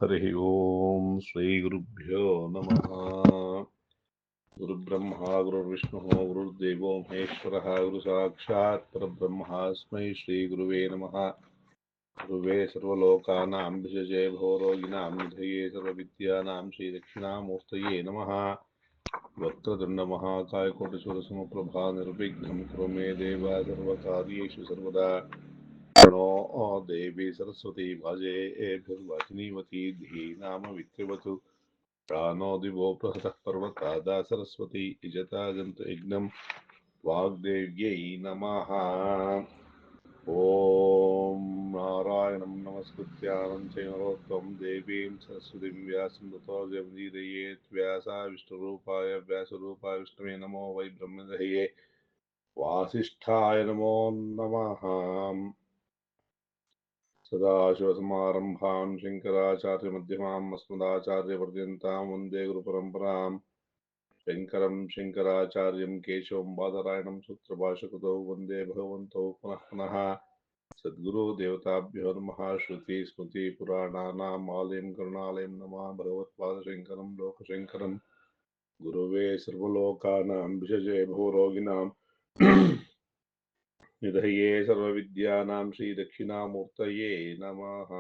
ಹರಿ ಓಂ ಶ್ರೀ ಗುರುಭ್ಯೋ ನಮಃ. ಗುರುಬ್ರಹ್ಮ ಗುರುರ್ವಿಷ್ಣು ಗುರುರ್ದೇವೋ ಮಹೇಶ್ವರ ಗುರು ಸಾಕ್ಷಾತ್ ಪರಬ್ರಹ್ಮಾಸ್ಮೈ ಶ್ರೀ ಗುರುವೇ ನಮಃ. ಗುರುವೇ ಸರ್ವಲೋಕಾನಾಂ ವಿಷಜೇ ಭವರೋಗಿಣಾಂ ನಿಧಯೇ ಸರ್ವವಿದ್ಯಾನಾಂ ಶ್ರೀ ದಕ್ಷಿಣಾಮೂರ್ತಯೇ ನಮಃ. ವಕ್ರತುಂಡ ಮಹಾಕಾಯ ಕೋಟಿಸೂರ್ಯಸಮಪ್ರಭಾ ನಿರ್ವಿಘ್ನಂ ಕುರು ಮೇ ದೇವ ಸರ್ವಕಾರ್ಯೇಷು ಸರ್ವದಾ. प्रणो देवी सरस्वती भाजेभिर्वाचिनीवती धीनाम विक्रमतु प्राणो दिवो बृहतः पर्वतादा सरस्वती इजतागन्तु यज्ञं वाग्देव्यै नमः. ॐ नारायणं नमस्कृत्यानं चैनरोत्तमं देवीं सरस्वतीं व्यासं ततो जयमुदीरयेत्. व्यासाय विष्णुरूपाय व्यासरूपाय विष्णवे नमो वै ब्रह्मनिधये वासिष्ठाय नमो नमः. सदाशिवसमारम्भां शङ्कराचार्यमध्यमाम् अस्मदाचार्यपर्यन्तां वन्दे गुरुपरम्पराम्. शङ्करं शङ्कराचार्यं केशवं बादरायणं सूत्रभाष्यकृतौ वन्दे भगवन्तौ पुनः पुनः. सद्गुरुदेवताभ्यो नमः. श्रुतिस्मृतिपुराणानाम् आलयं करुणालयं नमः. भगवत्पादशङ्करं लोकशङ्करं गुरुवे सर्वलोकानां विषजे भवरोगिणां निधये सर्वविद्यानां श्रीदक्षिणामूर्तये नमः.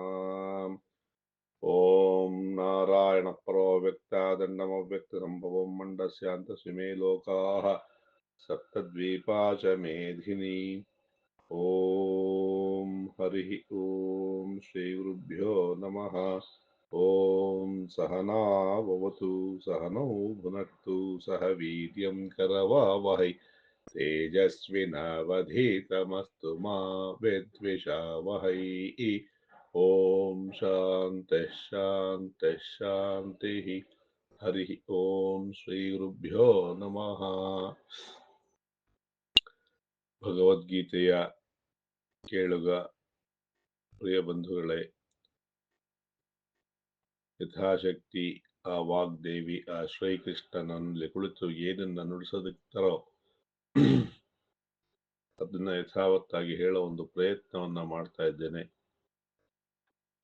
ॐ नारायणः परो व्यक्तादण्डमव्यक्तसम्भवं मण्डस्यान्तस्विमे लोकाः सप्तद्वीपा च मेधिनी. ॐ हरिः ॐ श्रीगुरुभ्यो नमः. ॐ सहना भवतु सहनौ भुनक्तु सह वीर्यं करवावहै तेजस्विनावधीतमस्तु मा विद्विषावहै. ॐ शान्तिः शान्तिः शान्तिः. हरिः ॐ ಶ್ರೀಗುರುಭ್ಯೋ ನಮಃ. ಭಗವದ್ಗೀತೆಯ ಕೇಳುಗ ಪ್ರಿಯ ಬಂಧುಗಳೇ, ಯಥಾಶಕ್ತಿ ಆ ವಾಗ್ದೇವಿ ಆ ಶ್ರೀಕೃಷ್ಣನಲ್ಲಿ ಕುಳಿತು ಏನನ್ನ ನುಡಿಸೋದಿರ್ತಾರೋ ಅದನ್ನ ಯಥಾವತ್ತಾಗಿ ಹೇಳೋ ಒಂದು ಪ್ರಯತ್ನವನ್ನ ಮಾಡ್ತಾ ಇದ್ದೇನೆ.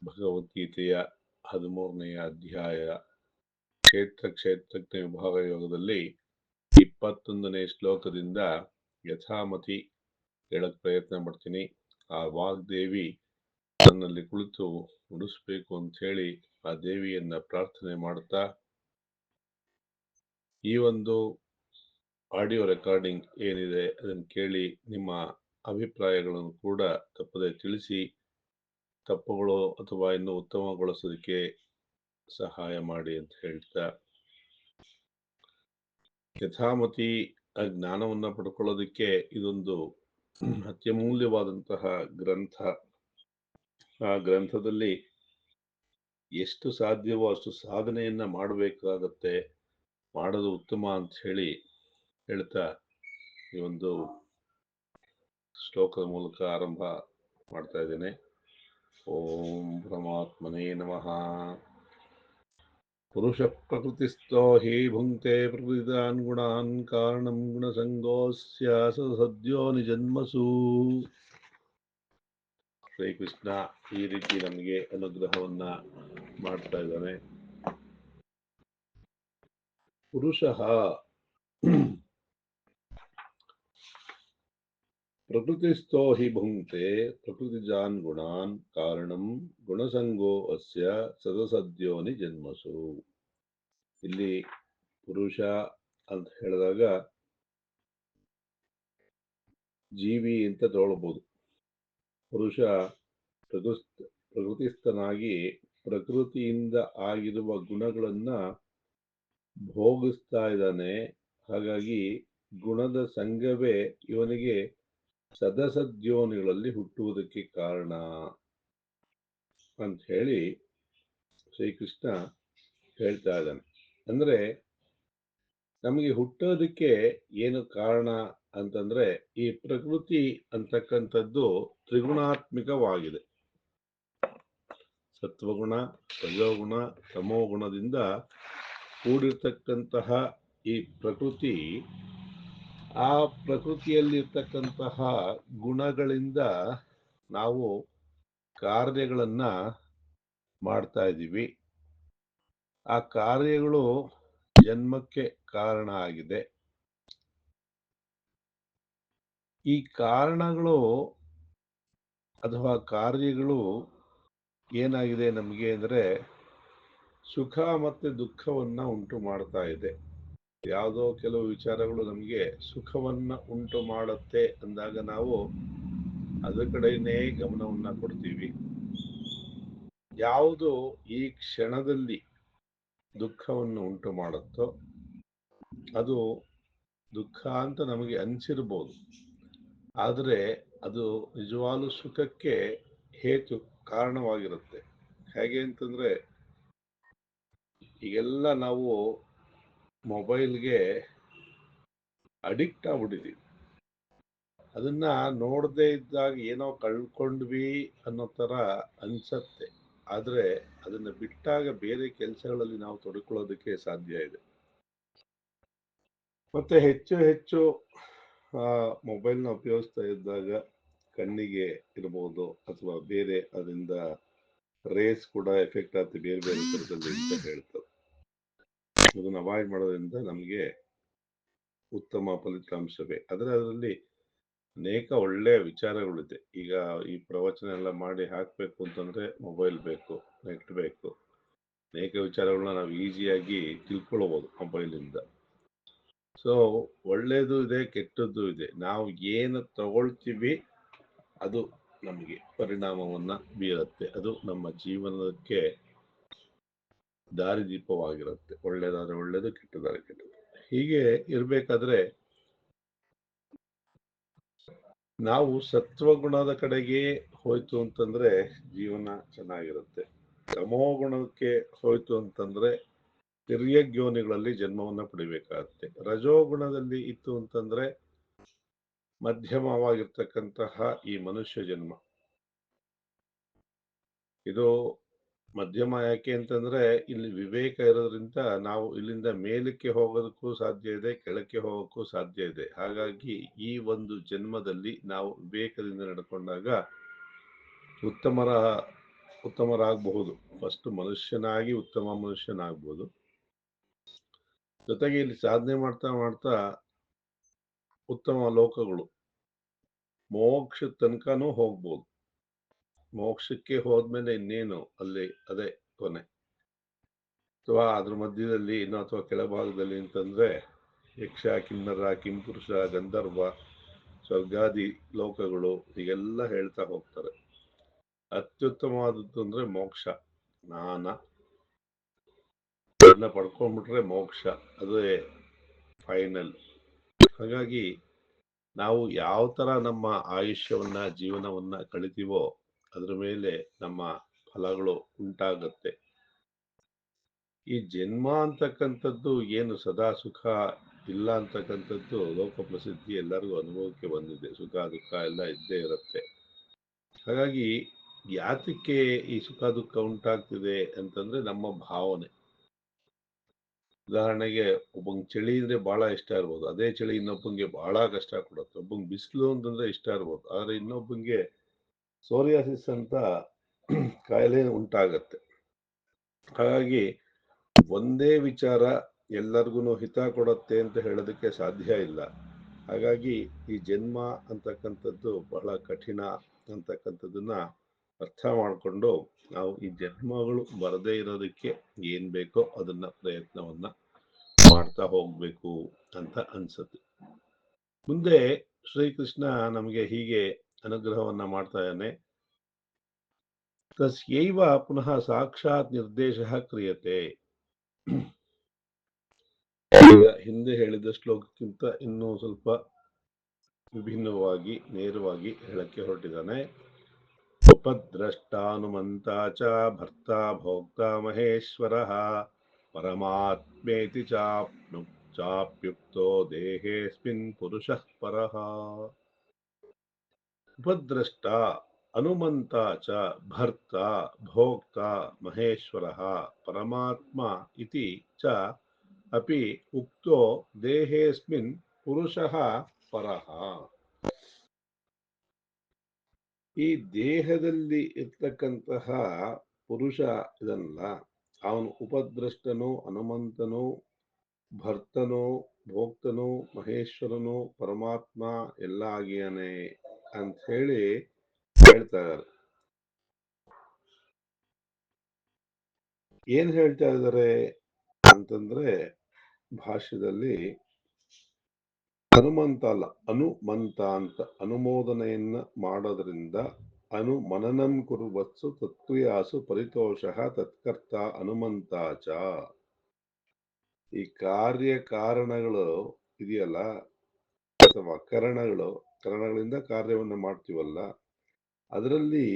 ಭಗವದ್ಗೀತೆಯ 13ನೇ ಅಧ್ಯಾಯ ಕ್ಷೇತ್ರಜ್ಞ ವಿಭಾಗ ಯೋಗದಲ್ಲಿ 21ನೇ ಶ್ಲೋಕದಿಂದ ಯಥಾಮತಿ ಹೇಳಕ್ ಪ್ರಯತ್ನ ಮಾಡ್ತೀನಿ. ಆ ವಾಗ್ದೇವಿ ತನ್ನಲ್ಲಿ ಕುಳಿತು ನುಡಿಸ್ಬೇಕು ಅಂತ ಹೇಳಿ ಆ ದೇವಿಯನ್ನ ಪ್ರಾರ್ಥನೆ ಮಾಡ್ತಾ ಈ ಒಂದು ಆಡಿಯೋ ರೆಕಾರ್ಡಿಂಗ್ ಏನಿದೆ ಅದನ್ನು ಕೇಳಿ ನಿಮ್ಮ ಅಭಿಪ್ರಾಯಗಳನ್ನು ಕೂಡ ತಪ್ಪದೆ ತಿಳಿಸಿ, ತಪ್ಪುಗಳು ಅಥವಾ ಇನ್ನು ಉತ್ತಮಗೊಳಿಸೋದಕ್ಕೆ ಸಹಾಯ ಮಾಡಿ ಅಂತ ಹೇಳ್ತಾ, ಯಥಾಮತಿ ಜ್ಞಾನವನ್ನ ಪಡ್ಕೊಳ್ಳೋದಕ್ಕೆ ಇದೊಂದು ಅತ್ಯಮೂಲ್ಯವಾದಂತಹ ಗ್ರಂಥ. ಆ ಗ್ರಂಥದಲ್ಲಿ ಎಷ್ಟು ಸಾಧ್ಯವೋ ಅಷ್ಟು ಸಾಧನೆಯನ್ನ ಮಾಡಬೇಕಾಗತ್ತೆ, ಮಾಡೋದು ಉತ್ತಮ ಅಂತ ಹೇಳಿ ಹೇಳ್ತಾ ಈ ಒಂದು ಶ್ಲೋಕದ ಮೂಲಕ ಆರಂಭ ಮಾಡ್ತಾ ಇದ್ದೇನೆ. ಓಂ ಪರಮಾತ್ಮನೇ ನಮಃ. ಪುರುಷ ಪ್ರಕೃತಿಸ್ಥೋ ಹಿ ಭುಂಕ್ತೆ ಪ್ರಕೃತಿದಾನ್ ಗುಣಾನ್ ಕಾರಣಂ ಗುಣಸಂಗೋಸ್ಯ ಸದ್ಯೋ ನಿಜನ್ಮಸು. ಶ್ರೀಕೃಷ್ಣ ಈ ರೀತಿ ನಮಗೆ ಅನುಗ್ರಹವನ್ನ ಮಾಡ್ತಾ ಇದ್ದಾನೆ. ಪುರುಷಃ ಪ್ರಕೃತಿಸ್ಥೋ ಹಿ ಭುಂಕ್ತೆ ಪ್ರಕೃತಿಜಾನ್ ಗುಣಾನ್ ಕಾರಣಂ ಗುಣಸಂಗೋ ಅಸ್ಯ ಸದಸದ್ಯೋನಿ ಜನ್ಮಸು. ಇಲ್ಲಿ ಪುರುಷ ಅಂತ ಹೇಳಿದಾಗ ಜೀವಿ ಅಂತ ತಗೊಳ್ಬಹುದು. ಪುರುಷ ಪ್ರಕೃತಿಸ್ಥನಾಗಿ ಪ್ರಕೃತಿಯಿಂದ ಆಗಿರುವ ಗುಣಗಳನ್ನ ಭೋಗಿಸ್ತಾ ಇದ್ದಾನೆ. ಹಾಗಾಗಿ ಗುಣದ ಸಂಘವೇ ಇವನಿಗೆ ಸದಸದ್ಯೋನಿಗಳಲ್ಲಿ ಹುಟ್ಟುವುದಕ್ಕೆ ಕಾರಣ ಅಂತ ಹೇಳಿ ಶ್ರೀಕೃಷ್ಣ ಹೇಳ್ತಾ ಇದ್ದಾನೆ. ಅಂದ್ರೆ ನಮಗೆ ಹುಟ್ಟೋದಕ್ಕೆ ಏನು ಕಾರಣ ಅಂತಂದ್ರೆ ಈ ಪ್ರಕೃತಿ ಅಂತಕ್ಕಂಥದ್ದು ತ್ರಿಗುಣಾತ್ಮಕವಾಗಿದೆ. ಸತ್ವಗುಣ, ರಜೋಗುಣ, ತಮೋಗುಣದಿಂದ ಕೂಡಿರ್ತಕ್ಕಂತಹ ಈ ಪ್ರಕೃತಿ, ಆ ಪ್ರಕೃತಿಯಲ್ಲಿರ್ತಕ್ಕಂತಹ ಗುಣಗಳಿಂದ ನಾವು ಕಾರ್ಯಗಳನ್ನ ಮಾಡ್ತಾ ಇದ್ದೀವಿ. ಆ ಕಾರ್ಯಗಳು ಜನ್ಮಕ್ಕೆ ಕಾರಣ ಆಗಿದೆ. ಈ ಕಾರಣಗಳು ಅಥವಾ ಕಾರ್ಯಗಳು ಏನಾಗಿದೆ ನಮಗೆ ಅಂದರೆ ಸುಖ ಮತ್ತು ದುಃಖವನ್ನ ಉಂಟು ಮಾಡ್ತಾ ಇದೆ. ಯಾವುದೋ ಕೆಲವು ವಿಚಾರಗಳು ನಮಗೆ ಸುಖವನ್ನ ಉಂಟು ಮಾಡುತ್ತೆ ಅಂದಾಗ ನಾವು ಅದರ ಕಡೆನೇ ಗಮನವನ್ನ ಕೊಡ್ತೀವಿ. ಯಾವುದು ಈ ಕ್ಷಣದಲ್ಲಿ ದುಃಖವನ್ನು ಉಂಟು ಮಾಡುತ್ತೋ ಅದು ದುಃಖ ಅಂತ ನಮಗೆ ಅನಿಸಿರ್ಬೋದು, ಆದರೆ ಅದು ನಿಜವಾಗ್ಲೂ ಸುಖಕ್ಕೆ ಹೇತು ಕಾರಣವಾಗಿರುತ್ತೆ. ಹೇಗೆ ಅಂತಂದ್ರೆ ಈಗೆಲ್ಲ ನಾವು ಮೊಬೈಲ್ಗೆ ಅಡಿಕ್ಟ್ ಆಗ್ಬಿಟ್ಟಿದೀವಿ. ಅದನ್ನ ನೋಡದೇ ಇದ್ದಾಗ ಏನೋ ಕಳ್ಕೊಂಡ್ವಿ ಅನ್ನೋ ತರ ಅನ್ಸತ್ತೆ, ಆದ್ರೆ ಅದನ್ನ ಬಿಟ್ಟಾಗ ಬೇರೆ ಕೆಲಸಗಳಲ್ಲಿ ನಾವು ತೊಡಕೊಳ್ಳೋದಕ್ಕೆ ಸಾಧ್ಯ ಇದೆ. ಮತ್ತೆ ಹೆಚ್ಚು ಹೆಚ್ಚು ಮೊಬೈಲ್ನ ಉಪಯೋಗಿಸ್ತಾ ಇದ್ದಾಗ ಕಣ್ಣಿಗೆ ಇರ್ಬೋದು ಅಥವಾ ಬೇರೆ ಅದರಿಂದ ರೇಸ್ ಕೂಡ ಎಫೆಕ್ಟ್ ಆಗ್ತದೆ ಬೇರೆ ಬೇರೆ ಥರದಲ್ಲಿ ಅಂತ ಹೇಳ್ತಾರೆ. ಅದನ್ನು ಅವಾಯ್ಡ್ ಮಾಡೋದ್ರಿಂದ ನಮಗೆ ಉತ್ತಮ ಫಲಿತಾಂಶವೇ. ಆದರೆ ಅದರಲ್ಲಿ ಅನೇಕ ಒಳ್ಳೆಯ ವಿಚಾರಗಳಿದೆ. ಈಗ ಈ ಪ್ರವಚನ ಎಲ್ಲ ಮಾಡಿ ಹಾಕಬೇಕು ಅಂತಂದ್ರೆ ಮೊಬೈಲ್ ಬೇಕು, ನೆಟ್ ಬೇಕು. ಅನೇಕ ವಿಚಾರಗಳನ್ನ ನಾವು ಈಸಿಯಾಗಿ ತಿಳ್ಕೊಳ್ಬೋದು ಮೊಬೈಲಿಂದ. ಸೊ ಒಳ್ಳೇದು ಇದೆ, ಕೆಟ್ಟದ್ದು ಇದೆ. ನಾವು ಏನು ತಗೊಳ್ತೀವಿ ಅದು ನಮಗೆ ಪರಿಣಾಮವನ್ನ ಬೀರುತ್ತೆ. ಅದು ನಮ್ಮ ಜೀವನಕ್ಕೆ ದಾರಿದೀಪವಾಗಿರುತ್ತೆ. ಒಳ್ಳೇದಾದ್ರೆ ಒಳ್ಳೇದು, ಕೆಟ್ಟದಾದ್ರೆ ಕೆಟ್ಟದ್ದು. ಹೀಗೆ ಇರ್ಬೇಕಾದ್ರೆ ನಾವು ಸತ್ವಗುಣದ ಕಡೆಗೆ ಹೋಯ್ತು ಅಂತಂದ್ರೆ ಜೀವನ ಚೆನ್ನಾಗಿರುತ್ತೆ. ತಮೋ ಗುಣಕ್ಕೆ ಹೋಯ್ತು ಅಂತಂದ್ರೆ ತಿರ್ಯಗ್ಯೋನಿಗಳಲ್ಲಿ ಜನ್ಮವನ್ನ ಪಡಿಬೇಕಾಗತ್ತೆ. ರಜೋಗುಣದಲ್ಲಿ ಇತ್ತು ಅಂತಂದ್ರೆ ಮಧ್ಯಮವಾಗಿರ್ತಕ್ಕಂತಹ ಈ ಮನುಷ್ಯ ಜನ್ಮ. ಇದು ಮಧ್ಯಮ ಯಾಕೆ ಅಂತಂದ್ರೆ ಇಲ್ಲಿ ವಿವೇಕ ಇರೋದ್ರಿಂದ ನಾವು ಇಲ್ಲಿಂದ ಮೇಲಕ್ಕೆ ಹೋಗೋದಕ್ಕೂ ಸಾಧ್ಯ ಇದೆ, ಕೆಳಕ್ಕೆ ಹೋಗೋಕ್ಕೂ ಸಾಧ್ಯ ಇದೆ. ಹಾಗಾಗಿ ಈ ಒಂದು ಜನ್ಮದಲ್ಲಿ ನಾವು ವಿವೇಕದಿಂದ ನಡ್ಕೊಂಡಾಗ ಉತ್ತಮರಾಗಬಹುದು. ಫಸ್ಟ್ ಮನುಷ್ಯನಾಗಿ ಉತ್ತಮ ಮನುಷ್ಯನಾಗ್ಬೋದು. ಜೊತೆಗೆ ಇಲ್ಲಿ ಸಾಧನೆ ಮಾಡ್ತಾ ಮಾಡ್ತಾ ಉತ್ತಮ ಲೋಕಗಳು ಮೋಕ್ಷ ತನಕನೂ ಹೋಗ್ಬೋದು. ಮೋಕ್ಷಕ್ಕೆ ಹೋದ್ಮೇಲೆ ಇನ್ನೇನು ಅಲ್ಲಿ ಅದೇ ಕೊನೆ. ಅಥವಾ ಅದ್ರ ಮಧ್ಯದಲ್ಲಿ ಇನ್ನು ಅಥವಾ ಕೆಳಭಾಗದಲ್ಲಿ ಅಂತಂದ್ರೆ ಯಕ್ಷ, ಕಿನ್ನರ, ಕಿಂಪುರುಷ, ಗಂಧರ್ವ, ಸ್ವರ್ಗಾದಿ ಲೋಕಗಳು ಹೀಗೆಲ್ಲ ಹೇಳ್ತಾ ಹೋಗ್ತಾರೆ. ಅತ್ಯುತ್ತಮವಾದದ್ದು ಅಂದ್ರೆ ಮೋಕ್ಷ, ಜ್ಞಾನ. ಅದನ್ನ ಪಡ್ಕೊಂಡ್ಬಿಟ್ರೆ ಮೋಕ್ಷ, ಅದೇ ಫೈನಲ್. ಹಾಗಾಗಿ ನಾವು ಯಾವ ತರ ನಮ್ಮ ಆಯುಷ್ಯವನ್ನ ಜೀವನವನ್ನ ಕಳಿತೀವೋ ಅದ್ರ ಮೇಲೆ ನಮ್ಮ ಫಲಗಳು ಉಂಟಾಗತ್ತೆ. ಈ ಜನ್ಮ ಅಂತಕ್ಕಂಥದ್ದು ಏನು ಸದಾ ಸುಖ ಇಲ್ಲ ಅಂತಕ್ಕಂಥದ್ದು ಲೋಕ ಪ್ರಸಿದ್ಧಿ, ಎಲ್ಲರಿಗೂ ಅನುಭವಕ್ಕೆ ಬಂದಿದೆ. ಸುಖ ದುಃಖ ಎಲ್ಲ ಇದ್ದೇ ಇರುತ್ತೆ. ಹಾಗಾಗಿ ಯಾತಕ್ಕೆ ಈ ಸುಖ ದುಃಖ ಉಂಟಾಗ್ತಿದೆ ಅಂತಂದ್ರೆ ನಮ್ಮ ಭಾವನೆ. ಉದಾಹರಣೆಗೆ ಒಬ್ಬಂಗೆ ಚಳಿ ಅಂದ್ರೆ ಬಹಳ ಇಷ್ಟ ಇರ್ಬೋದು, ಅದೇ ಚಳಿ ಇನ್ನೊಬ್ಬಂಗೆ ಬಹಳ ಕಷ್ಟ ಕೊಡುತ್ತೆ. ಒಬ್ಬಂಗೆ ಬಿಸಿಲು ಅಂತಂದ್ರೆ ಇಷ್ಟ ಇರ್ಬೋದು, ಆದ್ರೆ ಇನ್ನೊಬ್ಬಂಗೆ ಸೋರಿಯಾಸಿಸ್ ಅಂತ ಕಾಯಿಲೆ ಉಂಟಾಗತ್ತೆ. ಹಾಗಾಗಿ ಒಂದೇ ವಿಚಾರ ಎಲ್ಲರಿಗೂ ಹಿತ ಕೊಡುತ್ತೆ ಅಂತ ಹೇಳೋದಕ್ಕೆ ಸಾಧ್ಯ ಇಲ್ಲ. ಹಾಗಾಗಿ ಈ ಜನ್ಮ ಅಂತಕ್ಕಂಥದ್ದು ಬಹಳ ಕಠಿಣ ಅಂತಕ್ಕಂಥದ್ದನ್ನ ಅರ್ಥ ಮಾಡಿಕೊಂಡು ನಾವು ಈ ಜನ್ಮಗಳು ಬರದೇ ಇರೋದಕ್ಕೆ ಏನ್ ಬೇಕೋ ಅದನ್ನ ಪ್ರಯತ್ನವನ್ನ ಮಾಡ್ತಾ ಹೋಗ್ಬೇಕು ಅಂತ ಅನ್ಸುತ್ತೆ. ಮುಂದೆ ಶ್ರೀಕೃಷ್ಣ ನಮಗೆ ಹೀಗೆ ಅನುಗ್ರಹವನ್ನ ಮಾಡ್ತಾ ಇದ್ದಾನೆ. ತಸ್ಯೈವ ಪುನಃ ಸಾಕ್ಷಾತ್ ನಿರ್ದೇಶ ಕ್ರಿಯತೆ. ಈಗ ಹಿಂದೆ ಹೇಳಿದ ಶ್ಲೋಕಕ್ಕಿಂತ ಇನ್ನೂ ಸ್ವಲ್ಪ ವಿಭಿನ್ನವಾಗಿ ನೇರವಾಗಿ ಹೇಳಕ್ಕೆ ಹೊರಟಿದ್ದಾನೆ. ಉಪದ್ರಷ್ಟಾನುಮಂತ ಚ ಭರ್ತ ಭೋಕ್ತ ಮಹೇಶ್ವರಃ ಪರಮಾತ್ಮೇತಿ ಚಾಪ್ಯುಕ್ತೋ ದೇಹೇಸ್ಮಿನ್ ಪುರುಷಃ ಪರಃ. ಉಪದ್ರಷ್ಟ ಅನುಮಂತ ಚ ಭರ್ತ ಭೋಕ್ತ ಮಹೇಶ್ವರಃ ಪರಮಾತ್ಮ ಇತಿ ಚ ಅಪಿ ಉಕ್ತೋ ದೇಹೇಸ್ಮಿನ್ ಪುರುಷಃ ಪರಃ. ಈ ದೇಹದಲ್ಲಿ ಇರ್ತಕ್ಕಂತಹ ಪುರುಷ ಇದಲ್ಲ, ಅವನು ಉಪದ್ರಷ್ಟನು, ಹನುಮಂತನು, ಭರ್ತನು, ಭೋಕ್ತನು, ಮಹೇಶ್ವರನು, ಪರಮಾತ್ಮ ಎಲ್ಲ ಆಗಿಯಾನೆ ಅಂತ ಹೇಳಿ ಹೇಳ್ತಾ ಇದ್ದಾರೆ. ಏನ್ ಹೇಳ್ತಾ ಇದ್ದಾರೆ ಅಂತಂದ್ರೆ ಭಾಷ್ಯದಲ್ಲಿ ಹನುಮಂತ ಅಲ್ಲ, ಅನುಮಂತ ಅಂತ ಅನುಮೋದನೆಯನ್ನ ಮಾಡೋದ್ರಿಂದ ಮನನಂ ಕುರುವತ್ಸು ತತ್ವಯಾಸು ಪರಿತೋಷಃ ತತ್ಕರ್ತ ಹನುಮಂತಾಚ. ಈ ಕಾರ್ಯ ಕಾರಣಗಳು ಇದೆಯಲ್ಲ, ಅಥವಾ ಕರಣಗಳಿಂದ ಕಾರ್ಯವನ್ನು ಮಾಡ್ತೀವಲ್ಲ, ಅದರಲ್ಲಿ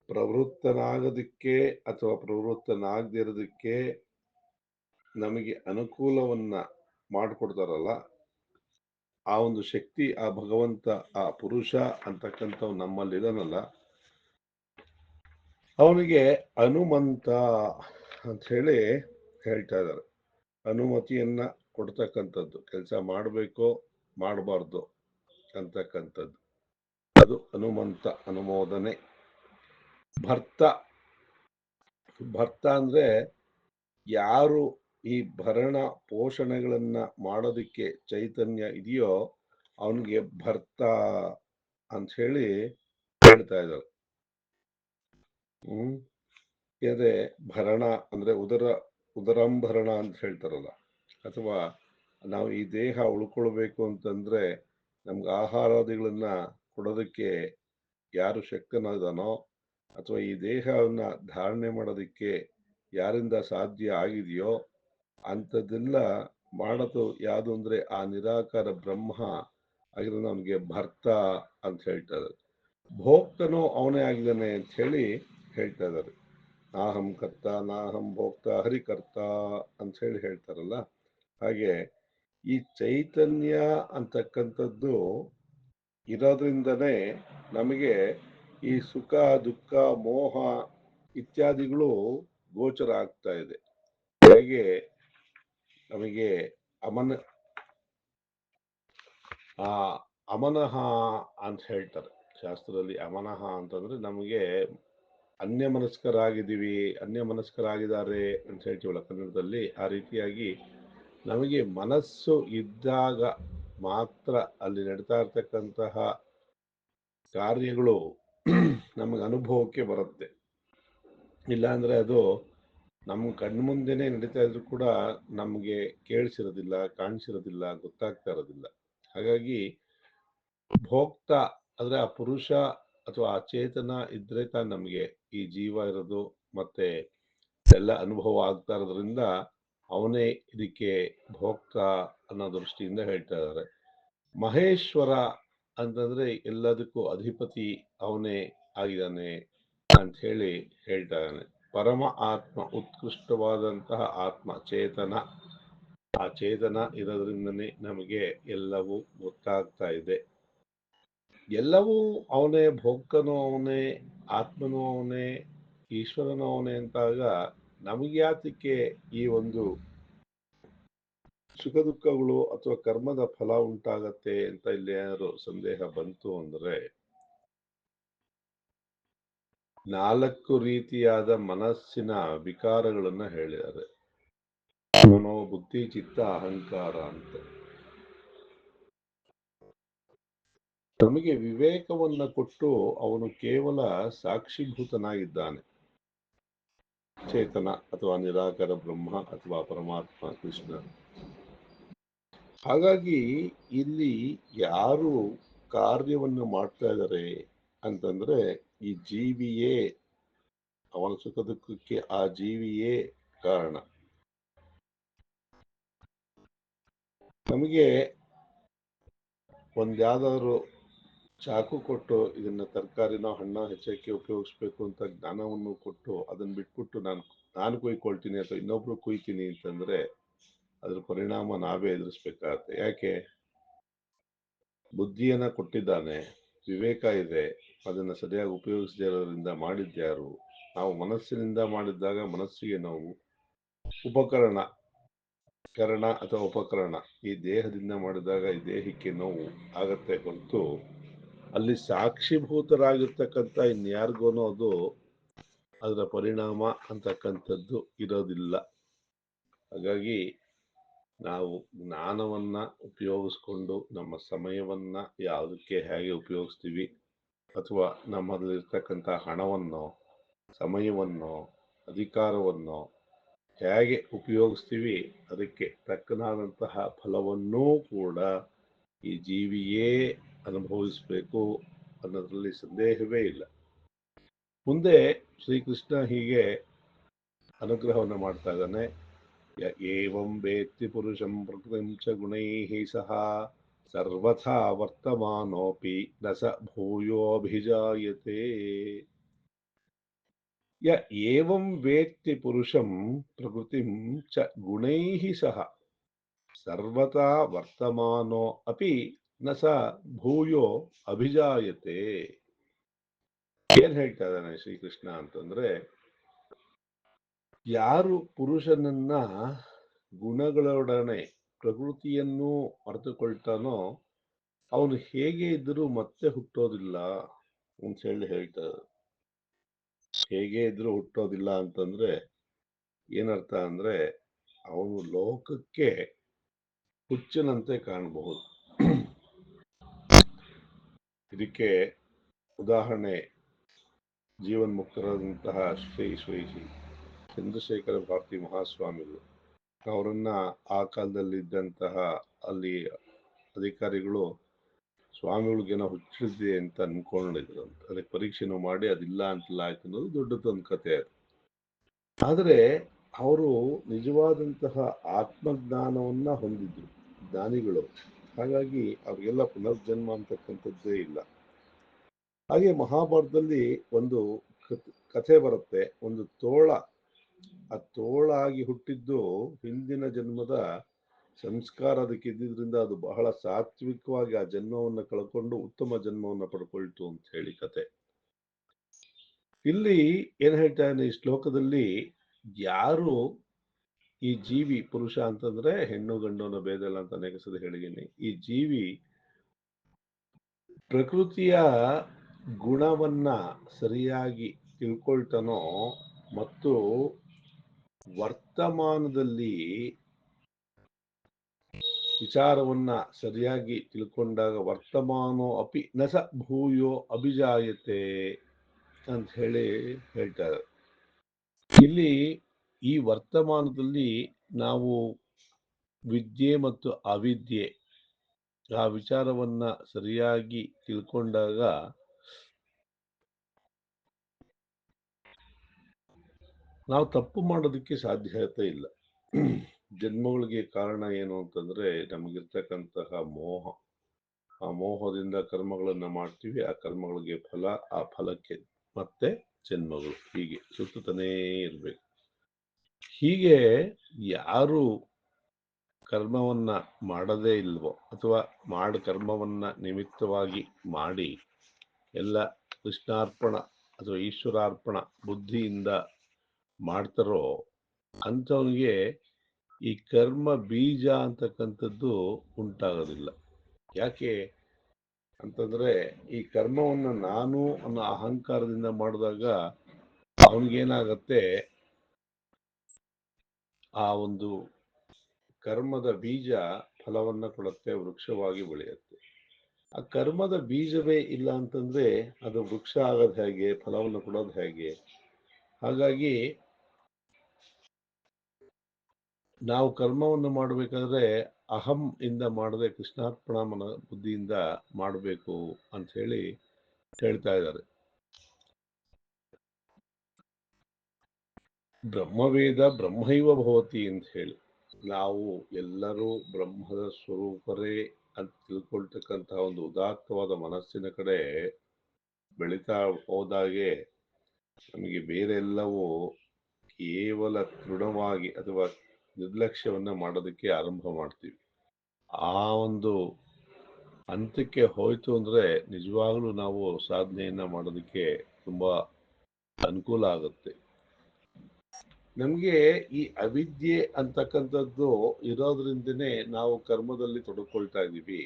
ಪ್ರವೃತ್ತನಾಗೋದಕ್ಕೆ ಅಥವಾ ಪ್ರವೃತ್ತನಾಗದಿರೋದಕ್ಕೆ ನಮಗೆ ಅನುಕೂಲವನ್ನ ಮಾಡಿಕೊಡ್ತಾರಲ್ಲ, ಆ ಒಂದು ಶಕ್ತಿ, ಆ ಭಗವಂತ, ಆ ಪುರುಷ ಅಂತಕ್ಕಂಥ ನಮ್ಮಲ್ಲಿದನಲ್ಲ, ಅವನಿಗೆ ಹನುಮಂತ ಅಂತ ಹೇಳಿ ಹೇಳ್ತಾ ಇದ್ದಾರೆ. ಅನುಮತಿಯನ್ನ ಕೊಡ್ತಕ್ಕಂಥದ್ದು, ಕೆಲಸ ಮಾಡಬೇಕೋ ಮಾಡಬಾರ್ದು ಅಂತಕ್ಕಂಥದ್ದು, ಅದು ಹನುಮಂತ, ಅನುಮೋದನೆ. ಭರ್ತ ಅಂದ್ರೆ ಯಾರು ಈ ಭರಣ ಪೋಷಣೆಗಳನ್ನ ಮಾಡೋದಕ್ಕೆ ಚೈತನ್ಯ ಇದೆಯೋ ಅವನಿಗೆ ಭರ್ತ ಅಂತ ಹೇಳಿ ಹೇಳ್ತಾ ಇದ್ದಾರೆ. ಯಾಕಂದ್ರೆ ಭರಣ ಅಂದ್ರೆ ಉದರಂಭರಣ ಅಂತ ಹೇಳ್ತಾರಲ್ಲ, ಅಥವಾ ನಾವು ಈ ದೇಹ ಉಳ್ಕೊಳ್ಬೇಕು ಅಂತಂದ್ರೆ ನಮ್ಗೆ ಆಹಾರಾದಿಗಳನ್ನ ಕೊಡೋದಕ್ಕೆ ಯಾರು ಶಕ್ತನಾದನೋ, ಅಥವಾ ಈ ದೇಹವನ್ನ ಧಾರಣೆ ಮಾಡೋದಕ್ಕೆ ಯಾರಿಂದ ಸಾಧ್ಯ ಆಗಿದೆಯೋ ಅಂಥದ್ದೆಲ್ಲ ಮಾಡೋದು ಯಾವುದು ಅಂದ್ರೆ ಆ ನಿರಾಕಾರ ಬ್ರಹ್ಮ ಆಗಿರೋದು ಅವನಿಗೆ ಭರ್ತ ಅಂತ ಹೇಳ್ತಾ ಇದ್ದಾರೆ. ಭೋಕ್ತನು ಅವನೇ ಆಗಿದ್ದಾನೆ ಅಂತ ಹೇಳಿ ಹೇಳ್ತಾ ಇದ್ದಾರೆ. ನಾಹಂ ಕರ್ತ ನಾಹಂ ಭೋಕ್ತ ಹರಿಕರ್ತ ಅಂತ ಹೇಳಿ ಹೇಳ್ತಾರಲ್ಲ, ಹಾಗೆ ಈ ಚೈತನ್ಯ ಅಂತಕ್ಕಂಥದ್ದು ಇರೋದ್ರಿಂದನೇ ನಮಗೆ ಈ ಸುಖ ದುಃಖ ಮೋಹ ಇತ್ಯಾದಿಗಳು ಗೋಚರ ಆಗ್ತಾ ಇದೆ. ಹೇಗೆ ನಮಗೆ ಅಮನಃ ಅಂತ ಹೇಳ್ತಾರೆ ಶಾಸ್ತ್ರದಲ್ಲಿ. ಅಮನಃ ಅಂತಂದ್ರೆ ನಮಗೆ ಅನ್ಯಮನಸ್ಕರಾಗಿದ್ದಾರೆ ಅಂತ ಹೇಳ್ತೀವಲ್ಲ ಕನ್ನಡದಲ್ಲಿ, ಆ ರೀತಿಯಾಗಿ ನಮಗೆ ಮನಸ್ಸು ಇದ್ದಾಗ ಮಾತ್ರ ಅಲ್ಲಿ ನಡೀತಾ ಇರ್ತಕ್ಕಂತಹ ಕಾರ್ಯಗಳು ನಮಗೆ ಅನುಭವಕ್ಕೆ ಬರುತ್ತೆ. ಇಲ್ಲಾಂದ್ರೆ ಅದು ನಮ್ಮ ಕಣ್ಮುಂದೆನೆ ನಡೀತಾ ಇದ್ರು ಕೂಡ ನಮಗೆ ಕೇಳಿಸಿರೋದಿಲ್ಲ, ಕಾಣಿಸಿರೋದಿಲ್ಲ, ಗೊತ್ತಾಗ್ತಾ ಇರೋದಿಲ್ಲ. ಹಾಗಾಗಿ ಭೋಕ್ತ ಅಂದ್ರೆ ಆ ಪುರುಷ ಅಥವಾ ಆ ಚೇತನ ಇದ್ರೆ ತಾನು ನಮಗೆ ಈ ಜೀವ ಇರೋದು ಮತ್ತೆ ಎಲ್ಲ ಅನುಭವ ಆಗ್ತಾ ಇರೋದ್ರಿಂದ ಅವನೇ ಇದಕ್ಕೆ ಭೋಕ್ತ ಅನ್ನೋ ದೃಷ್ಟಿಯಿಂದ ಹೇಳ್ತಾ ಇದ್ದಾರೆ. ಮಹೇಶ್ವರ ಅಂತಂದ್ರೆ ಎಲ್ಲದಕ್ಕೂ ಅಧಿಪತಿ ಅವನೇ ಆಗಿದ್ದಾನೆ ಅಂತ ಹೇಳಿ ಹೇಳ್ತಾ ಇದ್ದಾನೆ. ಪರಮ ಆತ್ಮ, ಉತ್ಕೃಷ್ಟವಾದಂತಹ ಆತ್ಮ, ಚೇತನ. ಆ ಚೇತನ ಇರೋದ್ರಿಂದನೇ ನಮಗೆ ಎಲ್ಲವೂ ಗೊತ್ತಾಗ್ತಾ ಇದೆ. ಎಲ್ಲವೂ ಅವನೇ, ಭೋಕ್ತನೂ ಅವನೇ, ಆತ್ಮನೂ ಅವನೇ, ಈಶ್ವರನೂ ಅವನೇ ಅಂತಾಗ ನಮಗ್ಯಾತಕ್ಕೆ ಈ ಒಂದು ಸುಖ ದುಃಖಗಳು ಅಥವಾ ಕರ್ಮದ ಫಲ ಉಂಟಾಗತ್ತೆ ಅಂತ ಇಲ್ಲಿ ಏನಾದ್ರು ಸಂದೇಹ ಬಂತು ಅಂದ್ರೆ, 4 ರೀತಿಯಾದ ಮನಸ್ಸಿನ ವಿಕಾರಗಳನ್ನ ಹೇಳಿದ್ದಾರೆ. ಮನೋ, ಬುದ್ಧಿ, ಚಿತ್ತ, ಅಹಂಕಾರ ಅಂತ. ನಮಗೆ ವಿವೇಕವನ್ನ ಕೊಟ್ಟು ಅವನು ಕೇವಲ ಸಾಕ್ಷಿಭೂತನಾಗಿದ್ದಾನೆ, ಚೇತನ ಅಥವಾ ನಿರಾಕಾರ ಬ್ರಹ್ಮ ಅಥವಾ ಪರಮಾತ್ಮ ಕೃಷ್ಣ. ಹಾಗಾಗಿ ಇಲ್ಲಿ ಯಾರು ಕಾರ್ಯವನ್ನು ಮಾಡ್ತಾ ಇದ್ದಾರೆ ಅಂತಂದ್ರೆ ಈ ಜೀವಿಯೇ, ಅವನ ಸುಖ ದುಃಖಕ್ಕೆ ಆ ಜೀವಿಯೇ ಕಾರಣ. ನಮಗೆ ಯಾವ್ದಾದ್ರು ಚಾಕು ಕೊಟ್ಟು ಇದನ್ನ ತರಕಾರಿನೋ ಹಣ್ಣೋ ಹೆಚ್ಚಕ್ಕೆ ಉಪಯೋಗಿಸ್ಬೇಕು ಅಂತ ಜ್ಞಾನವನ್ನು ಕೊಟ್ಟು ಅದನ್ನ ಬಿಟ್ಬಿಟ್ಟು ನಾನು ಕುಯ್ಕೊಳ್ತೀನಿ ಅಥವಾ ಇನ್ನೊಬ್ರು ಕುಯ್ತೀನಿ ಅಂತಂದ್ರೆ ಅದ್ರ ಪರಿಣಾಮ ನಾವೇ ಎದುರಿಸ್ಬೇಕಾಗತ್ತೆ. ಯಾಕೆ? ಬುದ್ಧಿಯನ್ನ ಕೊಟ್ಟಿದ್ದಾನೆ, ವಿವೇಕ ಇದೆ, ಅದನ್ನ ಸರಿಯಾಗಿ ಉಪಯೋಗಿಸದೇ ಇರೋದ್ರಿಂದ ಮಾಡಿದ್ಯಾರು? ನಾವು ಮನಸ್ಸಿನಿಂದ ಮಾಡಿದ್ದಾಗ ಮನಸ್ಸಿಗೆ ನೋವು, ಕರಣ ಅಥವಾ ಉಪಕರಣ ಈ ದೇಹದಿಂದ ಮಾಡಿದಾಗ ಈ ದೇಹಕ್ಕೆ ನೋವು ಆಗತ್ತೆ ಹೊರತು ಅಲ್ಲಿ ಸಾಕ್ಷಿಭೂತರಾಗಿರ್ತಕ್ಕಂಥ ಇನ್ಯಾರಿಗೋನು ಅದು ಅದರ ಪರಿಣಾಮ ಅಂತಕ್ಕಂಥದ್ದು ಇರೋದಿಲ್ಲ. ಹಾಗಾಗಿ ನಾವು ಜ್ಞಾನವನ್ನ ಉಪಯೋಗಿಸ್ಕೊಂಡು ನಮ್ಮ ಸಮಯವನ್ನ ಯಾವುದಕ್ಕೆ ಹೇಗೆ ಉಪಯೋಗಿಸ್ತೀವಿ, ಅಥವಾ ನಮ್ಮಲ್ಲಿರ್ತಕ್ಕಂಥ ಹಣವನ್ನು, ಸಮಯವನ್ನು, ಅಧಿಕಾರವನ್ನು ಹೇಗೆ ಉಪಯೋಗಿಸ್ತೀವಿ, ಅದಕ್ಕೆ ತಕ್ಕನಾದಂತಹ ಫಲವನ್ನೂ ಕೂಡ ಈ ಜೀವಿಯೇ ಅನುಭವಿಸಬೇಕು ಅನ್ನೋದ್ರಲ್ಲಿ ಸಂದೇಹವೇ ಇಲ್ಲ. ಮುಂದೆ ಶ್ರೀಕೃಷ್ಣ ಹೀಗೆ ಅನುಗ್ರಹವನ್ನು ಮಾಡ್ತಾ ಇದ್ದಾನೆ. ಯ ಏವಂ ವೇತ್ತಿ ಪುರುಷಂ ಪ್ರಕೃತಿಂ ಚ ಗುಣೈಃ ಸಹ ಸರ್ವಥಾ ವರ್ತಮಾನೋಪಿ ನ ಸ ಭೂಯೋಭಿಜಾಯತೆ. ಯ ಏವಂ ವೇತ್ತಿ ಪುರುಷಂ ಪ್ರಕೃತಿಂ ಚ ಗುಣೈಃ ಸಹ ಸರ್ವಥಾ ವರ್ತಮಾನೋ ಅಪಿ ನ ಸ ಭೂಯೋ ಅಭಿಜಾಯತೆ. ಏನ್ ಹೇಳ್ತಾ ಇದ್ದಾನೆ ಶ್ರೀಕೃಷ್ಣ ಅಂತಂದ್ರೆ, ಯಾರು ಪುರುಷನನ್ನ ಗುಣಗಳೊಡನೆ ಪ್ರಕೃತಿಯನ್ನು ಅರ್ಥಕೊಳ್ತಾನೋ ಅವನು ಹೇಗೆ ಇದ್ದರೂ ಮತ್ತೆ ಹುಟ್ಟೋದಿಲ್ಲ ಅಂತ ಹೇಳ್ತಾರೆ. ಹೇಗೆ ಇದ್ರೂ ಹುಟ್ಟೋದಿಲ್ಲ ಅಂತಂದ್ರೆ ಏನರ್ಥ ಅಂದ್ರೆ, ಅವನು ಲೋಕಕ್ಕೆ ಹುಚ್ಚನಂತೆ ಕಾಣಬಹುದು. ಇದಕ್ಕೆ ಉದಾಹರಣೆ ಜೀವನ್ಮುಕ್ತರಾದಂತಹ ಶ್ರೀ ಶ್ರೀ ಶ್ರೀ ಚಂದ್ರಶೇಖರ ಭಾರತಿ ಮಹಾಸ್ವಾಮಿಗಳು. ಅವರನ್ನ ಆ ಕಾಲದಲ್ಲಿದ್ದಂತಹ ಅಲ್ಲಿ ಅಧಿಕಾರಿಗಳು ಸ್ವಾಮಿಗಳಿಗೇನೋ ಹುಚ್ಚಿದೆ ಅಂತ ಅನ್ಕೊಂಡಿದ್ರು ಅಂತ. ಅದಕ್ಕೆ ಪರೀಕ್ಷೆನೂ ಮಾಡಿ ಅದಿಲ್ಲ ಅಂತೆಲ್ಲ ಆಯ್ತು ಅನ್ನೋದು ದೊಡ್ಡದೊಂದು ಕಥೆ ಅದು. ಆದರೆ ಅವರು ನಿಜವಾದಂತಹ ಆತ್ಮಜ್ಞಾನವನ್ನ ಹೊಂದಿದ್ರು ಜ್ಞಾನಿಗಳು. ಹಾಗಾಗಿ ಅವ್ರಿಗೆಲ್ಲ ಪುನರ್ಜನ್ಮ ಅಂತಕ್ಕಂಥದ್ದೇ ಇಲ್ಲ. ಹಾಗೆ ಮಹಾಭಾರತದಲ್ಲಿ ಒಂದು ಕಥೆ ಬರುತ್ತೆ. ಒಂದು ತೋಳ, ಆ ತೋಳ ಆಗಿ ಹುಟ್ಟಿದ್ದು ಹಿಂದಿನ ಜನ್ಮದ ಸಂಸ್ಕಾರ ಅದಕ್ಕೆ ಇದ್ದಿದ್ರಿಂದ ಅದು ಬಹಳ ಸಾತ್ವಿಕವಾಗಿ ಆ ಜನ್ಮವನ್ನು ಕಳ್ಕೊಂಡು ಉತ್ತಮ ಜನ್ಮವನ್ನು ಪಡ್ಕೊಳ್ತು ಅಂತ ಹೇಳಿ ಕತೆ. ಇಲ್ಲಿ ಏನ್ ಹೇಳ್ತಾನೆ ಈ ಶ್ಲೋಕದಲ್ಲಿ, ಯಾರು ಈ ಜೀವಿ, ಪುರುಷ ಅಂತಂದ್ರೆ ಹೆಣ್ಣು ಗಂಡು ಅನ್ನೋ ಭೇದ ಇಲ್ಲ ಅಂತ ಅನೇಕ ಸಲ ಹೇಳಿದ್ದೀನಿ. ಈ ಜೀವಿ ಪ್ರಕೃತಿಯ ಗುಣವನ್ನ ಸರಿಯಾಗಿ ತಿಳ್ಕೊಳ್ತಾನೋ ಮತ್ತು ವರ್ತಮಾನದಲ್ಲಿ ವಿಚಾರವನ್ನ ಸರಿಯಾಗಿ ತಿಳ್ಕೊಂಡಾಗ ವರ್ತಮಾನೋ ಅಪಿ ನಸ ಭೂಯೋ ಅಭಿಜಾಯತೆ ಅಂತ ಹೇಳ್ತಾರೆ. ಇಲ್ಲಿ ಈ ವರ್ತಮಾನದಲ್ಲಿ ನಾವು ವಿದ್ಯೆ ಮತ್ತು ಅವಿದ್ಯೆ ಆ ವಿಚಾರವನ್ನ ಸರಿಯಾಗಿ ತಿಳ್ಕೊಂಡಾಗ ನಾವು ತಪ್ಪು ಮಾಡೋದಕ್ಕೆ ಸಾಧ್ಯತೆ ಇಲ್ಲ. ಜನ್ಮಗಳಿಗೆ ಕಾರಣ ಏನು ಅಂತಂದ್ರೆ ನಮಗಿರ್ತಕ್ಕಂತಹ ಮೋಹ. ಆ ಮೋಹದಿಂದ ಕರ್ಮಗಳನ್ನ ಮಾಡ್ತೀವಿ, ಆ ಕರ್ಮಗಳಿಗೆ ಫಲ, ಆ ಫಲಕ್ಕೆ ಮತ್ತೆ ಜನ್ಮಗಳು, ಹೀಗೆ ಸುತ್ತನೇ ಇರ್ಬೇಕು. ಹೀಗೆ ಯಾರು ಕರ್ಮವನ್ನ ಮಾಡದೇ ಇಲ್ವೋ ಅಥವಾ ಕರ್ಮವನ್ನ ನಿಮಿತ್ತವಾಗಿ ಮಾಡಿ ಎಲ್ಲ ಕೃಷ್ಣಾರ್ಪಣ ಅಥವಾ ಈಶ್ವರಾರ್ಪಣ ಬುದ್ಧಿಯಿಂದ ಮಾಡ್ತಾರೋ ಅಂಥವನಿಗೆ ಈ ಕರ್ಮ ಬೀಜ ಅಂತಕ್ಕಂಥದ್ದು ಉಂಟಾಗೋದಿಲ್ಲ. ಯಾಕೆ ಅಂತಂದ್ರೆ ಈ ಕರ್ಮವನ್ನು ನಾನು ಅನ್ನೋ ಅಹಂಕಾರದಿಂದ ಮಾಡಿದಾಗ ಅವನಿಗೇನಾಗತ್ತೆ, ಆ ಒಂದು ಕರ್ಮದ ಬೀಜ ಫಲವನ್ನ ಕೊಡುತ್ತೆ, ವೃಕ್ಷವಾಗಿ ಬೆಳೆಯುತ್ತೆ. ಆ ಕರ್ಮದ ಬೀಜವೇ ಇಲ್ಲ ಅಂತಂದ್ರೆ ಅದು ವೃಕ್ಷ ಆಗೋದು ಹೇಗೆ, ಫಲವನ್ನು ಕೊಡೋದು ಹೇಗೆ? ಹಾಗಾಗಿ ನಾವು ಕರ್ಮವನ್ನು ಮಾಡಬೇಕಾದ್ರೆ ಅಹಂ ಇಂದ ಮಾಡದೆ ಕೃಷ್ಣಾರ್ಪಣ ಬುದ್ಧಿಯಿಂದ ಮಾಡಬೇಕು ಅಂತ ಹೇಳ್ತಾ ಇದ್ದಾರೆ. ಬ್ರಹ್ಮವೇದ ಬ್ರಹ್ಮೈವ ಭವತಿ ಅಂತ ಹೇಳಿ, ನಾವು ಎಲ್ಲರೂ ಬ್ರಹ್ಮದ ಸ್ವರೂಪರೇ ಅಂತ ತಿಳ್ಕೊಳ್ತಕ್ಕಂತಹ ಒಂದು ಉದಾತ್ತವಾದ ಮನಸ್ಸಿನ ಕಡೆ ಬೆಳೀತಾ ಹೋದಾಗೆ ನಮಗೆ ಬೇರೆ ಎಲ್ಲವೂ ಕೇವಲ ತೃಣವಾಗಿ ಅಥವಾ ನಿರ್ಲಕ್ಷ್ಯವನ್ನ ಮಾಡೋದಕ್ಕೆ ಆರಂಭ ಮಾಡ್ತೀವಿ. ಆ ಒಂದು ಹಂತಕ್ಕೆ ಹೋಯ್ತು ಅಂದ್ರೆ ನಿಜವಾಗ್ಲೂ ನಾವು ಸಾಧನೆಯನ್ನ ಮಾಡೋದಕ್ಕೆ ತುಂಬಾ ಅನುಕೂಲ ಆಗುತ್ತೆ. ನಮ್ಗೆ ಈ ಅವಿದ್ಯೆ ಅಂತಕ್ಕಂಥದ್ದು ಇರೋದ್ರಿಂದನೇ ನಾವು ಕರ್ಮದಲ್ಲಿ ತೊಡಕೊಳ್ತಾ ಇದ್ದೀವಿ.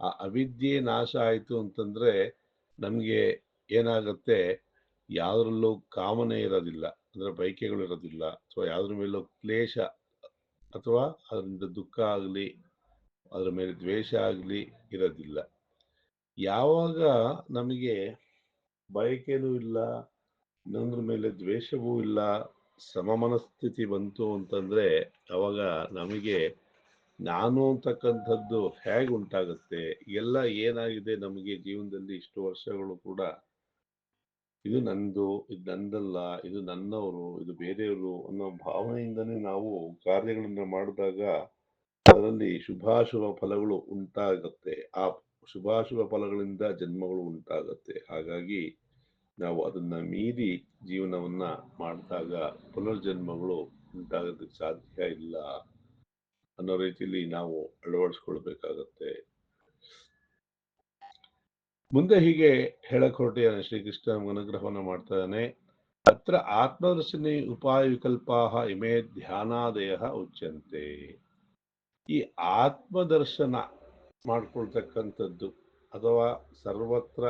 ಆ ಅವಿದ್ಯೆ ನಾಶ ಆಯ್ತು ಅಂತಂದ್ರೆ ನಮ್ಗೆ ಏನಾಗತ್ತೆ, ಯಾವುದ್ರಲ್ಲೂ ಕಾಮನೆ ಇರೋದಿಲ್ಲ, ಅಂದ್ರೆ ಬಯಕೆಗಳು ಇರೋದಿಲ್ಲ, ಅಥವಾ ಯಾವುದ್ರ ಮೇಲೂ ಕ್ಲೇಶ ಅಥವಾ ಅದರಿಂದ ದುಃಖ ಆಗಲಿ ಅದರ ಮೇಲೆ ದ್ವೇಷ ಆಗಲಿ ಇರೋದಿಲ್ಲ. ಯಾವಾಗ ನಮಗೆ ಬಯಕೆನೂ ಇಲ್ಲ, ಇನ್ನೊಂದ್ರ ಮೇಲೆ ದ್ವೇಷವೂ ಇಲ್ಲ, ಸಮಮನಸ್ಥಿತಿ ಬಂತು ಅಂತಂದ್ರೆ ಅವಾಗ ನಮಗೆ ನಾನು ಅಂತಕ್ಕಂಥದ್ದು ಹೇಗೆ ಉಂಟಾಗುತ್ತೆ? ಎಲ್ಲ ಏನಾಗಿದೆ ನಮಗೆ ಜೀವನದಲ್ಲಿ ಇಷ್ಟು ವರ್ಷಗಳು ಕೂಡ, ಇದು ನಂದು, ಇದು ನಂದಲ್ಲ, ಇದು ನನ್ನವರು, ಇದು ಬೇರೆಯವರು ಅನ್ನೋ ಭಾವನೆಯಿಂದನೇ ನಾವು ಕಾರ್ಯಗಳನ್ನ ಮಾಡಿದಾಗ ಅದರಲ್ಲಿ ಶುಭಾಶುಭ ಫಲಗಳು ಉಂಟಾಗುತ್ತೆ. ಆ ಶುಭಾಶುಭ ಫಲಗಳಿಂದ ಜನ್ಮಗಳು ಉಂಟಾಗುತ್ತೆ. ಹಾಗಾಗಿ ನಾವು ಅದನ್ನ ಮೀರಿ ಜೀವನವನ್ನ ಮಾಡಿದಾಗ ಪುನರ್ಜನ್ಮಗಳು ಉಂಟಾಗೋದಕ್ಕೆ ಸಾಧ್ಯ ಇಲ್ಲ ಅನ್ನೋ ರೀತಿಯಲ್ಲಿ ನಾವು ಅಳವಡಿಸ್ಕೊಳ್ಬೇಕಾಗತ್ತೆ. ಮುಂದೆ ಹೀಗೆ ಹೇಳಕ್ ಹೊರಟಿಯಾನೆ ಶ್ರೀಕೃಷ್ಣ ಅನುಗ್ರಹವನ್ನು ಮಾಡ್ತಾನೆ. ಅತ್ರ ಆತ್ಮದರ್ಶಿನಿ ಉಪಾಯ ವಿಕಲ್ಪಾಹ ಇಮೇ ಧ್ಯಾನಾದಯ ಉಚ್ಯಂತೆ. ಈ ಆತ್ಮದರ್ಶನ ಮಾಡ್ಕೊಳ್ತಕ್ಕಂಥದ್ದು ಅಥವಾ ಸರ್ವತ್ರ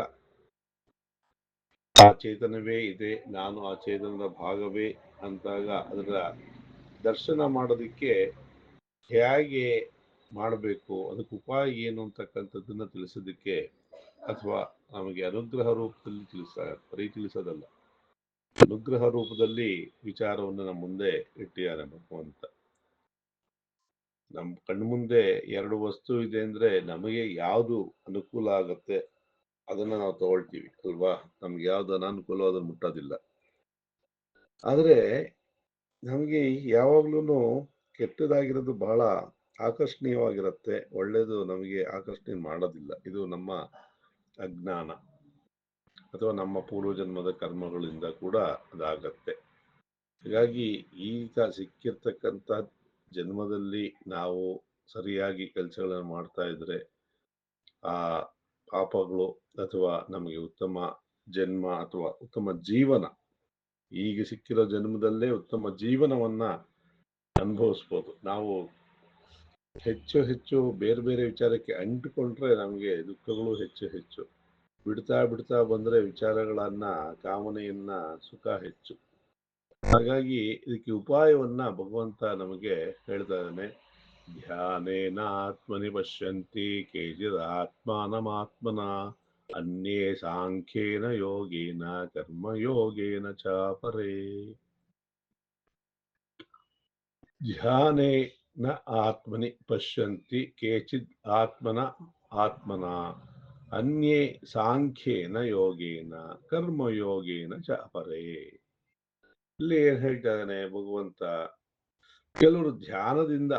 ಆ ಚೇತನವೇ ಇದೆ, ನಾನು ಆ ಚೇತನದ ಭಾಗವೇ ಅಂತಾಗ ಅದರ ದರ್ಶನ ಮಾಡೋದಿಕ್ಕೆ ಹೇಗೆ ಮಾಡಬೇಕು, ಅದಕ್ಕೆ ಉಪಾಯ ಏನು ಅಂತಕ್ಕಂಥದ್ದನ್ನ ತಿಳಿಸೋದಕ್ಕೆ, ಅಥವಾ ನಮಗೆ ಅನುಗ್ರಹ ರೂಪದಲ್ಲಿ ತಿಳಿಸೋದಲ್ಲ, ಅನುಗ್ರಹ ರೂಪದಲ್ಲಿ ವಿಚಾರವನ್ನು ನಮ್ಮ ಮುಂದೆ ಇಟ್ಟಿದ್ದಾರೆ ಭಗವಂತ. ನಮ್ಮ ಕಣ್ಮುಂದೆ ಎರಡು ವಸ್ತು ಇದೆ ಅಂದ್ರೆ ನಮಗೆ ಯಾವುದು ಅನುಕೂಲ ಆಗತ್ತೆ ಅದನ್ನ ನಾವು ತಗೊಳ್ತೀವಿ ಅಲ್ವಾ? ನಮ್ಗೆ ಯಾವ್ದು ಅನಾನುಕೂಲ ಅದನ್ನ ಮುಟ್ಟೋದಿಲ್ಲ. ಆದ್ರೆ ನಮಗೆ ಯಾವಾಗ್ಲೂ ಕೆಟ್ಟದಾಗಿರೋದು ಬಹಳ ಆಕರ್ಷಣೀಯವಾಗಿರುತ್ತೆ, ಒಳ್ಳೇದು ನಮಗೆ ಆಕರ್ಷಣೆ ಮಾಡೋದಿಲ್ಲ. ಇದು ನಮ್ಮ ಅಜ್ಞಾನ ಅಥವಾ ನಮ್ಮ ಪೂರ್ವಜನ್ಮದ ಕರ್ಮಗಳಿಂದ ಕೂಡ ಅದಾಗತ್ತೆ. ಹೀಗಾಗಿ ಈಗ ಸಿಕ್ಕಿರ್ತಕ್ಕಂಥ ಜನ್ಮದಲ್ಲಿ ನಾವು ಸರಿಯಾಗಿ ಕೆಲಸಗಳನ್ನು ಮಾಡ್ತಾ ಇದ್ರೆ ಆ ಪಾಪಗಳು ಅಥವಾ ನಮಗೆ ಉತ್ತಮ ಜನ್ಮ ಅಥವಾ ಉತ್ತಮ ಜೀವನ, ಈಗ ಸಿಕ್ಕಿರೋ ಜನ್ಮದಲ್ಲೇ ಉತ್ತಮ ಜೀವನವನ್ನ ಅನುಭವಿಸ್ಬೋದು. ನಾವು ಹೆಚ್ಚು ಹೆಚ್ಚು ಬೇರೆ ಬೇರೆ ವಿಚಾರಕ್ಕೆ ಅಂಟಿಕೊಂಡ್ರೆ ನಮಗೆ ದುಃಖಗಳು ಹೆಚ್ಚು ಹೆಚ್ಚು, ಬಿಡ್ತಾ ಬಿಡ್ತಾ ಬಂದ್ರೆ ವಿಚಾರಗಳನ್ನ, ಕಾಮನೆಯನ್ನ, ಸುಖ ಹೆಚ್ಚು. ಹಾಗಾಗಿ ಇದಕ್ಕೆ ಉಪಾಯವನ್ನ ಭಗವಂತ ನಮಗೆ ಹೇಳ್ತಾ ಇದ್ದಾನೆ. ಧ್ಯಾನೇನ ಆತ್ಮನಿ ಪಶ್ಯಂತಿ ಕೇಚಿದ್ ಆತ್ಮಾನಮಾತ್ಮನ ಅನ್ಯೇ ಸಾಂಖ್ಯೇನ ಯೋಗೇನ ಕರ್ಮಯೋಗೇನ ಚ ಪರೇ. ಧ್ಯಾನೇನ ಆತ್ಮನಿ ಪಶ್ಯಂತಿ ಕೇಚಿದ್ ಆತ್ಮನ ಅನ್ಯೇ ಸಾಂಖ್ಯೇನ ಯೋಗೇನ ಕರ್ಮಯೋಗೇನ ಚ ಪರೇ. ಇಲ್ಲಿ ಏನ್ ಹೇಳ್ತಾ ಇದ್ದಾನೆ ಭಗವಂತ? ಕೆಲವರು ಧ್ಯಾನದಿಂದ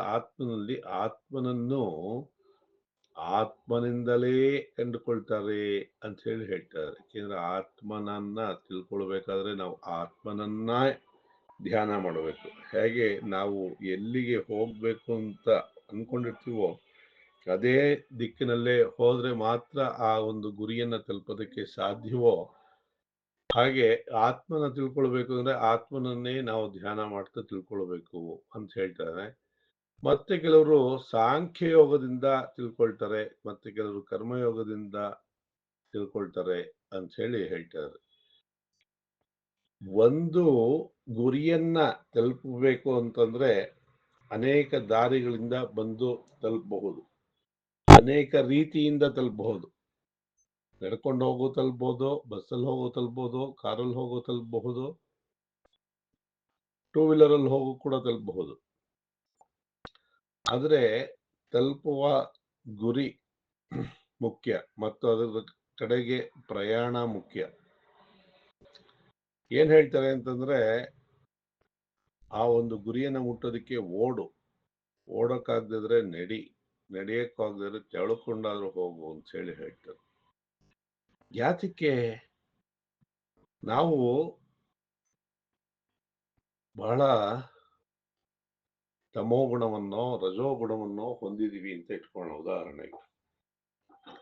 ಆತ್ಮನನ್ನು ಆತ್ಮನಿಂದಲೇ ಕಂಡುಕೊಳ್ತಾರೆ ಅಂತ ಹೇಳ್ತಾರೆ. ಯಾಕೆಂದ್ರೆ ಆತ್ಮನನ್ನ ತಿಳ್ಕೊಳ್ಬೇಕಾದ್ರೆ ನಾವು ಆತ್ಮನನ್ನ ಧ್ಯಾನ ಮಾಡಬೇಕು. ಹೇಗೆ ನಾವು ಎಲ್ಲಿಗೆ ಹೋಗ್ಬೇಕು ಅಂತ ಅನ್ಕೊಂಡಿರ್ತೀವೋ ಅದೇ ದಿಕ್ಕಿನಲ್ಲೇ ಹೋದ್ರೆ ಮಾತ್ರ ಆ ಒಂದು ಗುರಿಯನ್ನ ತಲುಪೋದಕ್ಕೆ ಸಾಧ್ಯವೋ, ಹಾಗೆ ಆತ್ಮನ ತಿಳ್ಕೊಳ್ಬೇಕು ಅಂದ್ರೆ ಆತ್ಮನನ್ನೇ ನಾವು ಧ್ಯಾನ ಮಾಡ್ತಾ ತಿಳ್ಕೊಳ್ಬೇಕು ಅಂತ ಹೇಳ್ತಾರೆ. ಮತ್ತೆ ಕೆಲವರು ಸಾಂಖ್ಯ ಯೋಗದಿಂದ ತಿಳ್ಕೊಳ್ತಾರೆ, ಮತ್ತೆ ಕೆಲವರು ಕರ್ಮಯೋಗದಿಂದ ತಿಳ್ಕೊಳ್ತಾರೆ ಅಂತ ಹೇಳ್ತಾರೆ. ಒಂದು ಗುರಿಯನ್ನ ತಲುಪಬೇಕು ಅಂತಂದ್ರೆ ಅನೇಕ ದಾರಿಗಳಿಂದ ಬಂದು ತಲುಪಬಹುದು, ಅನೇಕ ರೀತಿಯಿಂದ ತಲುಪಬಹುದು. ನಡ್ಕೊಂಡು ಹೋಗೋ ತಲುಪಬಹುದು, ಬಸ್ಸಲ್ಲಿ ಹೋಗೋ ತಲುಪಬಹುದು, ಕಾರಲ್ಲಿ ಹೋಗೋ ತಲುಪಬಹುದು, ಟೂ ವೀಲರ್ ಅಲ್ಲಿ ಹೋಗೋ ಕೂಡ ತಲುಪಬಹುದು. ಆದ್ರೆ ತಲುಪುವ ಗುರಿ ಮುಖ್ಯ ಮತ್ತು ಅದರ ಕಡೆಗೆ ಪ್ರಯಾಣ ಮುಖ್ಯ. ಏನ್ ಹೇಳ್ತಾರೆ ಅಂತಂದ್ರೆ, ಆ ಒಂದು ಗುರಿಯನ್ನ ಮುಟ್ಟೋದಕ್ಕೆ ಓಡಕ್ಕಾಗದಿದ್ರೆ ನಡೆಯಕ್ಕಾಗದಿದ್ರೆ ತೆಳ್ಕೊಂಡಾದ್ರೂ ಹೋಗು ಅಂತ ಹೇಳ್ತಾರೆ. ಯಾತಕ್ಕೆ? ನಾವು ಬಹಳ ತಮೋಗುಣವನ್ನೋ ರಜೋಗುಣವನ್ನೋ ಹೊಂದಿದೀವಿ ಅಂತ ಇಟ್ಕೊಳ್ಳೋಣ ಉದಾಹರಣೆಗೆ.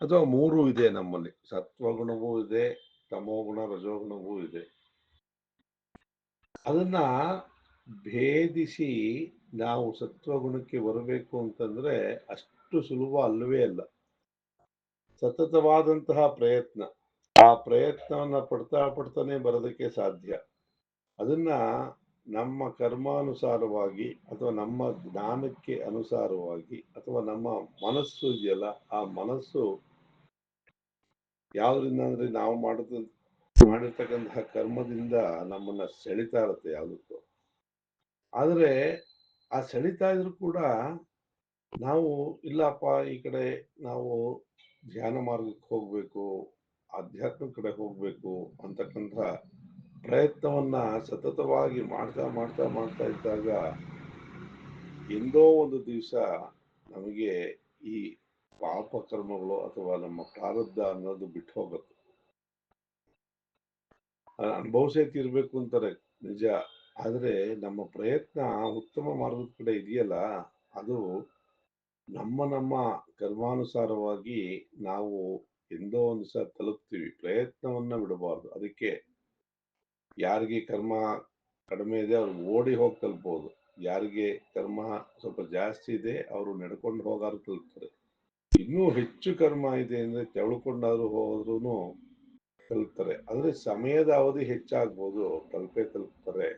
ಅಥವಾ ಮೂರು ಇದೆ ನಮ್ಮಲ್ಲಿ, ಸತ್ವಗುಣವೂ ಇದೆ, ತಮೋಗುಣ ರಜೋಗುಣವೂ ಇದೆ. ಅದನ್ನ ಭೇದಿಸಿ ನಾವು ಸತ್ವಗುಣಕ್ಕೆ ಬರಬೇಕು ಅಂತಂದ್ರೆ ಅಷ್ಟು ಸುಲಭ ಅಲ್ಲವೇ ಅಲ್ಲ. ಸತತವಾದಂತಹ ಪ್ರಯತ್ನ. ಆ ಪ್ರಯತ್ನವನ್ನ ಪಡ್ತಾನೆ ಬರೋದಕ್ಕೆ ಸಾಧ್ಯ. ಅದನ್ನ ನಮ್ಮ ಕರ್ಮಾನುಸಾರವಾಗಿ ಅಥವಾ ನಮ್ಮ ಜ್ಞಾನಕ್ಕೆ ಅನುಸಾರವಾಗಿ ಅಥವಾ ನಮ್ಮ ಮನಸ್ಸು ಇದೆಯಲ್ಲ, ಆ ಮನಸ್ಸು ಯಾವ್ದ್ರಿಂದ ಅಂದ್ರೆ ನಾವು ಮಾಡಿರ್ತಕ್ಕಂತಹ ಕರ್ಮದಿಂದ ನಮ್ಮನ್ನ ಸೆಳಿತಾ ಇರುತ್ತೆ ಯಾವ್ದಕ್ಕೂ. ಆದ್ರೆ ಆ ಸೆಳಿತಾ ಇದ್ರು ಕೂಡ ನಾವು ಇಲ್ಲಪ್ಪ ಈ ಕಡೆ ನಾವು ಧ್ಯಾನ ಮಾರ್ಗಕ್ಕೆ ಹೋಗ್ಬೇಕು, ಆಧ್ಯಾತ್ಮ ಕಡೆ ಹೋಗ್ಬೇಕು ಅಂತಕ್ಕಂಥ ಪ್ರಯತ್ನವನ್ನ ಸತತವಾಗಿ ಮಾಡ್ತಾ ಇದ್ದಾಗ ಎಂದೋ ಒಂದು ದಿವಸ ನಮಗೆ ಈ ಪಾಪ ಕರ್ಮಗಳು ಅಥವಾ ನಮ್ಮ ಪ್ರಾರಬ್ಧ ಅನ್ನೋದು ಬಿಟ್ಟು ಹೋಗುತ್ತೆ. ಅನುಭವಿಸೇ ತೀರ್ಬೇಕು ಅಂತಾರೆ ನಿಜ. ಆದ್ರೆ ನಮ್ಮ ಪ್ರಯತ್ನ ಉತ್ತಮ ಮಾರ್ಗದ ಕಡೆ ಇದೆಯಲ್ಲ, ಅದು ನಮ್ಮ ಕರ್ಮಾನುಸಾರವಾಗಿ ನಾವು ಎಂದೋ ಒಂದು ದಿವಸ ತಲುಪ್ತೀವಿ. ಪ್ರಯತ್ನವನ್ನ ಬಿಡಬಾರ್ದು. ಅದಕ್ಕೆ ಯಾರಿಗೆ ಕರ್ಮ ಕಡಿಮೆ ಇದೆ ಅವ್ರು ಓಡಿ ಹೋಗಿ ತಲುಪಬಹುದು. ಯಾರಿಗೆ ಕರ್ಮ ಸ್ವಲ್ಪ ಜಾಸ್ತಿ ಇದೆ ಅವರು ನಡ್ಕೊಂಡು ಹೋಗಾರು ತಲುಪ್ತಾರೆ. ಇನ್ನೂ ಹೆಚ್ಚು ಕರ್ಮ ಇದೆ ಅಂದ್ರೆ ತೆವಳ್ಕೊಂಡಾದ್ರು ಹೋದ್ರೂ ತಲುಪ್ತಾರೆ. ಅಂದ್ರೆ ಸಮಯದ ಅವಧಿ ಹೆಚ್ಚಾಗ್ಬೋದು, ತಲುಪ್ತಾರೆ.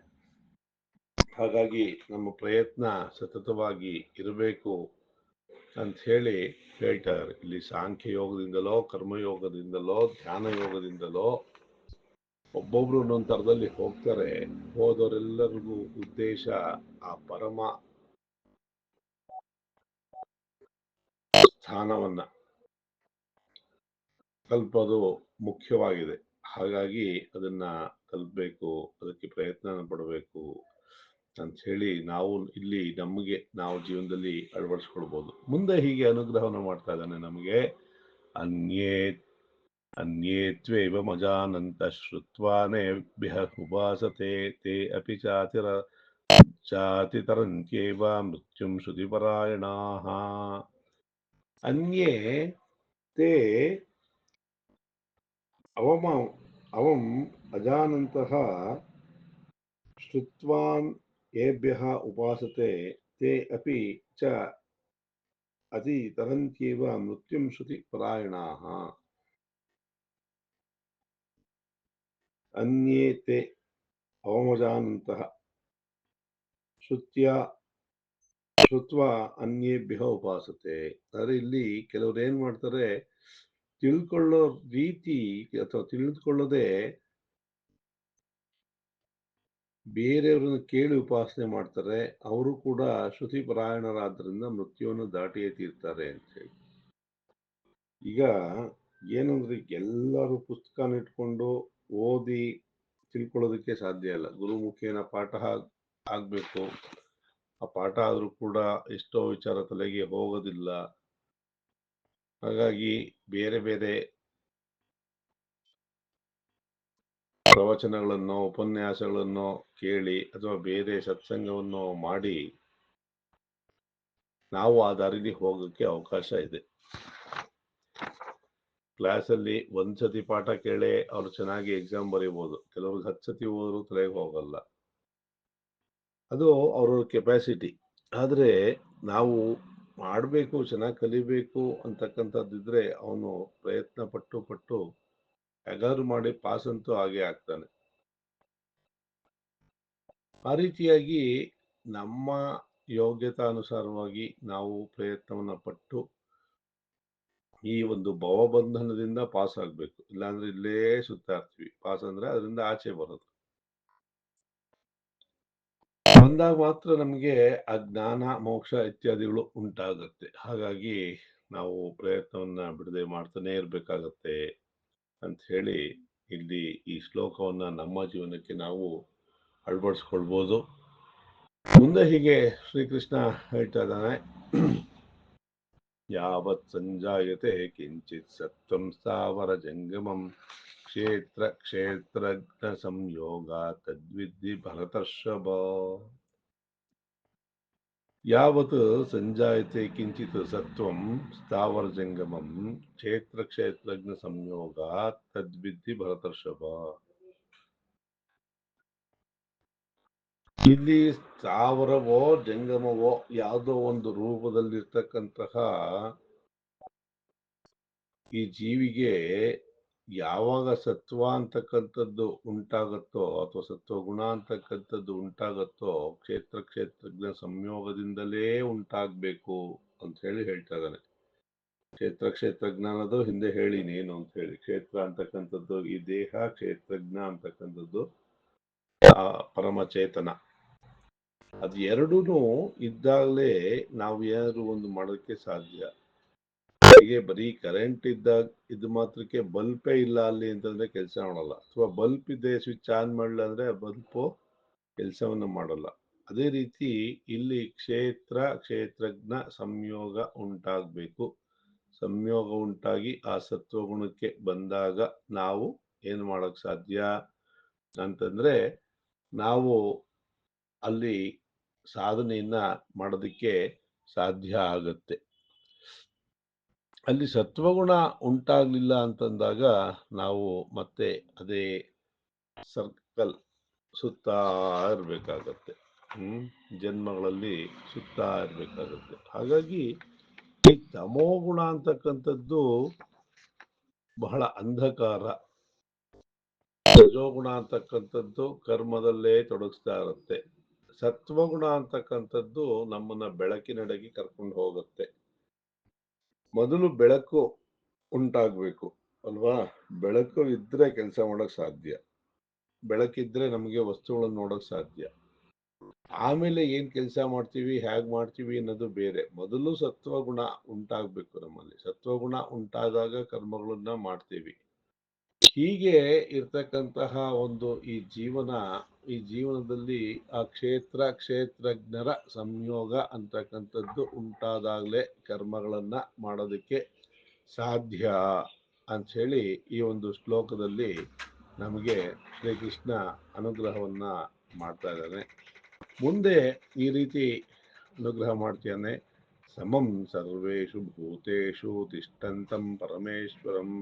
ಹಾಗಾಗಿ ನಮ್ಮ ಪ್ರಯತ್ನ ಸತತವಾಗಿ ಇರಬೇಕು ಅಂತ ಹೇಳಿ ಹೇಳ್ತಾರೆ. ಇಲ್ಲಿ ಸಾಂಖ್ಯ ಯೋಗದಿಂದಲೋ ಕರ್ಮಯೋಗದಿಂದಲೋ ಧ್ಯಾನ ಯೋಗದಿಂದಲೋ ಒಬ್ಬೊಬ್ರು ಒಂದೊಂದು ತರದಲ್ಲಿ ಹೋಗ್ತಾರೆ. ಹೋದವರೆಲ್ಲರಿಗೂ ಉದ್ದೇಶ ಆ ಪರಮ ಸ್ಥಾನವನ್ನ ತಲುಪೋದು ಮುಖ್ಯವಾಗಿದೆ. ಹಾಗಾಗಿ ಅದನ್ನ ತಲುಪಬೇಕು, ಅದಕ್ಕೆ ಪ್ರಯತ್ನ ಪಡಬೇಕು ಅಂತ ಹೇಳಿ ನಾವು ಇಲ್ಲಿ ನಮಗೆ ನಾವು ಜೀವನದಲ್ಲಿ ಅಳವಡಿಸ್ಕೊಳ್ಬಹುದು. ಮುಂದೆ ಹೀಗೆ ಅನುಗ್ರಹವನ್ನು ಮಾಡ್ತಾ ಇದ್ದಾನೆ ನಮಗೆ. ಅನ್ಯೇ ಅನ್ಯೇ ತ್ವೇವ ಮಜಾನಂತ ಶ್ರುತ್ವಾ ನೇಭ್ಯಃ ಉಪಾಸತೆ ತೇ ಅಪಿ ಚಾತಿತರಂತ್ಯೇವ ಮೃತ್ಯುಂ ಶ್ರುತಿಪರಾಯಣಾಃ. ಅನ್ಯೇ ತೇ ಅವಂ ಅಜಾನಂತಃ ಶ್ರುತ್ವಾನ್ ಏಭ್ಯಃ ಉಪಾಸತೆ ತೇ ಅಪಿ ಚ ಅತಿತರಂತ್ಯೇವ ಮೃತ್ಯುಂ ಶ್ರುತಿಪರಾಯಣಾಃ. ಅನ್ಯೇ ತೇ ಅವಮಜಾನಂತಃ ಶ್ರುತ್ವ ಅನ್ಯೇಭ್ಯ ಉಪಾಸತೆ. ಆದರೆ ಇಲ್ಲಿ ಕೆಲವ್ರು ಏನ್ ಮಾಡ್ತಾರೆ, ತಿಳ್ಕೊಳ್ಳೋ ರೀತಿ ಅಥವಾ ತಿಳಿದುಕೊಳ್ಳದೆ ಬೇರೆಯವ್ರನ್ನ ಕೇಳಿ ಉಪಾಸನೆ ಮಾಡ್ತಾರೆ. ಅವರು ಕೂಡ ಶ್ರುತಿ ಪರಾಯಣರಾದ್ರಿಂದ ಮೃತ್ಯುವನ್ನು ದಾಟಿಯೇ ತೀರ್ತಾರೆ ಅಂತ ಹೇಳಿ. ಈಗ ಏನಂದ್ರೆ ಎಲ್ಲರೂ ಪುಸ್ತಕನ ಇಟ್ಕೊಂಡು ಓದಿ ತಿಳ್ಕೊಳ್ಳೋದಕ್ಕೆ ಸಾಧ್ಯ ಇಲ್ಲ. ಗುರುಮುಖೇನ ಪಾಠ ಆಗ್ಬೇಕು. ಆ ಪಾಠ ಆದ್ರೂ ಕೂಡ ಎಷ್ಟೋ ವಿಚಾರ ತಲೆಗೆ ಹೋಗೋದಿಲ್ಲ. ಹಾಗಾಗಿ ಬೇರೆ ಬೇರೆ ಪ್ರವಚನಗಳನ್ನು ಉಪನ್ಯಾಸಗಳನ್ನು ಕೇಳಿ ಅಥವಾ ಬೇರೆ ಸತ್ಸಂಗವನ್ನು ಮಾಡಿ ನಾವು ಆ ದಾರಿಲಿ ಹೋಗಕ್ಕೆ ಅವಕಾಶ ಇದೆ. ಕ್ಲಾಸಲ್ಲಿ ಒಂದ್ಸತಿ ಪಾಠ ಕೇಳಿ ಅವ್ರು ಚೆನ್ನಾಗಿ ಎಕ್ಸಾಮ್ ಬರೀಬಹುದು. ಕೆಲವ್ರಿಗೆ 10 ಸತಿ ಹೋದ್ರು ತಲೆಗೆ ಹೋಗಲ್ಲ. ಅದು ಅವ್ರ ಕೆಪಾಸಿಟಿ. ಆದ್ರೆ ನಾವು ಮಾಡಬೇಕು, ಚೆನ್ನಾಗಿ ಕಲಿಬೇಕು ಅಂತಕ್ಕಂಥದ್ದಿದ್ರೆ ಅವನು ಪ್ರಯತ್ನ ಪಟ್ಟು ಹೇಗಾದ್ರು ಮಾಡಿ ಪಾಸ್ ಅಂತೂ ಹಾಗೆ ಆಗ್ತಾನೆ. ಆ ರೀತಿಯಾಗಿ ನಮ್ಮ ಯೋಗ್ಯತಾನುಸಾರವಾಗಿ ನಾವು ಪ್ರಯತ್ನವನ್ನ ಪಟ್ಟು ಈ ಒಂದು ಭವಬಂಧನದಿಂದ ಪಾಸ್ ಆಗ್ಬೇಕು. ಇಲ್ಲಾಂದ್ರೆ ಇಲ್ಲೇ ಸುತ್ತಾಡ್ತೀವಿ. ಪಾಸ್ ಅಂದ್ರೆ ಅದರಿಂದ ಆಚೆ ಬರೋದು. ಬಂದಾಗ ಮಾತ್ರ ನಮಗೆ ಆ ಜ್ಞಾನ ಮೋಕ್ಷ ಇತ್ಯಾದಿಗಳು ಉಂಟಾಗುತ್ತೆ. ಹಾಗಾಗಿ ನಾವು ಪ್ರಯತ್ನವನ್ನ ಬಿಡದೆ ಮಾಡ್ತಾನೆ ಇರ್ಬೇಕಾಗತ್ತೆ ಅಂತ ಹೇಳಿ ಇಲ್ಲಿ ಈ ಶ್ಲೋಕವನ್ನ ನಮ್ಮ ಜೀವನಕ್ಕೆ ನಾವು ಅಳವಡಿಸ್ಕೊಳ್ಬೋದು. ಮುಂದೆ ಹೀಗೆ ಶ್ರೀಕೃಷ್ಣ ಹೇಳ್ತಾ ಇದ್ದಾನೆ, ಯಾವತ್ ಸಂಜಾಯತೆ ಕಿಂಚಿತ್ ಸತ್ವಂ ಸ್ಥಾವರ ಜಂಗಮಂ ಕ್ಷೇತ್ರಜ್ಞ ಸಂಯೋಗ ತದ್ವಿದ್ಧಿ ಭರತರ್ಷಭ. ಯಾವತ್ ಸಂಜಾಯತೆ ಕಿಂಚಿತ್ ಸತ್ವಂ ಸ್ಥಾವರ ಜಂಗಮಂ ಕ್ಷೇತ್ರಜ್ಞ ಸಂಯೋಗ ತದ್ವಿದ್ಧಿ ಭರತರ್ಷಭ. ಇಲ್ಲಿ ಸ್ಥಾವರವೋ ಜಂಗಮವೋ ಯಾವುದೋ ಒಂದು ರೂಪದಲ್ಲಿರ್ತಕ್ಕಂತಹ ಈ ಜೀವಿಗೆ ಯಾವಾಗ ಸತ್ವ ಅಂತಕ್ಕಂಥದ್ದು ಉಂಟಾಗುತ್ತೋ ಅಥವಾ ಸತ್ವಗುಣ ಅಂತಕ್ಕಂಥದ್ದು ಉಂಟಾಗುತ್ತೋ ಕ್ಷೇತ್ರಜ್ಞ ಸಂಯೋಗದಿಂದಲೇ ಉಂಟಾಗಬೇಕು ಅಂತ ಹೇಳಿ ಹೇಳ್ತಾ ಇದ್ದಾನೆ. ಕ್ಷೇತ್ರಜ್ಞಾನದು ಹಿಂದೆ ಹೇಳಿನಿ ಏನು ಅಂತ ಹೇಳಿ. ಕ್ಷೇತ್ರ ಅಂತಕ್ಕಂಥದ್ದು ಈ ದೇಹ, ಕ್ಷೇತ್ರಜ್ಞ ಅಂತಕ್ಕಂಥದ್ದು ಪರಮಚೇತನ. ಅದು ಎರಡೂ ಇದ್ದಾಗಲೇ ನಾವು ಏನಾದ್ರು ಒಂದು ಮಾಡೋದಕ್ಕೆ ಸಾಧ್ಯ. ಹೀಗೆ ಬರೀ ಕರೆಂಟ್ ಇದ್ದಾಗ ಇದು ಮಾತ್ರಕ್ಕೆ ಬಲ್ಪೇ ಇಲ್ಲ ಅಲ್ಲಿ ಅಂತಂದ್ರೆ ಕೆಲಸ ಮಾಡಲ್ಲ, ಅಥವಾ ಬಲ್ಪ್ ಇದೆ ಸ್ವಿಚ್ ಆನ್ ಮಾಡಲ್ಲ ಅಂದ್ರೆ ಬಲ್ಪು ಕೆಲಸವನ್ನು ಮಾಡಲ್ಲ. ಅದೇ ರೀತಿ ಇಲ್ಲಿ ಕ್ಷೇತ್ರಜ್ಞ ಸಂಯೋಗ ಉಂಟಾಗಬೇಕು. ಸಂಯೋಗ ಉಂಟಾಗಿ ಆ ಸತ್ವಗುಣಕ್ಕೆ ಬಂದಾಗ ನಾವು ಏನು ಮಾಡಕ್ ಸಾಧ್ಯ ಅಂತಂದ್ರೆ ನಾವು ಅಲ್ಲಿ ಸಾಧನೆಯನ್ನ ಮಾಡೋದಕ್ಕೆ ಸಾಧ್ಯ ಆಗತ್ತೆ. ಅಲ್ಲಿ ಸತ್ವಗುಣ ಉಂಟಾಗ್ಲಿಲ್ಲ ಅಂತಂದಾಗ ನಾವು ಮತ್ತೆ ಅದೇ ಸರ್ಕಲ್ ಸುತ್ತಾ ಇರ್ಬೇಕಾಗತ್ತೆ. ಜನ್ಮಗಳಲ್ಲಿ ಸುತ್ತಾ ಇರ್ಬೇಕಾಗತ್ತೆ. ಹಾಗಾಗಿ ಈ ತಮೋಗುಣ ಅಂತಕ್ಕಂಥದ್ದು ಬಹಳ ಅಂಧಕಾರ. ರಜೋಗುಣ ಅಂತಕ್ಕಂಥದ್ದು ಕರ್ಮದಲ್ಲೇ ತೊಡಗಿಸ್ತಾ ಇರುತ್ತೆ. ಸತ್ವಗುಣ ಅಂತಕ್ಕಂಥದ್ದು ನಮ್ಮನ್ನ ಬೆಳಕಿನೆಡೆಗೆ ಕರ್ಕೊಂಡು ಹೋಗುತ್ತೆ. ಮೊದಲು ಬೆಳಕು ಉಂಟಾಗ್ಬೇಕು ಅಲ್ವಾ? ಬೆಳಕು ಇದ್ರೆ ಕೆಲಸ ಮಾಡಕ್ ಸಾಧ್ಯ. ಬೆಳಕಿದ್ರೆ ನಮಗೆ ವಸ್ತುಗಳನ್ನು ನೋಡಕ್ ಸಾಧ್ಯ. ಆಮೇಲೆ ಏನ್ ಕೆಲಸ ಮಾಡ್ತೀವಿ, ಹೇಗ್ ಮಾಡ್ತೀವಿ ಅನ್ನೋದು ಬೇರೆ. ಮೊದಲು ಸತ್ವಗುಣ ಉಂಟಾಗ್ಬೇಕು ನಮ್ಮಲ್ಲಿ. ಸತ್ವಗುಣ ಉಂಟಾದಾಗ ಕರ್ಮಗಳನ್ನ ಮಾಡ್ತೀವಿ. ಹೀಗೆ ಇರ್ತಕ್ಕಂತಹ ಒಂದು ಈ ಜೀವನದಲ್ಲಿ ಆ ಕ್ಷೇತ್ರಜ್ಞರ ಸಂಯೋಗ ಅಂತಕ್ಕಂಥದ್ದು ಉಂಟಾದಾಗಲೇ ಕರ್ಮಗಳನ್ನ ಮಾಡೋದಕ್ಕೆ ಸಾಧ್ಯ ಅಂಥೇಳಿ ಈ ಒಂದು ಶ್ಲೋಕದಲ್ಲಿ ನಮಗೆ ಶ್ರೀಕೃಷ್ಣ ಅನುಗ್ರಹವನ್ನ ಮಾಡ್ತಾ ಇದ್ದಾನೆ. ಮುಂದೆ ಈ ರೀತಿ ಅನುಗ್ರಹ ಮಾಡ್ತಾನೆ. ಸಮಂ ಸರ್ವೇಷು ಭೂತೇಷು ತಿಷ್ಠಂತಂ ಪರಮೇಶ್ವರಂ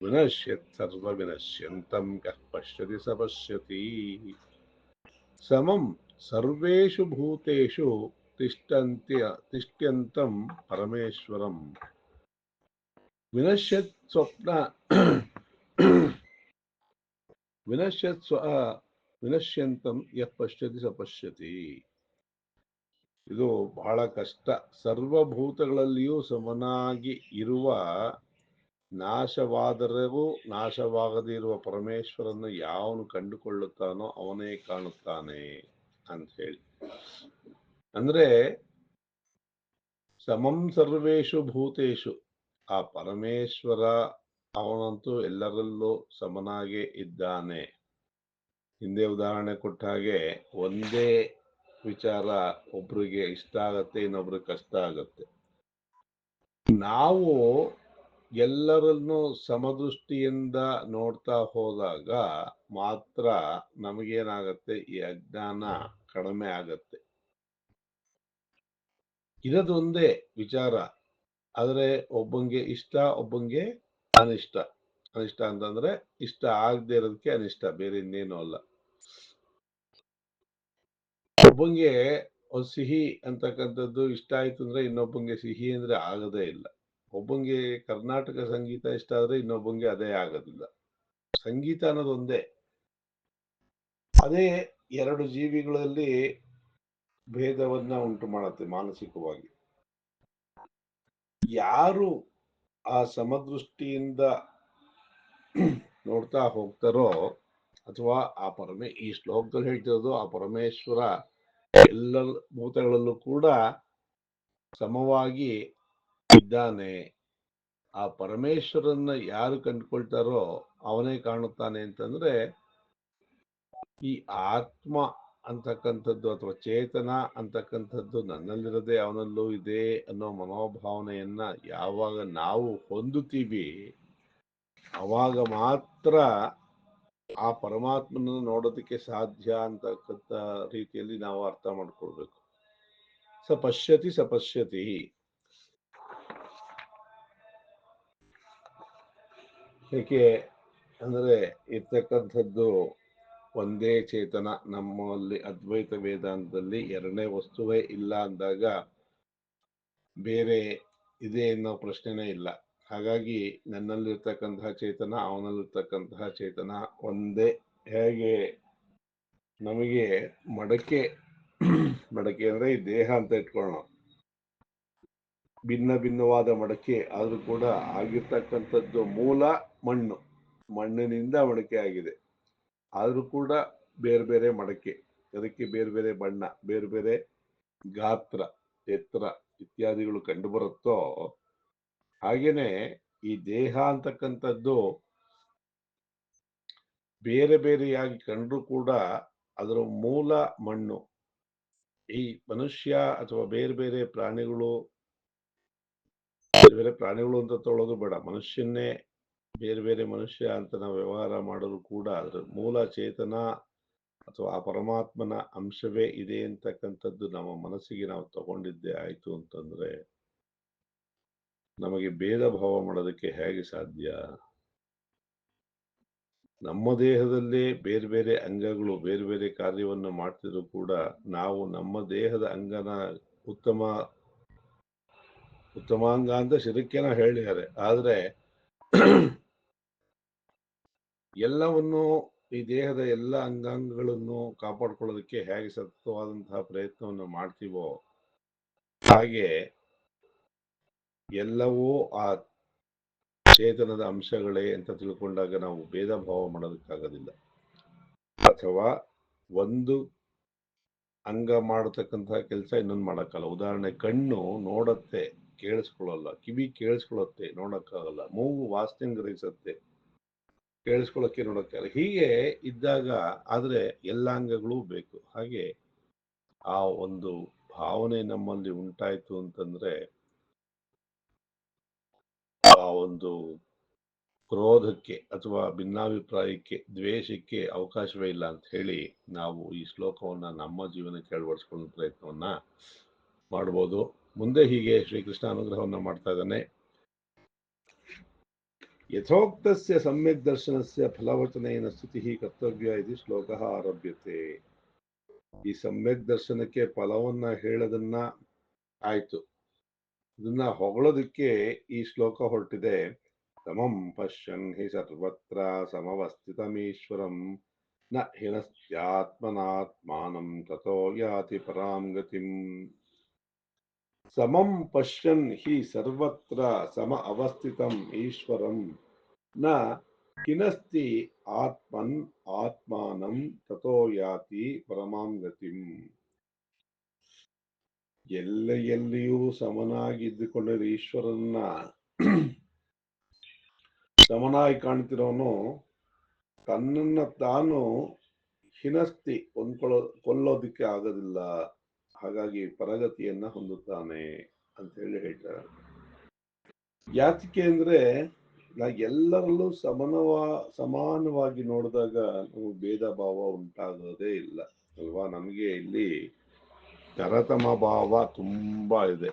ವಿನಶ್ಯತ್ ಸರ್ವ ವಿನಶ್ಯಂತಂ ಕಃ ಪಶ್ಯತಿ ಸ ಪಶ್ಯತಿ. ಸಮಂ ಸರ್ವೇಷು ಭೂತೇಷು ತಿಷ್ಠ್ಯಂತಂ ಪರಮೇಶ್ವರಂ ವಿನಶ್ಯತ್ ವಿನಶ್ಯಂತಂ ಯಃ ಪಶ್ಯತಿ ಸ ಪಶ್ಯತಿ. ಇದು ಬಹಳ ಕಷ್ಟ. ಸರ್ವಭೂತಗಳಲ್ಲಿಯೂ ಸಮನಾಗಿ ಇರುವ, ನಾಶವಾದರೂ ನಾಶವಾಗದೇ ಇರುವ ಪರಮೇಶ್ವರನ್ನು ಯಾವನು ಕಂಡುಕೊಳ್ಳುತ್ತಾನೋ ಅವನೇ ಕಾಣುತ್ತಾನೆ ಅಂತ ಹೇಳಿ. ಅಂದ್ರೆ ಸಮಂ ಸರ್ವೇಷು ಭೂತೇಷು, ಆ ಪರಮೇಶ್ವರ ಅವನಂತೂ ಎಲ್ಲರಲ್ಲೂ ಸಮನಾಗೇ ಇದ್ದಾನೆ. ಹಿಂದೆ ಉದಾಹರಣೆ ಕೊಟ್ಟ ಹಾಗೆ ಒಂದೇ ವಿಚಾರ ಒಬ್ರಿಗೆ ಇಷ್ಟ ಆಗತ್ತೆ, ಇನ್ನೊಬ್ರಿಗೆ ಕಷ್ಟ ಆಗತ್ತೆ. ನಾವು ಎಲ್ಲರನ್ನು ಸಮದೃಷ್ಟಿಯಿಂದ ನೋಡ್ತಾ ಹೋದಾಗ ಮಾತ್ರ ನಮಗೇನಾಗತ್ತೆ, ಈ ಅಜ್ಞಾನ ಕಡಿಮೆ ಆಗತ್ತೆ. ಇರೋದೊಂದೇ ವಿಚಾರ, ಆದರೆ ಒಬ್ಬಂಗೆ ಇಷ್ಟ, ಒಬ್ಬಂಗೆ ಅನಿಷ್ಟ. ಅನಿಷ್ಟ ಅಂತಂದ್ರೆ ಇಷ್ಟ ಆಗದೆ ಇರೋದಕ್ಕೆ ಅನಿಷ್ಟ, ಬೇರೆ ಇನ್ನೇನು ಅಲ್ಲ. ಒಬ್ಬಂಗೆ ಸಿಹಿ ಅಂತಕ್ಕಂಥದ್ದು ಇಷ್ಟ ಆಯ್ತು ಅಂದ್ರೆ ಇನ್ನೊಬ್ಬಂಗೆ ಸಿಹಿ ಅಂದ್ರೆ ಆಗದೇ ಇಲ್ಲ. ಒಬ್ಬಂಗೆ ಕರ್ನಾಟಕ ಸಂಗೀತ ಇಷ್ಟ ಆದ್ರೆ ಇನ್ನೊಬ್ಬಂಗೆ ಅದೇ ಆಗೋದಿಲ್ಲ. ಸಂಗೀತ ಅನ್ನೋದೊಂದೇ. ಅದೇ ಎರಡು ಜೀವಿಗಳಲ್ಲಿ ಭೇದವನ್ನ ಉಂಟು ಮಾಡುತ್ತೆ ಮಾನಸಿಕವಾಗಿ. ಯಾರು ಆ ಸಮದೃಷ್ಟಿಯಿಂದ ನೋಡ್ತಾ ಹೋಗ್ತಾರೋ, ಅಥವಾ ಈ ಶ್ಲೋಕದಲ್ಲಿ ಹೇಳ್ತಿರೋದು ಆ ಪರಮೇಶ್ವರ ಎಲ್ಲ ಭೂತಗಳಲ್ಲೂ ಕೂಡ ಸಮವಾಗಿ ಇದ್ದಾನೆ. ಆ ಪರಮೇಶ್ವರನ್ನ ಯಾರು ಕಂಡುಕೊಳ್ತಾರೋ ಅವನೇ ಕಾಣುತ್ತಾನೆ ಅಂತಂದ್ರೆ, ಈ ಆತ್ಮ ಅಂತಕ್ಕಂಥದ್ದು ಅಥವಾ ಚೇತನ ಅಂತಕ್ಕಂಥದ್ದು ನನ್ನಲ್ಲಿರದೆ ಅವನಲ್ಲೂ ಇದೆ ಅನ್ನೋ ಮನೋಭಾವನೆಯನ್ನ ಯಾವಾಗ ನಾವು ಹೊಂದುತ್ತೀವಿ, ಅವಾಗ ಮಾತ್ರ ಆ ಪರಮಾತ್ಮನನ್ನು ನೋಡೋದಕ್ಕೆ ಸಾಧ್ಯ ಅಂತಕ್ಕಂಥ ರೀತಿಯಲ್ಲಿ ನಾವು ಅರ್ಥ ಮಾಡ್ಕೊಳ್ಬೇಕು. ಸ ಪಶ್ಯತಿ. ಏಕೆ ಅಂದ್ರೆ ಇರ್ತಕ್ಕಂಥದ್ದು ಒಂದೇ ಚೇತನ. ನಮ್ಮಲ್ಲಿ ಅದ್ವೈತ ವೇದಾಂತದಲ್ಲಿ ಎರಡನೇ ವಸ್ತುವೇ ಇಲ್ಲ ಅಂದಾಗ ಬೇರೆ ಇದೆ ಅನ್ನೋ ಪ್ರಶ್ನೆನೇ ಇಲ್ಲ. ಹಾಗಾಗಿ ನನ್ನಲ್ಲಿರ್ತಕ್ಕಂತಹ ಚೇತನ ಅವನಲ್ಲಿರ್ತಕ್ಕಂತಹ ಚೇತನ ಒಂದೇ. ಹೇಗೆ ನಮಗೆ ಮಡಕೆ ಮಡಕೆ ಅಂದ್ರೆ ಈ ದೇಹ ಅಂತ ಇಟ್ಕೊಳ್ಳೋಣ, ಭಿನ್ನ ಭಿನ್ನವಾದ ಮಡಕೆ ಆದ್ರೂ ಕೂಡ ಆಗಿರ್ತಕ್ಕಂಥದ್ದು ಮೂಲ ಮಣ್ಣು, ಮಣ್ಣಿನಿಂದ ಮಡಕೆ ಆಗಿದೆ. ಆದ್ರೂ ಕೂಡ ಬೇರೆ ಬೇರೆ ಮಡಕೆ, ಅದಕ್ಕೆ ಬೇರೆ ಬೇರೆ ಬಣ್ಣ, ಬೇರೆ ಬೇರೆ ಗಾತ್ರ, ಎತ್ತರ ಇತ್ಯಾದಿಗಳು ಕಂಡು ಬರುತ್ತೋ ಹಾಗೇನೆ ಈ ದೇಹ ಅಂತಕ್ಕಂಥದ್ದು ಬೇರೆ ಬೇರೆಯಾಗಿ ಕಂಡ್ರೂ ಕೂಡ ಅದರ ಮೂಲ ಮಣ್ಣು. ಈ ಮನುಷ್ಯ ಅಥವಾ ಬೇರೆ ಬೇರೆ ಪ್ರಾಣಿಗಳು, ಬೇರೆ ಬೇರೆ ಪ್ರಾಣಿಗಳು ಅಂತ ತೊಳೋದು ಬೇಡ, ಮನುಷ್ಯನ್ನೇ ಬೇರೆ ಬೇರೆ ಮನುಷ್ಯ ಅಂತ ನಾವು ವ್ಯವಹಾರ ಮಾಡೋದು ಕೂಡ ಅದ್ರ ಮೂಲ ಚೇತನ ಅಥವಾ ಆ ಪರಮಾತ್ಮನ ಅಂಶವೇ ಇದೆ ಅಂತಕ್ಕಂಥದ್ದು ನಮ್ಮ ಮನಸ್ಸಿಗೆ ನಾವು ತಗೊಂಡಿದ್ದೇ ಆಯ್ತು ಅಂತಂದ್ರೆ ನಮಗೆ ಭೇದ ಭಾವ ಮಾಡೋದಕ್ಕೆ ಹೇಗೆ ಸಾಧ್ಯ? ನಮ್ಮ ದೇಹದಲ್ಲೇ ಬೇರೆ ಬೇರೆ ಅಂಗಗಳು ಬೇರೆ ಬೇರೆ ಕಾರ್ಯವನ್ನು ಮಾಡ್ತಿದ್ರು ಕೂಡ ನಾವು ನಮ್ಮ ದೇಹದ ಅಂಗನ ಉತ್ತಮಾಂಗ ಅಂತ ಶಿರಕ್ಕೆನ ಹೇಳಿದ್ದಾರೆ. ಆದ್ರೆ ಎಲ್ಲವನ್ನು ಈ ದೇಹದ ಎಲ್ಲ ಅಂಗಾಂಗಗಳನ್ನು ಕಾಪಾಡ್ಕೊಳ್ಳೋದಕ್ಕೆ ಹೇಗೆ ಸತತವಾದಂತಹ ಪ್ರಯತ್ನವನ್ನು ಮಾಡ್ತೀವೋ ಹಾಗೆ ಎಲ್ಲವೂ ಆ ಚೇತನದ ಅಂಶಗಳೇ ಅಂತ ತಿಳ್ಕೊಂಡಾಗ ನಾವು ಭೇದ ಭಾವ ಮಾಡೋದಕ್ಕಾಗೋದಿಲ್ಲ. ಅಥವಾ ಒಂದು ಅಂಗ ಮಾಡತಕ್ಕಂತಹ ಕೆಲಸ ಇನ್ನೊಂದು ಮಾಡೋಕ್ಕಲ್ಲ. ಉದಾಹರಣೆ, ಕಣ್ಣು ನೋಡತ್ತೆ ಕೇಳಿಸ್ಕೊಳ್ಳಲ್ಲ, ಕಿವಿ ಕೇಳಿಸ್ಕೊಳ್ಳುತ್ತೆ ನೋಡಕ್ಕಾಗಲ್ಲ, ಮೂಗು ವಾಸನೆ ಗ್ರಹಿಸುತ್ತೆ ಕೇಳಿಸ್ಕೊಳ್ಳೋಕ್ಕೆ ನೋಡಕ್ಕಾಗಲ್ಲ. ಹೀಗೆ ಇದ್ದಾಗ ಆದ್ರೆ ಎಲ್ಲ ಅಂಗಗಳು ಬೇಕು. ಹಾಗೆ ಆ ಒಂದು ಭಾವನೆ ನಮ್ಮಲ್ಲಿ ಉಂಟಾಯ್ತು ಅಂತಂದ್ರೆ ಆ ಒಂದು ಕ್ರೋಧಕ್ಕೆ ಅಥವಾ ಭಿನ್ನಾಭಿಪ್ರಾಯಕ್ಕೆ, ದ್ವೇಷಕ್ಕೆ ಅವಕಾಶವೇ ಇಲ್ಲ ಅಂತ ಹೇಳಿ ನಾವು ಈ ಶ್ಲೋಕವನ್ನ ನಮ್ಮ ಜೀವನಕ್ಕೆ ಅಳವಡಿಸ್ಕೊಳ್ಳೋ ಪ್ರಯತ್ನವನ್ನ ಮಾಡ್ಬೋದು. ಮುಂದೆ ಹೀಗೆ ಶ್ರೀಕೃಷ್ಣ ಅನುಗ್ರಹವನ್ನ ಮಾಡ್ತಾ ಇದ್ದಾನೆ. ಯಥೋಕ್ತಸ್ಯ ಸಮ್ಯಕ್ ದರ್ಶನಸ್ಯ ಫಲವಚನೇನ ಸ್ತುತಿಃ ಕರ್ತವ್ಯ ಇದು ಶ್ಲೋಕ ಆರಭ್ಯತೆ. ಈ ಸಮ್ಯಕ್ ದರ್ಶನಕ್ಕೆ ಫಲವನ್ನ ಹೇಳೋದನ್ನ ಆಯ್ತು, ಇದನ್ನ ಹೊಗಳೋದಕ್ಕೆ ಈ ಶ್ಲೋಕ ಹೊರಟಿದೆ. ಸಮಂ ಪಶ್ಯನ್ ಹಿ ಸರ್ವತ್ರ ಸಮವಸ್ಥಿತಮೀಶ್ವರಂ ನ ಹಿನಸ್ತ್ಯಾತ್ಮನಾತ್ಮಾನಂ ತಥೋ ಯಾತಿ ಪರಾಂ ಗತಿಂ. ಸಮಂ ಪಶ್ಯನ್ ಹಿ ಸರ್ವತ್ರ ಸಮ ಅವಸ್ಥಿತಂ ಈಶ್ವರಂ ನ ಹಿನಸ್ತಿ ಆತ್ಮನ್ ಆತ್ಮಾನಂ ತಥೋ ಯಾತಿ ಪರಮಾಂ ಗತಿಂ. ಎಲ್ಲಿಯೂ ಸಮನಾಗಿದ್ದುಕೊಂಡಿರೋ ಈಶ್ವರನ್ನ ಸಮನಾಗಿ ಕಾಣ್ತಿರೋನು ತನ್ನನ್ನ ತಾನು ಹಿನಸ್ತಿ ಕೊಲ್ಲೋದಿಕ್ಕೆ ಆಗೋದಿಲ್ಲ, ಹಾಗಾಗಿ ಪರಗತಿಯನ್ನ ಹೊಂದುತ್ತಾನೆ ಅಂತ ಹೇಳಿ ಹೇಳ್ತಾರೆ. ಯಾತಕ್ಕೆ ಅಂದ್ರೆ ಎಲ್ಲರಲ್ಲೂ ಸಮಾನವಾಗಿ ನೋಡಿದಾಗ ನಮಗೆ ಭೇದ ಭಾವ ಉಂಟಾಗೋದೇ ಇಲ್ಲ ಅಲ್ವಾ. ನಮಗೆ ಇಲ್ಲಿ ತರತಮ ಭಾವ ತುಂಬಾ ಇದೆ.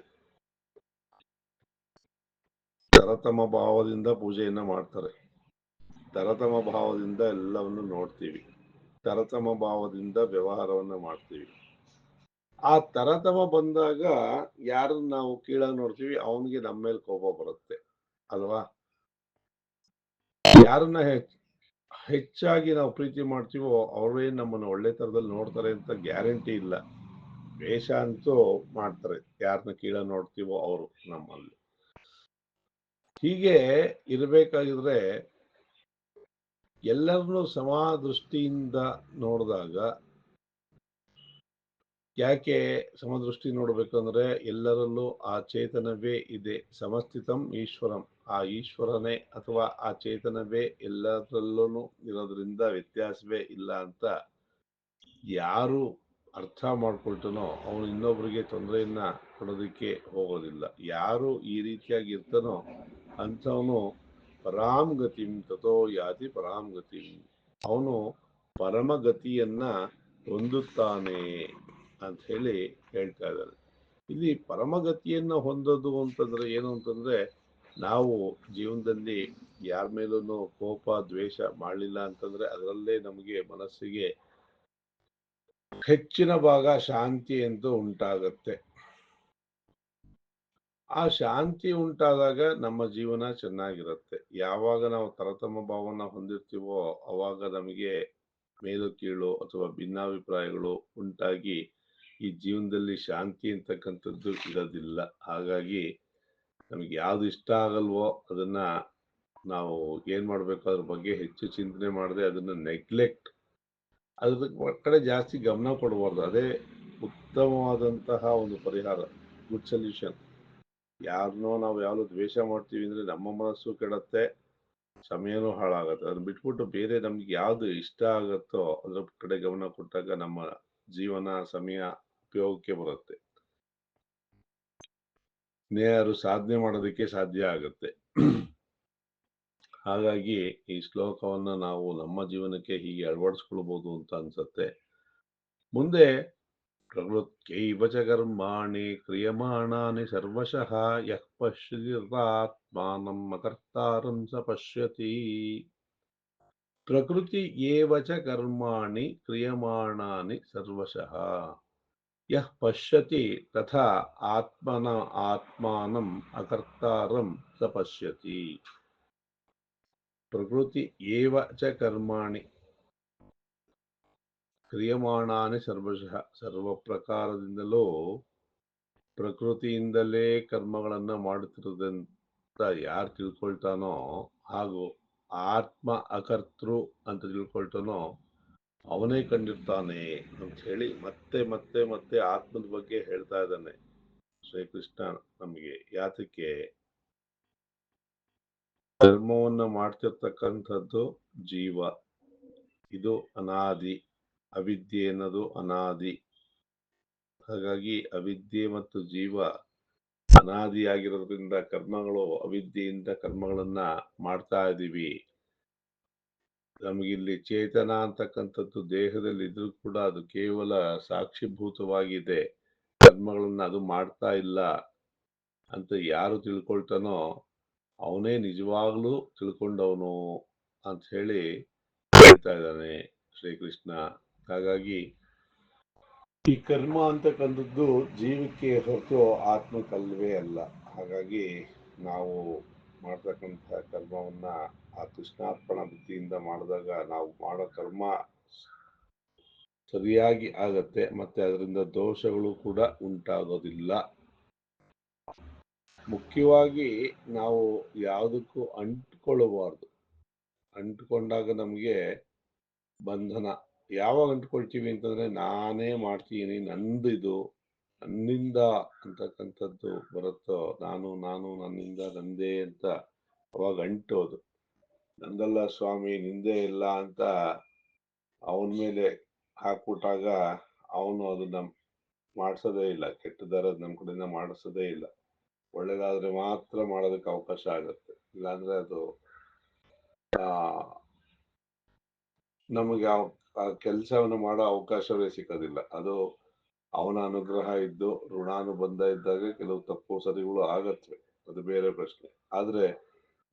ತರತಮ ಭಾವದಿಂದ ಪೂಜೆಯನ್ನ ಮಾಡ್ತಾರೆ, ತರತಮ ಭಾವದಿಂದ ಎಲ್ಲವನ್ನು ನೋಡ್ತೀವಿ, ತರತಮ ಭಾವದಿಂದ ವ್ಯವಹಾರವನ್ನ ಮಾಡ್ತೀವಿ. ಆ ತರತಮ ಬಂದಾಗ ಯಾರನ್ನ ನಾವು ಕೀಳಾಗಿ ನೋಡ್ತೀವಿ ಅವನಿಗೆ ನಮ್ಮ ಮೇಲೆ ಕೋಪ ಬರುತ್ತೆ ಅಲ್ವಾ. ಯಾರನ್ನ ಹೆಚ್ಚಾಗಿ ನಾವು ಪ್ರೀತಿ ಮಾಡ್ತೀವೋ ಅವರೇ ನಮ್ಮನ್ನು ಒಳ್ಳೆ ತರದಲ್ಲಿ ನೋಡ್ತಾರೆ ಅಂತ ಗ್ಯಾರಂಟಿ ಇಲ್ಲ. ದ್ವೇಷ ಅಂತೂ ಮಾಡ್ತಾರೆ, ಯಾರನ್ನ ಕೀಳಾಗಿ ನೋಡ್ತೀವೋ ಅವರು ನಮ್ಮಲ್ಲಿ. ಹೀಗೆ ಇರಬೇಕಾಗಿದ್ರೆ ಎಲ್ಲರನ್ನೂ ಸಮದೃಷ್ಟಿಯಿಂದ ನೋಡಿದಾಗ, ಯಾಕೆ ಸಮದೃಷ್ಟಿ ನೋಡ್ಬೇಕಂದ್ರೆ ಎಲ್ಲರಲ್ಲೂ ಆ ಚೇತನವೇ ಇದೆ. ಸಮಸ್ಥಿತಂ ಈಶ್ವರಂ, ಆ ಈಶ್ವರನೇ ಅಥವಾ ಆ ಚೇತನವೇ ಎಲ್ಲರಲ್ಲೂ ಇರೋದ್ರಿಂದ ವ್ಯತ್ಯಾಸವೇ ಇಲ್ಲ ಅಂತ ಯಾರು ಅರ್ಥ ಮಾಡ್ಕೊಳ್ತಾನೋ ಅವನು ಇನ್ನೊಬ್ಬರಿಗೆ ತೊಂದರೆಯನ್ನ ಕೊಡೋದಕ್ಕೆ ಹೋಗೋದಿಲ್ಲ. ಯಾರು ಈ ರೀತಿಯಾಗಿ ಇರ್ತಾನೋ ಅಂಥವನು ಪರಾಂಗತಿಂ ತಥೋ ಯಾತಿ ಪರಾಂಗತಿಂ, ಅವನು ಪರಮಗತಿಯನ್ನ ಹೊಂದುತ್ತಾನೆ ಅಂತ ಹೇಳಿ ಹೇಳ್ತಾ ಇದ್ದಾರೆ. ಇಲ್ಲಿ ಪರಮಗತಿಯನ್ನ ಹೊಂದೋದು ಅಂತಂದ್ರೆ ಏನು ಅಂತಂದ್ರೆ, ನಾವು ಜೀವನದಲ್ಲಿ ಯಾರ ಮೇಲೂ ಕೋಪ ದ್ವೇಷ ಮಾಡಲಿಲ್ಲ ಅಂತಂದ್ರೆ ಅದರಲ್ಲೇ ನಮಗೆ ಮನಸ್ಸಿಗೆ ಹೆಚ್ಚಿನ ಭಾಗ ಶಾಂತಿ ಅಂತೂ ಉಂಟಾಗತ್ತೆ. ಆ ಶಾಂತಿ ಉಂಟಾದಾಗ ನಮ್ಮ ಜೀವನ ಚೆನ್ನಾಗಿರುತ್ತೆ. ಯಾವಾಗ ನಾವು ತರತಮ ಭಾವನ ಹೊಂದಿರ್ತೀವೋ ಅವಾಗ ನಮಗೆ ಮೇಲು ಕೀಳು ಅಥವಾ ಭಿನ್ನಾಭಿಪ್ರಾಯಗಳು ಉಂಟಾಗಿ ಈ ಜೀವನದಲ್ಲಿ ಶಾಂತಿ ಅಂತಕ್ಕಂಥದ್ದು ಇರೋದಿಲ್ಲ. ಹಾಗಾಗಿ ನಮಗೆ ಯಾವ್ದು ಇಷ್ಟ ಆಗಲ್ವೋ ಅದನ್ನ ನಾವು ಏನ್ ಮಾಡ್ಬೇಕು ಅದ್ರ ಬಗ್ಗೆ ಹೆಚ್ಚು ಚಿಂತನೆ ಮಾಡದೆ ಅದನ್ನ ನೆಗ್ಲೆಕ್ಟ್ ಅದ್ರ ಕಡೆ ಜಾಸ್ತಿ ಗಮನ ಕೊಡಬಾರ್ದು. ಅದೇ ಉತ್ತಮವಾದಂತಹ ಒಂದು ಪರಿಹಾರ, ಗುಡ್ ಸೊಲ್ಯೂಷನ್. ಯಾರನ್ನೋ ನಾವು ಯಾವ್ದು ದ್ವೇಷ ಮಾಡ್ತೀವಿ ಅಂದ್ರೆ ನಮ್ಮ ಮನಸ್ಸು ಕೆಡತ್ತೆ, ಸಮಯನೂ ಹಾಳಾಗತ್ತೆ. ಅದನ್ನ ಬಿಟ್ಬಿಟ್ಟು ಬೇರೆ ನಮ್ಗೆ ಯಾವ್ದು ಇಷ್ಟ ಆಗತ್ತೋ ಅದ್ರ ಕಡೆ ಗಮನ ಕೊಟ್ಟಾಗ ನಮ್ಮ ಜೀವನ ಸಮಯ ಉಪಯೋಗಕ್ಕೆ ಬರುತ್ತೆ. ನೇರು ಸಾಧನೆ ಮಾಡೋದಕ್ಕೆ ಸಾಧ್ಯ ಆಗುತ್ತೆ. ಹಾಗಾಗಿ ಈ ಶ್ಲೋಕವನ್ನ ನಾವು ನಮ್ಮ ಜೀವನಕ್ಕೆ ಹೀಗೆ ಅಳವಡಿಸ್ಕೊಳ್ಬಹುದು ಅಂತ ಅನ್ಸತ್ತೆ. ಮುಂದೆ ಪ್ರವೃತ್ತೈವ ಚ ಕರ್ಮಾಣಿ ಕ್ರಿಯಮಾಣಾನಿ ಸರ್ವಶಃ ಯಃ ಪಶ್ಯತ್ಯಾತ್ಮಾನಂ ಅಕರ್ತಾರಂ ಸ ಪಶ್ಯತಿ. ಪ್ರಕೃತಿ ಏವ ಚ ಕರ್ಮಾಣಿ ಕ್ರಿಯಮಾಣಾನಿ ಸರ್ವಶಃ ಯಃ ಪಶ್ಯತಿ ತಥಾ ಆತ್ಮಾನಂ ಅಕರ್ತಾರಂ ಸ ಪಶ್ಯತಿ. ಪ್ರಕೃತಿ ಏವ ಚ ಕರ್ಮಾಣಿ ಕ್ರಿಯಮಾಣಾನಿ ಸರ್ವಶಃ, ಸರ್ವ ಪ್ರಕಾರದಿಂದಲೂ ಪ್ರಕೃತಿಯಿಂದಲೇ ಕರ್ಮಗಳನ್ನ ಮಾಡುತ್ತಿರೋದಂತ ಯಾರು ತಿಳ್ಕೊಳ್ತಾನೋ ಹಾಗೂ ಆತ್ಮ ಅಕರ್ತೃ ಅಂತ ತಿಳ್ಕೊಳ್ತಾನೋ ಅವನೇ ಕಂಡಿರ್ತಾನೆ ಅಂತ ಹೇಳಿ ಮತ್ತೆ ಮತ್ತೆ ಮತ್ತೆ ಆತ್ಮದ ಬಗ್ಗೆ ಹೇಳ್ತಾ ಇದ್ದಾನೆ ಶ್ರೀಕೃಷ್ಣ ನಮಗೆ. ಯಾತಕ್ಕೆ? ಕರ್ಮವನ್ನ ಮಾಡ್ತಿರ್ತಕ್ಕಂಥದ್ದು ಜೀವ, ಇದು ಅನಾದಿ. ಅವಿದ್ಯೆ ಅನ್ನೋದು ಅನಾದಿ. ಹಾಗಾಗಿ ಅವಿದ್ಯೆ ಮತ್ತು ಜೀವ ಅನಾದಿಯಾಗಿರೋದ್ರಿಂದ ಕರ್ಮಗಳು ಅವಿದ್ಯೆಯಿಂದ ಕರ್ಮಗಳನ್ನ ಮಾಡ್ತಾ ಇದ್ದೀವಿ. ನಮಗಿಲ್ಲಿ ಚೇತನ ಅಂತಕ್ಕಂಥದ್ದು ದೇಹದಲ್ಲಿ ಇದ್ರೂ ಕೂಡ ಅದು ಕೇವಲ ಸಾಕ್ಷಿಭೂತವಾಗಿದೆ, ಕರ್ಮಗಳನ್ನ ಅದು ಮಾಡ್ತಾ ಇಲ್ಲ ಅಂತ ಯಾರು ತಿಳ್ಕೊಳ್ತಾನೋ ಅವನೇ ನಿಜವಾಗ್ಲೂ ತಿಳ್ಕೊಂಡವನು ಅಂತ ಹೇಳಿ ಹೇಳ್ತಾ ಇದ್ದಾನೆ ಶ್ರೀಕೃಷ್ಣ. ಹಾಗಾಗಿ ಈ ಕರ್ಮ ಅಂತಕ್ಕಂಥದ್ದು ಜೀವಕ್ಕೆ ಹೊರತು ಆತ್ಮಕ್ಕಲ್ವೇ ಅಲ್ಲ. ಹಾಗಾಗಿ ನಾವು ಮಾಡ್ತಕ್ಕಂಥ ಕರ್ಮವನ್ನ ಆ ಕೃಷ್ಣಾರ್ಪಣ ಬುದ್ಧಿಯಿಂದ ಮಾಡಿದಾಗ ನಾವು ಮಾಡೋ ಕರ್ಮ ಸರಿಯಾಗಿ ಆಗತ್ತೆ, ಮತ್ತೆ ಅದರಿಂದ ದೋಷಗಳು ಕೂಡ ಉಂಟಾಗೋದಿಲ್ಲ. ಮುಖ್ಯವಾಗಿ ನಾವು ಯಾವುದಕ್ಕೂ ಅಂಟ್ಕೊಳ್ಳಬಾರ್ದು. ಅಂಟ್ಕೊಂಡಾಗ ನಮಗೆ ಬಂಧನ. ಯಾವಾಗ ಅಂಟ್ಕೊಳ್ತೀವಿ ಅಂತಂದ್ರೆ ನಾನೇ ಮಾಡ್ತೀನಿ, ನಂದು ಇದು, ನನ್ನಿಂದ ಅಂತಕ್ಕಂಥದ್ದು ಬರುತ್ತೋ, ನಾನು ನಾನು ನನ್ನಿಂದ ನಂದೇ ಅಂತ ಅವಾಗ ಅಂಟೋದು. ನಂದಲ್ಲ ಸ್ವಾಮಿ ನಿಂದೇ ಇಲ್ಲ ಅಂತ ಅವನ ಮೇಲೆ ಹಾಕ್ಬಿಟ್ಟಾಗ ಅವನು ಅದನ್ನ ಮಾಡಿಸೋದೇ ಇಲ್ಲ, ಕೆಟ್ಟದಾರದ್ ನಮ್ಮ ಕಡೆಯಿಂದ ಮಾಡಿಸೋದೇ ಇಲ್ಲ. ಒಳ್ಳೇದಾದ್ರೆ ಮಾತ್ರ ಮಾಡೋದಕ್ಕೆ ಅವಕಾಶ ಆಗುತ್ತೆ, ಇಲ್ಲಾಂದ್ರೆ ಅದು ನಮಗೆ ಆ ಕೆಲಸವನ್ನು ಮಾಡೋ ಅವಕಾಶವೇ ಸಿಗೋದಿಲ್ಲ. ಅದು ಅವನ ಅನುಗ್ರಹ ಇದ್ದು ಋಣಾನುಬಂಧ ಇದ್ದಾಗ ಕೆಲವು ತಪ್ಪು ಸರಿಗಳು ಆಗತ್ವೆ, ಅದು ಬೇರೆ ಪ್ರಶ್ನೆ. ಆದ್ರೆ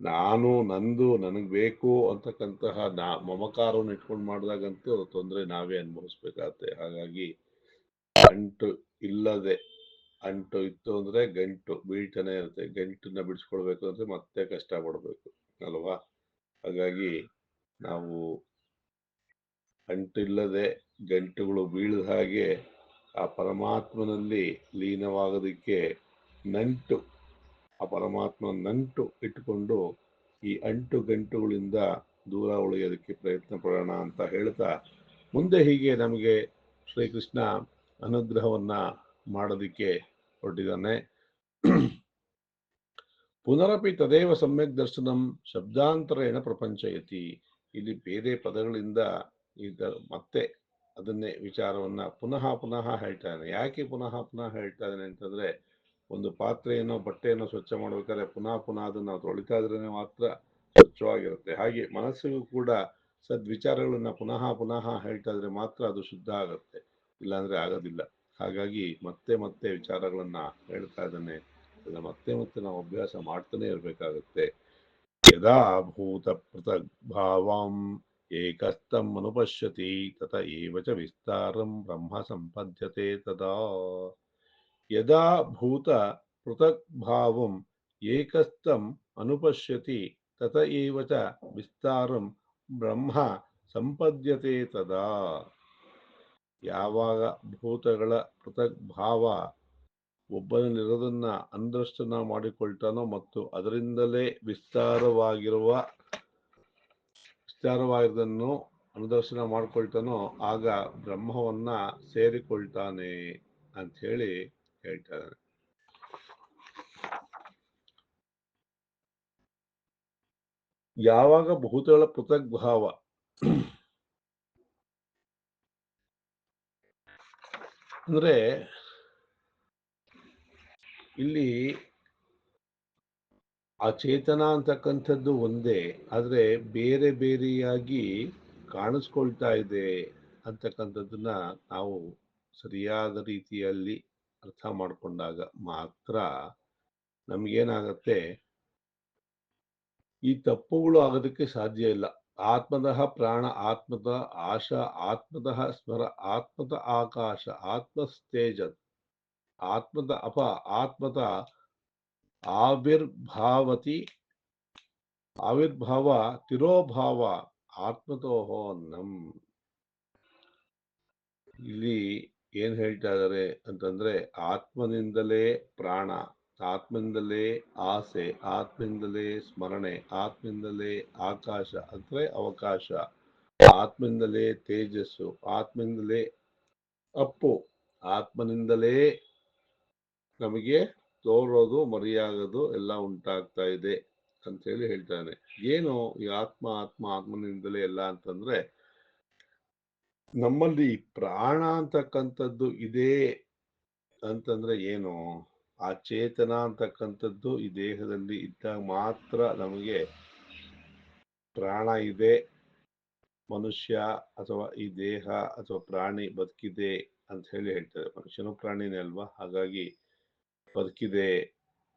ನಾನು ನಂದು ನನಗ್ ಬೇಕು ಅಂತಕ್ಕಂತಹ ಮಮಕಾರವನ್ನು ಇಟ್ಕೊಂಡು ಮಾಡಿದಾಗಂತೂ ತೊಂದರೆ ನಾವೇ ಅನುಭವಿಸ್ಬೇಕಾಗತ್ತೆ. ಹಾಗಾಗಿ ಅಂಟು ಇಲ್ಲದೆ, ಅಂಟು ಇತ್ತು ಅಂದ್ರೆ ಗಂಟು ಬೀಳ್ತಾನೆ ಇರುತ್ತೆ, ಗಂಟನ್ನ ಬಿಡಿಸ್ಕೊಳ್ಬೇಕು ಅಂದ್ರೆ ಮತ್ತೆ ಕಷ್ಟ ಪಡ್ಬೇಕು ಅಲ್ವಾ? ಹಾಗಾಗಿ ನಾವು ಅಂಟಿಲ್ಲದೆ ಗಂಟುಗಳು ಬೀಳದ ಹಾಗೆ ಆ ಪರಮಾತ್ಮನಲ್ಲಿ ಲೀನವಾಗೋದಕ್ಕೆ ನಂಟು, ಆ ಪರಮಾತ್ಮ ನಂಟು ಇಟ್ಟುಕೊಂಡು ಈ ಅಂಟು ಗಂಟುಗಳಿಂದ ದೂರ ಉಳಿಯೋದಕ್ಕೆ ಪ್ರಯತ್ನ ಪಡೋಣ ಅಂತ ಹೇಳ್ತಾ, ಮುಂದೆ ಹೀಗೆ ನಮಗೆ ಶ್ರೀಕೃಷ್ಣ ಅನುಗ್ರಹವನ್ನ ಮಾಡೋದಿಕ್ಕೆ ಹೊರಟಿದ್ದಾನೆ. ಪುನರಪಿ ತದೇವ ಸಮ್ಯಕ್ ದರ್ಶನಂ ಶಬ್ದಾಂತರೇಣ ಪ್ರಪಂಚಯತಿ. ಇಲ್ಲಿ ಬೇರೆ ಪದಗಳಿಂದ ಮತ್ತೆ ಅದನ್ನೇ ವಿಚಾರವನ್ನ ಪುನಃ ಪುನಃ ಹೇಳ್ತಾ ಇದ್ದಾನೆ. ಯಾಕೆ ಪುನಃ ಪುನಃ ಹೇಳ್ತಾ ಇದ್ದಾನೆ ಅಂತಂದ್ರೆ, ಒಂದು ಪಾತ್ರೆಯನ್ನು ಬಟ್ಟೆಯನ್ನು ಸ್ವಚ್ಛ ಮಾಡ್ಬೇಕಾದ್ರೆ ಪುನಃ ಪುನಃ ಅದನ್ನ ನಾವು ತೊಳಿತಾ ಇದ್ರೆ ಮಾತ್ರ ಸ್ವಚ್ಛವಾಗಿರುತ್ತೆ. ಹಾಗೆ ಮನಸ್ಸಿಗೂ ಕೂಡ ಸದ್ವಿಚಾರಗಳನ್ನ ಪುನಃ ಪುನಃ ಹೇಳ್ತಾ ಇದ್ರೆ ಮಾತ್ರ ಅದು ಶುದ್ಧ ಆಗುತ್ತೆ, ಇಲ್ಲಾಂದ್ರೆ ಆಗೋದಿಲ್ಲ. ಹಾಗಾಗಿ ಮತ್ತೆ ಮತ್ತೆ ವಿಚಾರಗಳನ್ನ ಹೇಳ್ತಾ ಇದ್ದಾನೆ. ಅದನ್ನ ಮತ್ತೆ ಮತ್ತೆ ನಾವು ಅಭ್ಯಾಸ ಮಾಡ್ತಾನೆ ಇರ್ಬೇಕಾಗುತ್ತೆ. ಯದಾ ಭೂತ ಪೃಥಗ್ ಭಾವಂ ಏಕಸ್ತಂ ಅನುಪಶ್ಯತಿ ತತ ಏವ ಚ ವಿಸ್ತಾರಂ ಬ್ರಹ್ಮ ಸಂಪದ್ಯತೆ ತದಾ. ಯದಾ ಭೂತ ಪೃಥಕ್ ಭಾವಂ ಏಕಸ್ಥಂ ಅನುಪಶ್ಯತಿ ತತ ಏವ ಚ ವಿಸ್ತಾರಂ ಬ್ರಹ್ಮ ಸಂಪದ್ಯತೆ ತದಾ. ಯಾವಾಗ ಭೂತಗಳ ಪೃಥಕ್ ಭಾವ ಒಬ್ಬನಲ್ಲಿರೋದನ್ನ ಅಂಡರ್ಸ್ಟ್ಯಾಂಡ್ ಮಾಡಿಕೊಳ್ತಾನೋ ಮತ್ತು ಅದರಿಂದಲೇ ವಿಸ್ತಾರವಾಗಿರೋದನ್ನು ಅನುದರ್ಶನ ಮಾಡ್ಕೊಳ್ತಾನೋ ಆಗ ಬ್ರಹ್ಮವನ್ನ ಸೇರಿಕೊಳ್ತಾನೆ ಅಂತ ಹೇಳಿ ಹೇಳ್ತಾರೆ. ಯಾವಾಗ ಭೂತಗಳ ಪೃಥಕ್ ಭಾವ ಅಂದ್ರೆ ಇಲ್ಲಿ ಆ ಚೇತನ ಅಂತಕ್ಕಂಥದ್ದು ಒಂದೇ, ಆದ್ರೆ ಬೇರೆ ಬೇರೆಯಾಗಿ ಕಾಣಿಸ್ಕೊಳ್ತಾ ಇದೆ ಅಂತಕ್ಕಂಥದ್ದನ್ನ ನಾವು ಸರಿಯಾದ ರೀತಿಯಲ್ಲಿ ಅರ್ಥ ಮಾಡಿಕೊಂಡಾಗ ಮಾತ್ರ ನಮಗೇನಾಗತ್ತೆ, ಈ ತಪ್ಪುಗಳು ಆಗೋದಕ್ಕೆ ಸಾಧ್ಯ ಇಲ್ಲ. ಆತ್ಮದಃ ಪ್ರಾಣ, ಆತ್ಮದ ಆಶ, ಆತ್ಮದಃ ಸ್ಮರ, ಆತ್ಮದ ಆಕಾಶ, ಆತ್ಮಸ್ತೇಜ, ಆತ್ಮದ ಅಪ, ಆತ್ಮದ ಆವಿರ್ಭಾವ ತಿರೋಭಾವ ಆತ್ಮತೋಹೋ ನಮ್. ಇಲ್ಲಿ ಏನ್ ಹೇಳ್ತಾ ಇದ್ದಾರೆ ಅಂತಂದ್ರೆ, ಆತ್ಮನಿಂದಲೇ ಪ್ರಾಣ, ಆತ್ಮನಿಂದಲೇ ಆಸೆ, ಆತ್ಮನಿಂದಲೇ ಸ್ಮರಣೆ, ಆತ್ಮನಿಂದಲೇ ಆಕಾಶ ಅಂದ್ರೆ ಅವಕಾಶ, ಆತ್ಮನಿಂದಲೇ ತೇಜಸ್ಸು, ಆತ್ಮನಿಂದಲೇ ಅಪ್ಪು, ಆತ್ಮನಿಂದಲೇ ನಮಗೆ ತೋರೋದು ಮರೆಯಾಗೋದು ಎಲ್ಲ ಉಂಟಾಗ್ತಾ ಇದೆ ಅಂತ ಹೇಳಿ ಹೇಳ್ತಾನೆ. ಏನು ಈ ಆತ್ಮನಿಂದಲೇ ಎಲ್ಲ ಅಂತಂದ್ರೆ, ನಮ್ಮಲ್ಲಿ ಪ್ರಾಣ ಅಂತಕ್ಕಂಥದ್ದು ಇದೆ ಅಂತಂದ್ರೆ ಏನು, ಆ ಚೇತನ ಅಂತಕ್ಕಂಥದ್ದು ಈ ದೇಹದಲ್ಲಿ ಇದ್ದಾಗ ಮಾತ್ರ ನಮಗೆ ಪ್ರಾಣ ಇದೆ, ಮನುಷ್ಯ ಅಥವಾ ಈ ದೇಹ ಅಥವಾ ಪ್ರಾಣಿ ಬದುಕಿದೆ ಅಂತ ಹೇಳಿ ಹೇಳ್ತಾರೆ. ಮನುಷ್ಯನು ಪ್ರಾಣಿನೇ ಅಲ್ವಾ, ಹಾಗಾಗಿ ಬದುಕಿದೆ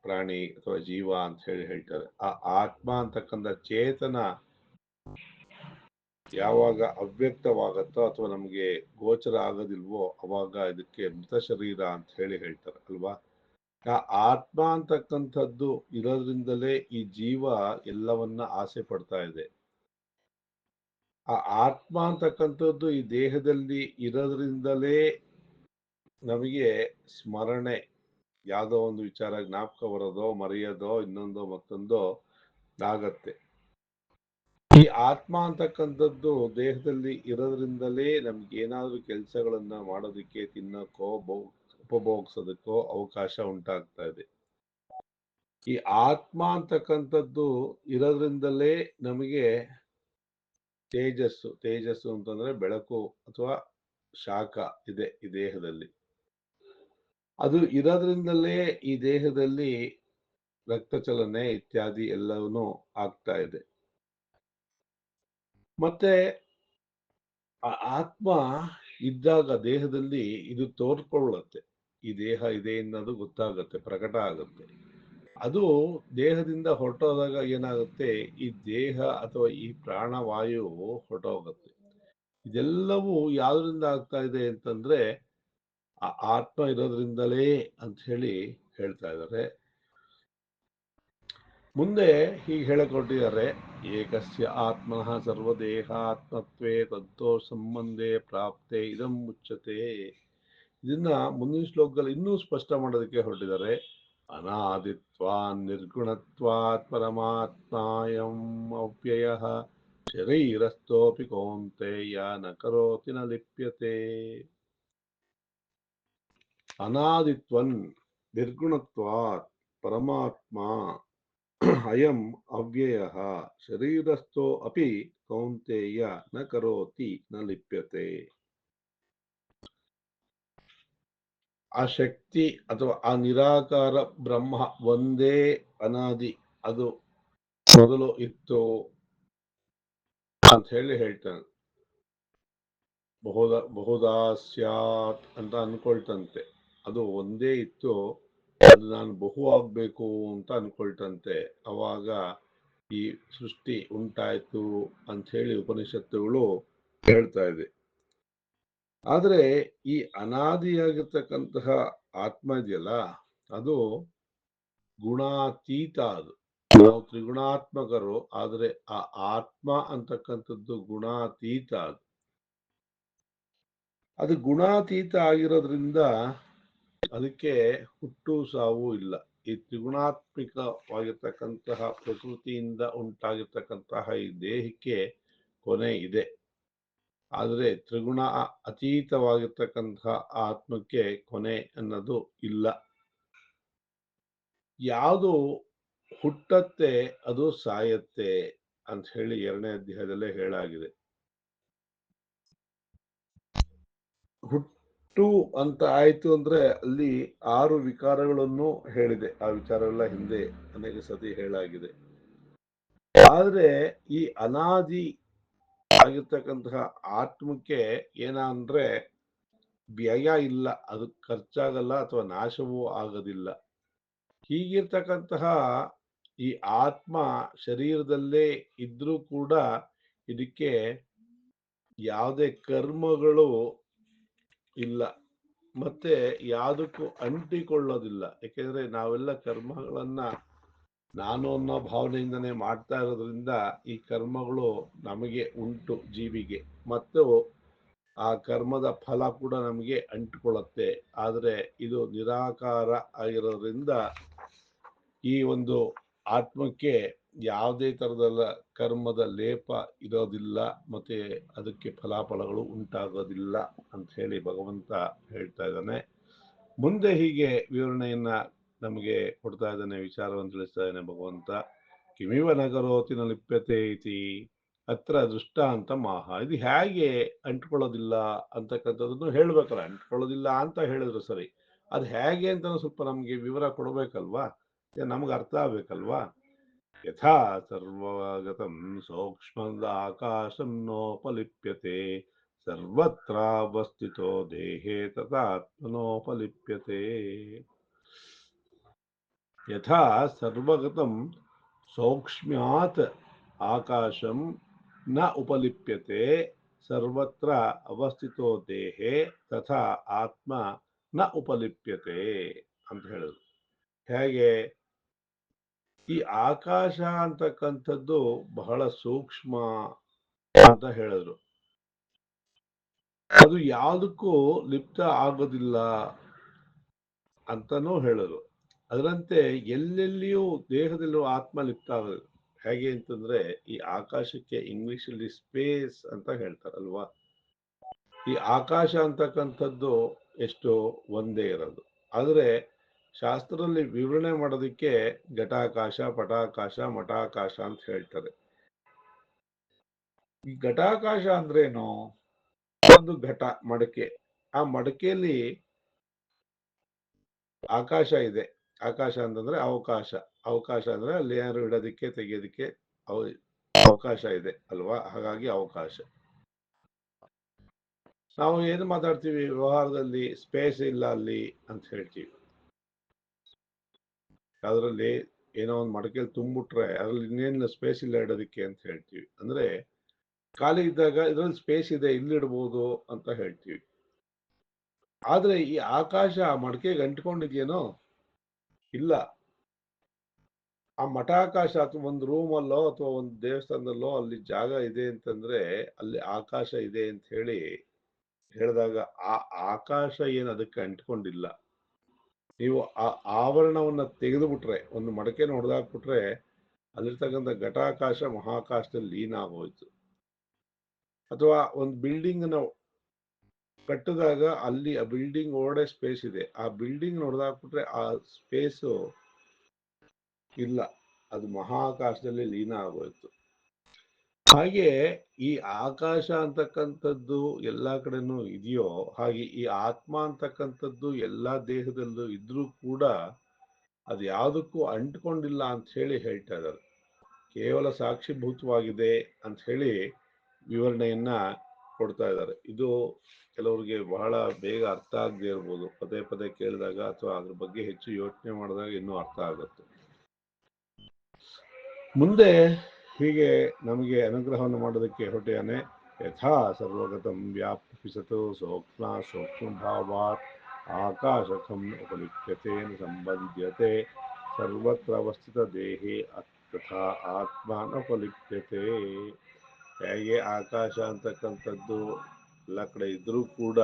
ಪ್ರಾಣಿ ಅಥವಾ ಜೀವ ಅಂತ ಹೇಳಿ ಹೇಳ್ತಾರೆ. ಆ ಆತ್ಮ ಅಂತಕ್ಕಂಥ ಚೇತನ ಯಾವಾಗ ಅವ್ಯಕ್ತವಾಗತ್ತೋ ಅಥವಾ ನಮಗೆ ಗೋಚರ ಆಗೋದಿಲ್ವೋ ಅವಾಗ ಇದಕ್ಕೆ ಮೃತ ಶರೀರ ಅಂತ ಹೇಳಿ ಹೇಳ್ತಾರೆ ಅಲ್ವಾ. ಆ ಆತ್ಮ ಅಂತಕ್ಕಂಥದ್ದು ಇರೋದ್ರಿಂದಲೇ ಈ ಜೀವ ಎಲ್ಲವನ್ನ ಆಸೆ ಪಡ್ತಾ ಇದೆ. ಆ ಆತ್ಮ ಅಂತಕ್ಕಂಥದ್ದು ಈ ದೇಹದಲ್ಲಿ ಇರೋದ್ರಿಂದಲೇ ನಮಗೆ ಸ್ಮರಣೆ, ಯಾವುದೋ ಒಂದು ವಿಚಾರ ಜ್ಞಾಪಕ ಬರೋದೋ ಮರೆಯೋದೋ ಇನ್ನೊಂದೋ ಮತ್ತೊಂದೋ ಆಗತ್ತೆ. ಈ ಆತ್ಮ ಅಂತಕ್ಕಂಥದ್ದು ದೇಹದಲ್ಲಿ ಇರೋದ್ರಿಂದಲೇ ನಮ್ಗೆ ಏನಾದ್ರೂ ಕೆಲಸಗಳನ್ನ ಮಾಡೋದಕ್ಕೆ, ತಿನ್ನಕ್ಕೋ ಉಪಭೋಗಿಸೋದಕ್ಕೋ ಅವಕಾಶ ಉಂಟಾಗ್ತಾ ಇದೆ. ಈ ಆತ್ಮ ಅಂತಕ್ಕಂಥದ್ದು ಇರೋದ್ರಿಂದಲೇ ನಮಗೆ ತೇಜಸ್ಸು ಅಂತಂದ್ರೆ ಬೆಳಕು ಅಥವಾ ಶಾಖ ಇದೆ ಈ ದೇಹದಲ್ಲಿ. ಅದು ಇರೋದ್ರಿಂದಲೇ ಈ ದೇಹದಲ್ಲಿ ರಕ್ತ ಚಲನೆ ಇತ್ಯಾದಿ ಎಲ್ಲವೂ ಆಗ್ತಾ ಇದೆ. ಮತ್ತೆ ಆ ಆತ್ಮ ಇದ್ದಾಗ ದೇಹದಲ್ಲಿ ಇದು ತೋರ್ಕೊಳ್ಳುತ್ತೆ, ಈ ದೇಹ ಇದೆ ಅನ್ನೋದು ಗೊತ್ತಾಗತ್ತೆ, ಪ್ರಕಟ ಆಗುತ್ತೆ. ಅದು ದೇಹದಿಂದ ಹೊರಟೋದಾಗ ಏನಾಗುತ್ತೆ, ಈ ದೇಹ ಅಥವಾ ಈ ಪ್ರಾಣವಾಯು ಹೊರಟೋಗುತ್ತೆ. ಇದೆಲ್ಲವೂ ಯಾವ್ದ್ರಿಂದ ಆಗ್ತಾ ಇದೆ ಅಂತಂದ್ರೆ ಆ ಆತ್ಮ ಇರೋದ್ರಿಂದಲೇ ಅಂತ ಹೇಳಿ ಹೇಳ್ತಾ ಇದ್ದಾರೆ. ಮುಂದೆ ಹೀಗೆ ಹೇಳಕೊಟ್ಟಿದ್ದಾರೆ, ಏಕಸ್ಯ ಆತ್ಮನಃ ಸರ್ವದೇಹ ಆತ್ಮತ್ವೇ ತದ್ದೋ ಸಂಬಂಧೆ ಪ್ರಾಪ್ತೆ ಇದಂ ಮುಚ್ಚತೆ. ಇದನ್ನ ಮುಂದಿನ ಶ್ಲೋಕದಲ್ಲಿ ಇನ್ನೂ ಸ್ಪಷ್ಟ ಮಾಡೋದಕ್ಕೆ ಹೊರಟಿದ್ದಾರೆ. ಅನಾದಿತ್ವಾನ್ ನಿರ್ಗುಣತ್ವಾತ್ ಪರಮಾತ್ಮಾಯಂ ಅವ್ಯಯಃ ಶರೀರಸ್ಥೋಪಿ ಕೌಂತೆಯ ನ ಕರೋತಿ ನ ಲಿಪ್ಯತೆ. ಅನಾದಿತ್ವನ್ ನಿರ್ಗುಣತ್ವಾತ್ ಪರಮಾತ್ಮ ಅಯಂ ಅವ್ಯಯಃ ಶರೀರಸ್ಥೋ ಅಪಿ ಕೌಂತೆಯ ನ ಕರೋತಿ ನ ಲಿಪ್ಯತೆ. ಆ ಶಕ್ತಿ ಅಥವಾ ಆ ನಿರಾಕಾರ ಬ್ರಹ್ಮ ಒಂದೇ ಅನಾದಿ, ಅದು ಮೊದಲು ಇತ್ತು ಅಂತ ಹೇಳಿ ಹೇಳ್ತಾನೆ. ಬಹುದಾ ಸ್ಯಾತ್ ಅಂತ ಅನ್ಕೊಳ್ತಂತೆ, ಅದು ಒಂದೇ ಇತ್ತು, ಅದು ನಾನು ಬಹು ಆಗ್ಬೇಕು ಅಂತ ಅನ್ಕೊಳ್ತಂತೆ. ಅವಾಗ ಈ ಸೃಷ್ಟಿ ಉಂಟಾಯ್ತು ಅಂತ ಹೇಳಿ ಉಪನಿಷತ್ತುಗಳು ಹೇಳ್ತಾ ಇದೆ. ಆದ್ರೆ ಈ ಅನಾದಿಯಾಗಿರ್ತಕ್ಕಂತಹ ಆತ್ಮ ಇದೆಯಲ್ಲ, ಅದು ಗುಣಾತೀತ ಅದು. ನಾವು ತ್ರಿಗುಣಾತ್ಮಕರು, ಆದರೆ ಆ ಆತ್ಮ ಅಂತಕ್ಕಂಥದ್ದು ಗುಣಾತೀತ ಅದು. ಅದು ಗುಣಾತೀತ ಆಗಿರೋದ್ರಿಂದ ಅದಕ್ಕೆ ಹುಟ್ಟು ಸಾವು ಇಲ್ಲ. ಈ ತ್ರಿಗುಣಾತ್ಮಕವಾಗಿರ್ತಕ್ಕಂತಹ ಪ್ರಕೃತಿಯಿಂದ ಉಂಟಾಗಿರ್ತಕ್ಕಂತಹ ಈ ದೇಹಕ್ಕೆ ಕೊನೆ ಇದೆ. ಆದರೆ ತ್ರಿಗುಣ ಅತೀತವಾಗಿರ್ತಕ್ಕಂತಹ ಆತ್ಮಕ್ಕೆ ಕೊನೆ ಅನ್ನೋದು ಇಲ್ಲ. ಯಾವುದು ಹುಟ್ಟತ್ತೆ ಅದು ಸಾಯತ್ತೆ ಅಂತ ಹೇಳಿ 2ನೇ ಅಧ್ಯಾಯದಲ್ಲೇ ಹೇಳಾಗಿದೆ. ಹುಟ್ಟು ಅಂತ ಆಯ್ತು ಅಂದ್ರೆ ಅಲ್ಲಿ 6 ವಿಕಾರಗಳನ್ನು ಹೇಳಿದೆ. ಆ ವಿಚಾರವೆಲ್ಲ ಹಿಂದೆ ಅನೇಕ ಸತಿ ಹೇಳಾಗಿದೆ. ಆದ್ರೆ ಈ ಅನಾದಿ ಆಗಿರ್ತಕ್ಕಂತಹ ಆತ್ಮಕ್ಕೆ ಏನಂದ್ರೆ ವ್ಯಯ ಇಲ್ಲ, ಅದು ಖರ್ಚಾಗಲ್ಲ ಅಥವಾ ನಾಶವೂ ಆಗೋದಿಲ್ಲ. ಹೀಗಿರ್ತಕ್ಕಂತಹ ಈ ಆತ್ಮ ಶರೀರದಲ್ಲೇ ಇದ್ರೂ ಕೂಡ ಇದಕ್ಕೆ ಯಾವುದೇ ಕರ್ಮಗಳು ಇಲ್ಲ, ಮತ್ತೆ ಯಾವುದಕ್ಕೂ ಅಂಟಿಕೊಳ್ಳೋದಿಲ್ಲ. ಯಾಕೆಂದ್ರೆ ನಾವೆಲ್ಲ ಕರ್ಮಗಳನ್ನ ನಾನು ಅನ್ನೋ ಭಾವನೆಯಿಂದನೇ ಮಾಡ್ತಾ ಇರೋದ್ರಿಂದ ಈ ಕರ್ಮಗಳು ನಮಗೆ ಉಂಟು ಜೀವಿಗೆ, ಮತ್ತು ಆ ಕರ್ಮದ ಫಲ ಕೂಡ ನಮಗೆ ಅಂಟಿಕೊಳ್ಳುತ್ತೆ. ಆದರೆ ಇದು ನಿರಾಕಾರ ಆಗಿರೋದ್ರಿಂದ ಈ ಒಂದು ಆತ್ಮಕ್ಕೆ ಯಾವುದೇ ತರದಲ್ಲ ಕರ್ಮದ ಲೇಪ ಇರೋದಿಲ್ಲ, ಮತ್ತೆ ಅದಕ್ಕೆ ಫಲಾಫಲಗಳು ಉಂಟಾಗೋದಿಲ್ಲ ಅಂತ ಹೇಳಿ ಭಗವಂತ ಹೇಳ್ತಾ ಇದ್ದಾನೆ. ಮುಂದೆ ಹೀಗೆ ವಿವರಣೆಯನ್ನ ನಮಗೆ ಕೊಡ್ತಾ ಇದ್ದಾನೆ, ವಿಚಾರವನ್ನು ತಿಳಿಸ್ತಾ ಇದ್ದಾನೆ ಭಗವಂತ. ಕಿಮಿವ ನಗರೋತಿ ನ ಲಿಪ್ಯತೆ ಇತಿ ಅತ್ರ ದೃಷ್ಟಾಂತ ಮಾಹ. ಇದು ಹೇಗೆ ಅಂಟ್ಕೊಳ್ಳೋದಿಲ್ಲ ಅಂತಕ್ಕಂಥದ್ದನ್ನು ಹೇಳ್ಬೇಕಲ್ಲ. ಅಂಟ್ಕೊಳ್ಳೋದಿಲ್ಲ ಅಂತ ಹೇಳಿದ್ರು ಸರಿ, ಅದು ಹೇಗೆ ಅಂತ ಸ್ವಲ್ಪ ನಮ್ಗೆ ವಿವರ ಕೊಡ್ಬೇಕಲ್ವಾ, ನಮ್ಗೆ ಅರ್ಥ ಆಗ್ಬೇಕಲ್ವಾ. ಯಥಾ ಸರ್ವಗತಂ ಸೂಕ್ಷ್ಮದ ಆಕಾಶಂ ನೋಪಲಿಪ್ಯತೆ ಸರ್ವತ್ರಾವಸ್ಥಿತೋ ದೇಹೇ ತಥಾತ್ಮನೋಪಲಿಪ್ಯತೆ. ಯಥಾ ಸರ್ವಗತಂ ಸೌಕ್ಷ್ಮ್ಯಾತ್ ಆಕಾಶಂ ನ ಉಪಲಿಪ್ಯತೆ ಸರ್ವತ್ರ ಅವಸ್ಥಿತೋ ದೇಹೇ ತಥಾ ಆತ್ಮ ನ ಉಪಲಿಪ್ಯತೆ ಅಂತ ಹೇಳಿದ್ರು. ಹೇಗೆ? ಈ ಆಕಾಶ ಅಂತಕ್ಕಂಥದ್ದು ಬಹಳ ಸೂಕ್ಷ್ಮ ಅಂತ ಹೇಳಿದ್ರು. ಅದು ಯಾವುದಕ್ಕೂ ಲಿಪ್ತ ಆಗೋದಿಲ್ಲ ಅಂತಾನೂ ಹೇಳಿದ್ರು. ಅದರಂತೆ ಎಲ್ಲೆಲ್ಲಿಯೂ ದೇಹದಲ್ಲೂ ಆತ್ಮ ಲಿಪ್ತ ಆಗೋದು. ಹೇಗೆ ಅಂತಂದ್ರೆ ಈ ಆಕಾಶಕ್ಕೆ ಇಂಗ್ಲಿಷಲ್ಲಿ ಸ್ಪೇಸ್ ಅಂತ ಹೇಳ್ತಾರಲ್ವಾ. ಈ ಆಕಾಶ ಅಂತಕ್ಕಂಥದ್ದು ಎಷ್ಟು ಒಂದೇ ಇರೋದು, ಆದರೆ ಶಾಸ್ತ್ರದಲ್ಲಿ ವಿವರಣೆ ಮಾಡೋದಕ್ಕೆ ಘಟಾಕಾಶ, ಪಟಾಕಾಶ, ಮಠಾಕಾಶ ಅಂತ ಹೇಳ್ತಾರೆ. ಈ ಘಟಾಕಾಶ ಅಂದ್ರೇನು? ಒಂದು ಘಟ, ಮಡಕೆ. ಆ ಮಡಕೆಯಲ್ಲಿ ಆಕಾಶ ಇದೆ. ಆಕಾಶ ಅಂತಂದ್ರೆ ಅವಕಾಶ. ಅವಕಾಶ ಅಂದ್ರೆ ಅಲ್ಲಿ ಏನಾದ್ರು ಇಡೋದಕ್ಕೆ ತೆಗೆಯೋದಕ್ಕೆ ಅವಕಾಶ ಇದೆ ಅಲ್ವಾ, ಹಾಗಾಗಿ ಅವಕಾಶ. ನಾವು ಏನು ಮಾತಾಡ್ತೀವಿ ವ್ಯವಹಾರದಲ್ಲಿ, ಸ್ಪೇಸ್ ಇಲ್ಲ ಅಲ್ಲಿ ಅಂತ ಹೇಳ್ತೀವಿ. ಅದರಲ್ಲಿ ಏನೋ ಒಂದು ಮಡಕೆಯಲ್ಲಿ ತುಂಬಿಟ್ರೆ ಅದ್ರಲ್ಲಿ ಇನ್ನೇನು ಸ್ಪೇಸ್ ಇಲ್ಲ ಇಡೋದಕ್ಕೆ ಅಂತ ಹೇಳ್ತೀವಿ. ಅಂದ್ರೆ ಖಾಲಿ ಇದ್ದಾಗ ಇದ್ರಲ್ಲಿ ಸ್ಪೇಸ್ ಇದೆ, ಇಲ್ಲಿಡ್ಬೋದು ಅಂತ ಹೇಳ್ತೀವಿ. ಆದ್ರೆ ಈ ಆಕಾಶ ಮಡಕೆಗೆ ಅಂಟ್ಕೊಂಡಿದ್ಯೇನೋ? ಇಲ್ಲ. ಆ ಮಠಾಕಾಶ ಅಥವಾ ಒಂದು ರೂಮಲ್ಲೋ ಅಥವಾ ಒಂದು ದೇವಸ್ಥಾನದಲ್ಲೋ ಅಲ್ಲಿ ಜಾಗ ಇದೆ ಅಂತಂದ್ರೆ ಅಲ್ಲಿ ಆಕಾಶ ಇದೆ ಅಂತ ಹೇಳಿ ಹೇಳಿದಾಗ ಆ ಆಕಾಶ ಏನು ಅದಕ್ಕೆ ಅಂಟ್ಕೊಂಡಿಲ್ಲ. ನೀವು ಆ ಆವರಣವನ್ನ ತೆಗೆದುಬಿಟ್ರೆ, ಒಂದು ಮಡಕೆನ ಹೊಡೆದಾಕ್ಬಿಟ್ರೆ ಅಲ್ಲಿರ್ತಕ್ಕಂಥ ಘಟಾಕಾಶ ಮಹಾಕಾಶದಲ್ಲಿ ಲೀನ ಆಗೋಯ್ತು. ಅಥವಾ ಒಂದು ಬಿಲ್ಡಿಂಗ್ ನ ಕಟ್ಟಿದಾಗ ಅಲ್ಲಿ ಆ ಬಿಲ್ಡಿಂಗ್ ಒಳಗಡೆ ಸ್ಪೇಸ್ ಇದೆ, ಆ ಬಿಲ್ಡಿಂಗ್ ಹೊಡೆದಾಕ್ಬಿಟ್ರೆ ಆ ಸ್ಪೇಸು ಇಲ್ಲ, ಅದು ಮಹಾಕಾಶದಲ್ಲಿ ಲೀನ ಆಗೋಯ್ತು. ಹಾಗೆ ಈ ಆಕಾಶ ಅಂತಕ್ಕಂಥದ್ದು ಎಲ್ಲಾ ಕಡೆನೂ ಇದೆಯೋ ಹಾಗೆ ಈ ಆತ್ಮ ಅಂತಕ್ಕಂಥದ್ದು ಎಲ್ಲಾ ದೇಹದಲ್ಲೂ ಇದ್ರೂ ಕೂಡ ಅದು ಯಾವುದಕ್ಕೂ ಅಂಟ್ಕೊಂಡಿಲ್ಲ ಅಂತ ಹೇಳಿ ಹೇಳ್ತಾ ಇದ್ದಾರೆ. ಕೇವಲ ಸಾಕ್ಷಿಭೂತವಾಗಿದೆ ಅಂತ ಹೇಳಿ ವಿವರಣೆಯನ್ನ ಕೊಡ್ತಾ ಇದ್ದಾರೆ. ಇದು ಕೆಲವರಿಗೆ ಬಹಳ ಬೇಗ ಅರ್ಥ ಆಗದೆ ಇರ್ಬೋದು, ಪದೇ ಪದೇ ಕೇಳಿದಾಗ ಅಥವಾ ಅದ್ರ ಬಗ್ಗೆ ಹೆಚ್ಚು ಯೋಚನೆ ಮಾಡಿದಾಗ ಇನ್ನೂ ಅರ್ಥ ಆಗುತ್ತೆ. ಮುಂದೆ ಹೀಗೆ ನಮಗೆ ಅನುಗ್ರಹವನ್ನು ಮಾಡೋದಕ್ಕೆ ಹೊರಟಿಯಾನೆ. ಯಥಾ ಸರ್ವಗತಂ ವ್ಯಾಪಿಸತು ಸೂಕ್ಷ್ಮ ಸೂಕ್ಷ್ಮ ಭಾವಾತ್ ಆಕಾಶಕಂ ಉಪಲಿಪ್ಯತೆ ಸಂಬಂಧ್ಯತೆ ಸರ್ವತ್ರ ಅವಸ್ಥಿತ ದೇಹೇ ತಥಾ ಆತ್ಮ ನ ಫಲಿಪ್ಯತೆ. ಹೇಗೆ ಆಕಾಶ ಅಂತಕ್ಕಂಥದ್ದು ಎಲ್ಲ ಕಡೆ ಇದ್ರೂ ಕೂಡ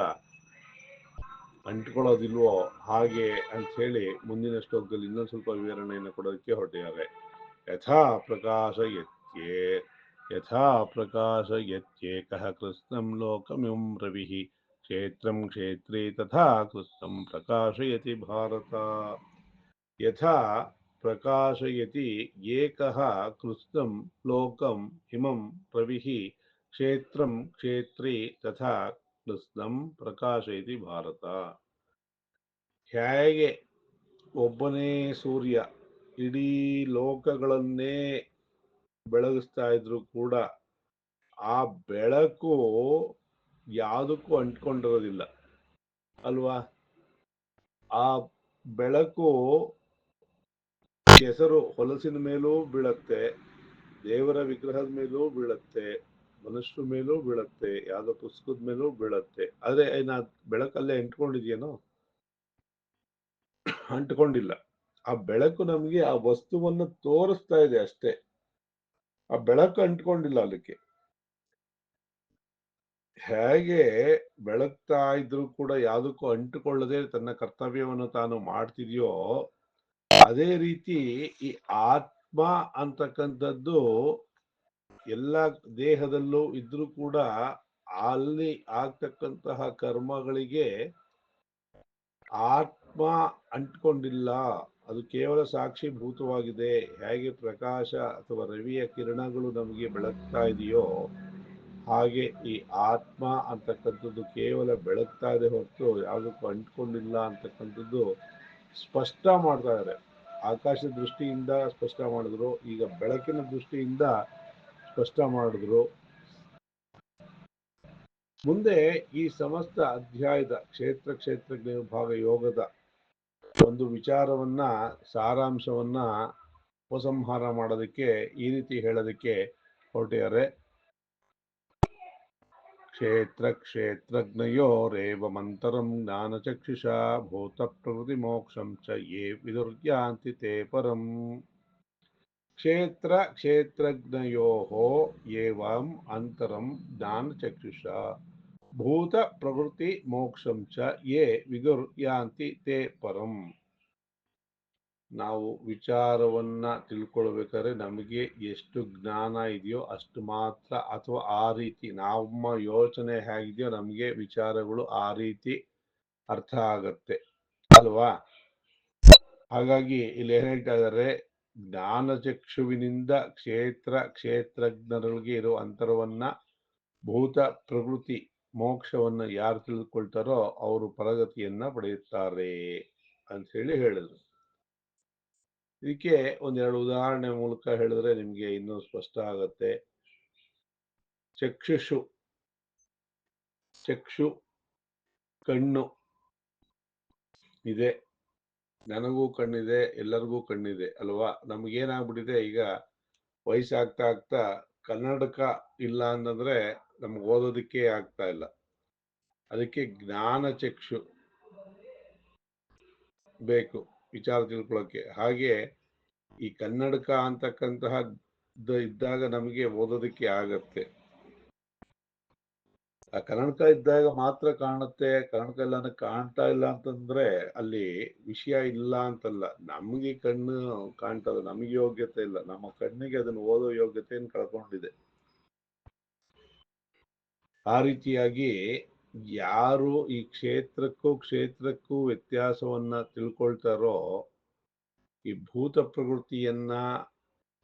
ಅಂಟ್ಕೊಳ್ಳೋದಿಲ್ವೋ ಹಾಗೆ ಅಂತ ಹೇಳಿ ಮುಂದಿನ ಶ್ಲೋಕದಲ್ಲಿ ಇನ್ನೊಂದು ಸ್ವಲ್ಪ ವಿವರಣೆಯನ್ನು ಕೊಡೋದಕ್ಕೆ ಹೊರಟಿದ್ದಾರೆ. ಯಥಾ ಪ್ರಕಾಶಯತ್ಯೇ ಯಥಾ ಪ್ರಕಾಶಯತ್ಯೇಕಃ ಕೃತ್ಸ್ನಂ ಲೋಕಮಿಮಂ ರವಿಃ ಕ್ಷೇತ್ರಂ ಕ್ಷೇತ್ರೇ ತಥಾ ಕೃತ್ಸ್ನಂ ಪ್ರಕಾಶಯತಿ ಭಾರತ. ಯಥಾ ಪ್ರಕಾಶಯತಿ ಏಕಃ ಕೃತ್ಸ್ನಂ ಲೋಕಂ ಇಮಂ ರವಿಃ ಕ್ಷೇತ್ರಂ ಕ್ಷೇತ್ರೇ ತಥಾ ಕೃತ್ಸ್ನಂ ಪ್ರಕಾಶಯತಿ ಭಾರತ. ಹೇಗೆ ಒಬ್ಬನೇ ಸೂರ್ಯ ಇಡೀ ಲೋಕಗಳನ್ನೇ ಬೆಳಗಿಸ್ತಾ ಇದ್ರು ಕೂಡ ಆ ಬೆಳಕು ಯಾವುದಕ್ಕೂ ಅಂಟ್ಕೊಂಡಿರೋದಿಲ್ಲ ಅಲ್ವಾ. ಆ ಬೆಳಕು ಕೆಸರು ಹೊಲಸಿನ ಮೇಲೂ ಬೀಳತ್ತೆ, ದೇವರ ವಿಗ್ರಹದ ಮೇಲೂ ಬೀಳತ್ತೆ, ಮನುಷ್ಯರ ಮೇಲೂ ಬೀಳತ್ತೆ, ಯಾವ್ದೋ ಪುಸ್ತಕದ ಮೇಲೂ ಬೀಳತ್ತೆ. ಆದ್ರೆ ನಾ ಬೆಳಕಲ್ಲೇ ಅಂಟ್ಕೊಂಡಿದ್ಯೇನೋ? ಅಂಟ್ಕೊಂಡಿಲ್ಲ. ಆ ಬೆಳಕು ನಮ್ಗೆ ಆ ವಸ್ತುವನ್ನು ತೋರಿಸ್ತಾ ಇದೆ ಅಷ್ಟೇ, ಆ ಬೆಳಕು ಅಂಟ್ಕೊಂಡಿಲ್ಲ ಅದಕ್ಕೆ. ಹೇಗೆ ಬೆಳಗ್ತಾ ಇದ್ರೂ ಕೂಡ ಯಾವುದಕ್ಕೂ ಅಂಟುಕೊಳ್ಳದೆ ತನ್ನ ಕರ್ತವ್ಯವನ್ನು ತಾನು ಮಾಡ್ತಿದ್ಯೋ ಅದೇ ರೀತಿ ಈ ಆತ್ಮ ಅಂತಕ್ಕಂಥದ್ದು ಎಲ್ಲ ದೇಹದಲ್ಲೂ ಇದ್ರೂ ಕೂಡ ಅಲ್ಲಿ ಆಗ್ತಕ್ಕಂತಹ ಕರ್ಮಗಳಿಗೆ ಆತ್ಮ ಅಂಟ್ಕೊಂಡಿಲ್ಲ, ಅದು ಕೇವಲ ಸಾಕ್ಷಿಭೂತವಾಗಿದೆ. ಹೇಗೆ ಪ್ರಕಾಶ ಅಥವಾ ರವಿಯ ಕಿರಣಗಳು ನಮಗೆ ಬೆಳಗ್ತಾ ಇದೆಯೋ ಹಾಗೆ ಈ ಆತ್ಮ ಅಂತಕ್ಕಂಥದ್ದು ಕೇವಲ ಬೆಳಗ್ತಾ ಇದೆ ಹೊರತು ಯಾವುದಕ್ಕೂ ಅಂಟ್ಕೊಂಡಿಲ್ಲ ಅಂತಕ್ಕಂಥದ್ದು ಸ್ಪಷ್ಟ ಮಾಡ್ತಾ ಇದ್ದಾರೆ. ಆಕಾಶದ ದೃಷ್ಟಿಯಿಂದ ಸ್ಪಷ್ಟ ಮಾಡಿದ್ರು, ಈಗ ಬೆಳಕಿನ ದೃಷ್ಟಿಯಿಂದ ಸ್ಪಷ್ಟ ಮಾಡಿದ್ರು. ಮುಂದೆ ಈ ಸಮಸ್ತ ಅಧ್ಯಾಯದ ಕ್ಷೇತ್ರ ಕ್ಷೇತ್ರಜ್ಞ ವಿಭಾಗ ಯೋಗದ ಒಂದು ವಿಚಾರವನ್ನ ಸಾರಾಂಶವನ್ನ ಉಪಸಂಹಾರ ಮಾಡೋದಕ್ಕೆ ಈ ರೀತಿ ಹೇಳೋದಕ್ಕೆ ಹೊರಟಿದ್ದಾರೆ. ಕ್ಷೇತ್ರ ಕ್ಷೇತ್ರಜ್ಞಯೋರೇವಮಂತರಂ ಜ್ಞಾನಚಕ್ಷುಷಾ ಭೂತ ಪ್ರಕೃತಿ ಮೋಕ್ಷಂ ಚ ಯೇ ವಿದುರ್ಯಾಂತಿ ತೇ ಪರಂ. ಕ್ಷೇತ್ರ ಕ್ಷೇತ್ರಜ್ಞಯೋಃ ಏವಂ ಅಂತರಂ ಜ್ಞಾನಚಕ್ಷುಷಾ ಭೂತ ಪ್ರಕೃತಿ ಮೋಕ್ಷಂ ಚ ಯೇ ವಿದುರ್ಯಾಂತಿ ತೇ ಪರಂ. ನಾವು ವಿಚಾರವನ್ನ ತಿಳ್ಕೊಳ್ಬೇಕಾದ್ರೆ ನಮಗೆ ಎಷ್ಟು ಜ್ಞಾನ ಇದೆಯೋ ಅಷ್ಟು ಮಾತ್ರ, ಅಥವಾ ಆ ರೀತಿ ನಮ್ಮ ಯೋಚನೆ ಹೇಗಿದೆಯೋ ನಮಗೆ ವಿಚಾರಗಳು ಆ ರೀತಿ ಅರ್ಥ ಆಗತ್ತೆ ಅಲ್ವಾ. ಹಾಗಾಗಿ ಇಲ್ಲಿ ಏನ್ ಹೇಳ್ತಾ ಇದ್ದಾರೆ, ಜ್ಞಾನಚಕ್ಷುವಿನಿಂದ ಕ್ಷೇತ್ರ ಕ್ಷೇತ್ರಜ್ಞರಿಗೆ ಇರೋ ಅಂತರವನ್ನ, ಭೂತ ಪ್ರಕೃತಿ ಮೋಕ್ಷವನ್ನ ಯಾರು ತಿಳಿದುಕೊಳ್ತಾರೋ ಅವರು ಪರಗತಿಯನ್ನ ಪಡೆಯುತ್ತಾರೆ ಅಂತ ಹೇಳಿ ಹೇಳಿದ್ರು. ಇದಕ್ಕೆ ಒಂದೆರಡು ಉದಾಹರಣೆ ಮೂಲಕ ಹೇಳಿದ್ರೆ ನಿಮ್ಗೆ ಇನ್ನೂ ಸ್ಪಷ್ಟ ಆಗತ್ತೆ. ಚಕ್ಷು ಕಣ್ಣು ಇದೆ, ನನಗೂ ಕಣ್ಣಿದೆ, ಎಲ್ಲರಿಗೂ ಕಣ್ಣಿದೆ ಅಲ್ವಾ. ನಮಗೇನಾಗ್ಬಿಟ್ಟಿದೆ, ಈಗ ವಯಸ್ಸಾಗ್ತಾ ಆಗ್ತಾ ಕನ್ನಡಕ ಇಲ್ಲ ಅಂತಂದ್ರೆ ನಮ್ಗೆ ಓದೋದಕ್ಕೆ ಆಗ್ತಾ ಇಲ್ಲ. ಅದಕ್ಕೆ ಜ್ಞಾನ ಚಕ್ಷು ಬೇಕು ವಿಚಾರ ತಿಳ್ಕೊಳ್ಳೋಕೆ. ಹಾಗೆ ಈ ಕನ್ನಡಕ ಅಂತಕ್ಕಂತಹ ಇದ್ದಾಗ ನಮಗೆ ಓದೋದಕ್ಕೆ ಆಗತ್ತೆ. ಆ ಕನ್ನಡಕ ಇದ್ದಾಗ ಮಾತ್ರ ಕಾಣುತ್ತೆ, ಕನ್ನಡಕ ಇಲ್ಲ ಕಾಣ್ತಾ ಇಲ್ಲ ಅಂತಂದ್ರೆ ಅಲ್ಲಿ ವಿಷಯ ಇಲ್ಲ ಅಂತಲ್ಲ, ನಮಗೆ ಕಣ್ಣು ಕಾಣ್ತದೆ, ನಮಗೆ ಯೋಗ್ಯತೆ ಇಲ್ಲ, ನಮ್ಮ ಕಣ್ಣಿಗೆ ಅದನ್ನು ಓದೋ ಯೋಗ್ಯತೆಯನ್ನು ಕಳ್ಕೊಂಡಿದೆ. ಆ ರೀತಿಯಾಗಿ ಯಾರು ಈ ಕ್ಷೇತ್ರಕ್ಕೂ ವ್ಯತ್ಯಾಸವನ್ನ ತಿಳ್ಕೊಳ್ತಾರೋ, ಈ ಭೂತ ಪ್ರಕೃತಿಯನ್ನ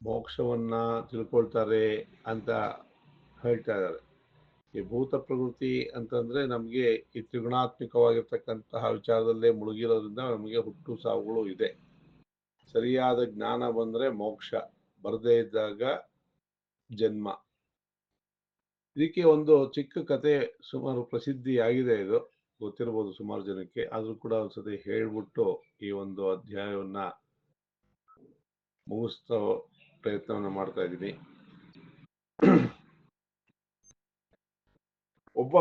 ಮೋಕ್ಷವನ್ನ ತಿಳ್ಕೊಳ್ತಾರೆ ಅಂತ ಹೇಳ್ತಾ ಇದ್ದಾರೆ. ಈ ಭೂತ ಪ್ರಕೃತಿ ಅಂತಂದ್ರೆ ನಮಗೆ ಈ ತ್ರಿಗುಣಾತ್ಮಕವಾಗಿರ್ತಕ್ಕಂತಹ ವಿಚಾರದಲ್ಲೇ ಮುಳುಗಿರೋದ್ರಿಂದ ನಮಗೆ ಹುಟ್ಟು ಸಾವುಗಳು ಇದೆ. ಸರಿಯಾದ ಜ್ಞಾನ ಬಂದ್ರೆ ಮೋಕ್ಷ, ಬರದೇ ಇದ್ದಾಗ ಜನ್ಮ. ಇದಕ್ಕೆ ಒಂದು ಚಿಕ್ಕ ಕತೆ ಸುಮಾರು ಪ್ರಸಿದ್ಧಿ ಆಗಿದೆ, ಇದು ಗೊತ್ತಿರ್ಬೋದು ಸುಮಾರು ಜನಕ್ಕೆ, ಆದ್ರೂ ಕೂಡ ಒಂದ್ಸತಿ ಹೇಳ್ಬಿಟ್ಟು ಈ ಒಂದು ಅಧ್ಯಾಯವನ್ನ ಮುಗಿಸ್ತೋ ಪ್ರಯತ್ನವನ್ನ ಮಾಡ್ತಾ ಇದ್ದೀನಿ. ಒಬ್ಬ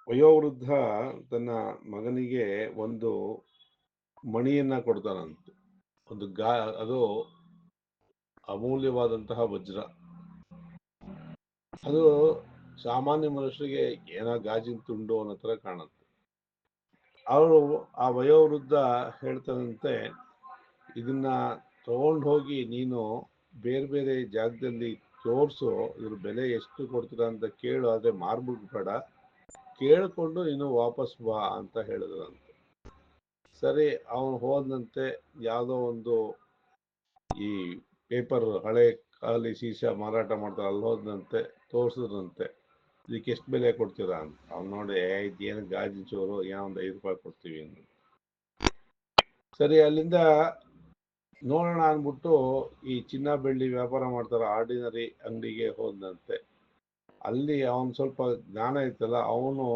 ವಯೋವೃದ್ಧ ತನ್ನ ಮಗನಿಗೆ ಒಂದು ಮಣಿಯನ್ನ ಕೊಡ್ತಾನಂತೆ. ಒಂದು ಅದು ಅಮೂಲ್ಯವಾದಂತಹ ವಜ್ರ. ಅದು ಸಾಮಾನ್ಯ ಮನುಷ್ಯರಿಗೆ ಏನೋ ಗಾಜಿನ ತುಂಡು ಅನ್ನೋ ಥರ ಕಾಣುತ್ತೆ. ಅವರು ಆ ವಯೋವೃದ್ಧ ಹೇಳ್ತಾನಂತೆ, ಇದನ್ನ ತಗೊಂಡು ಹೋಗಿ ನೀನು ಬೇರೆ ಬೇರೆ ಜಾಗದಲ್ಲಿ ತೋರಿಸು, ಇದ್ರ ಬೆಲೆ ಎಷ್ಟು ಕೊಡ್ತೀರಾ ಅಂತ ಕೇಳು, ಆದರೆ ಮಾರ್ಬಿಡ್ಬೇಡ, ಕೇಳಿಕೊಂಡು ನೀನು ವಾಪಸ್ ಬಾ ಅಂತ ಹೇಳಿದ್ರಂತೆ. ಸರಿ, ಅವನು ಹೋದಂತೆ ಯಾವುದೋ ಒಂದು ಈ ಪೇಪರ್ ಹಳೆ ಖಾಲಿ ಸೀಸಾ ಮಾರಾಟ ಮಾಡ್ತಾರೆ, ಅಲ್ಲಿ ಹೋದಂತೆ ತೋರಿಸಿದ್ರಂತೆ, ಇದಕ್ಕೆ ಎಷ್ಟು ಬೆಲೆ ಕೊಡ್ತೀರಾ ಅಂತ. ಅವ್ನು ನೋಡಿ, ಇದೇನು ಗಾಜಿನ ಚೋರು, ಏನೋ ಒಂದು 5 ರೂಪಾಯಿ ಕೊಡ್ತೀವಿ ಅಂತ. ಸರಿ, ಅಲ್ಲಿಂದ ನೋಡೋಣ ಅಂದ್ಬಿಟ್ಟು ಈ ಚಿನ್ನ ಬೆಳ್ಳಿ ವ್ಯಾಪಾರ ಮಾಡ್ತಾರ ಆರ್ಡಿನರಿ ಅಂಗಡಿಗೆ ಹೋದಂತೆ. ಅಲ್ಲಿ ಅವನು ಸ್ವಲ್ಪ ಜ್ಞಾನ ಇತ್ತಲ್ಲ, ಅವನು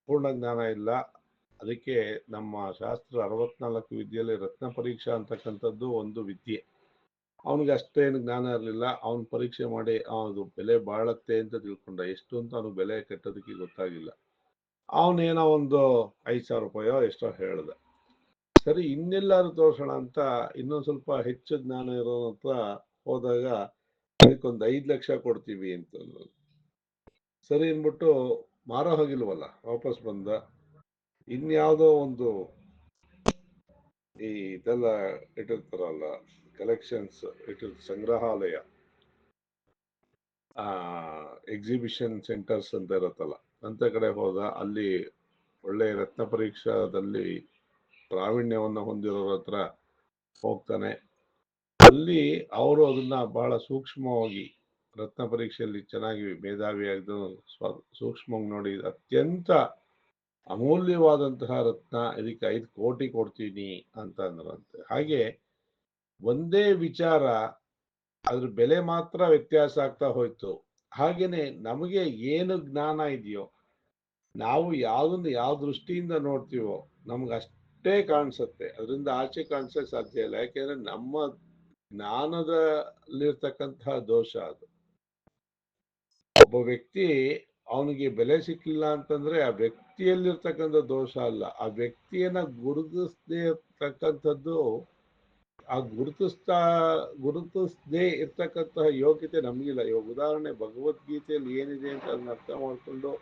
ಪೂರ್ಣ ಜ್ಞಾನ ಇಲ್ಲ. ಅದಕ್ಕೆ ನಮ್ಮ ಶಾಸ್ತ್ರ 64 ವಿದ್ಯೆಯಲ್ಲಿ ರತ್ನ ಪರೀಕ್ಷಾ ಅಂತಕ್ಕಂಥದ್ದು ಒಂದು ವಿದ್ಯೆ. ಅವನಿಗೆ ಅಷ್ಟೇನು ಜ್ಞಾನ ಇರಲಿಲ್ಲ. ಅವನು ಪರೀಕ್ಷೆ ಮಾಡಿ ಅದು ಬೆಲೆ ಬಾಳತ್ತೆ ಅಂತ ತಿಳ್ಕೊಂಡ. ಎಷ್ಟು ಅಂತ ಅವನಿಗೆ ಬೆಲೆ ಕಟ್ಟೋದಕ್ಕೆ ಗೊತ್ತಾಗಿಲ್ಲ. ಅವನೇನೋ ಒಂದು 5,000 ರೂಪಾಯೋ ಎಷ್ಟೋ ಹೇಳ್ದ. ಸರಿ, ಇನ್ನೆಲ್ಲಾರು ತೋರ್ಸೋಣ ಅಂತ ಇನ್ನೊಂದು ಸ್ವಲ್ಪ ಹೆಚ್ಚು ಜ್ಞಾನ ಇರೋ ಹತ್ರ ಹೋದಾಗ ಅದಕ್ಕೊಂದು 5 ಲಕ್ಷ ಕೊಡ್ತೀವಿ ಅಂತ. ಸರಿ ಅಂದ್ಬಿಟ್ಟು ಮಾರೋ ಹೋಗಿಲ್ವಲ್ಲ, ವಾಪಸ್ ಬಂದ. ಇನ್ಯಾವುದೋ ಒಂದು ಈ ಇದೆಲ್ಲ ಇಟ್ಟಿರ್ತಾರಲ್ಲ, ಕಲೆಕ್ಷನ್ಸ್ ಸಂಗ್ರಹಾಲಯ, ಎಕ್ಸಿಬಿಷನ್ ಸೆಂಟರ್ಸ್ ಅಂತ ಇರುತ್ತಲ್ಲ, ಅಂತ ಕಡೆ ಹೋದ. ಅಲ್ಲಿ ಒಳ್ಳೆ ರತ್ನ ಪರೀಕ್ಷಾದಲ್ಲಿ ಪ್ರಾವೀಣ್ಯವನ್ನು ಹೊಂದಿರೋರ ಹತ್ರ ಹೋಗ್ತಾನೆ. ಅಲ್ಲಿ ಅವರು ಅದನ್ನ ಬಹಳ ಸೂಕ್ಷ್ಮವಾಗಿ, ರತ್ನ ಪರೀಕ್ಷೆಯಲ್ಲಿ ಚೆನ್ನಾಗಿ ಮೇಧಾವಿಯಾಗಿದ್ದು ಸೂಕ್ಷ್ಮವಾಗಿ ನೋಡಿ, ಅತ್ಯಂತ ಅಮೂಲ್ಯವಾದಂತಹ ರತ್ನ, ಇದಕ್ಕೆ 5 ಕೋಟಿ ಕೊಡ್ತೀನಿ ಅಂತ ಅಂದ್ರಂತೆ. ಹಾಗೆ ಒಂದೇ ವಿಚಾರ, ಅದ್ರ ಬೆಲೆ ಮಾತ್ರ ವ್ಯತ್ಯಾಸ ಆಗ್ತಾ ಹೋಯ್ತು. ಹಾಗೇನೆ ನಮಗೆ ಏನು ಜ್ಞಾನ ಇದೆಯೋ, ನಾವು ಯಾವ್ದನ್ನ ಯಾವ ದೃಷ್ಟಿಯಿಂದ ನೋಡ್ತೀವೋ ನಮ್ಗೆ ಅಷ್ಟೇ ಕಾಣಿಸುತ್ತೆ, ಅದರಿಂದ ಆಚೆ ಕಾಣಿಸಕ್ ಸಾಧ್ಯ ಇಲ್ಲ. ಯಾಕೆಂದ್ರೆ ನಮ್ಮ ಜ್ಞಾನದಲ್ಲಿರ್ತಕ್ಕಂತಹ ದೋಷ ಅದು. ಒಬ್ಬ ವ್ಯಕ್ತಿ ಅವನಿಗೆ ಬೆಲೆ ಸಿಕ್ಕಿಲ್ಲ ಅಂತಂದ್ರೆ ಆ ವ್ಯಕ್ತಿಯಲ್ಲಿರ್ತಕ್ಕಂಥ ದೋಷ ಅಲ್ಲ, ಆ ವ್ಯಕ್ತಿಯನ್ನ ಗುರುತಿಸದೇ ಇರ್ತಕ್ಕಂಥದ್ದು, ಆ ಗುರುತಿಸದೇ ಇರ್ತಕ್ಕಂತಹ ಯೋಗ್ಯತೆ ನಮಗಿಲ್ಲ. ಇವಾಗ ಉದಾಹರಣೆ, ಭಗವದ್ಗೀತೆಯಲ್ಲಿ ಏನಿದೆ ಅಂತ ಅದನ್ನ ಅರ್ಥ ಮಾಡ್ಕೊಂಡು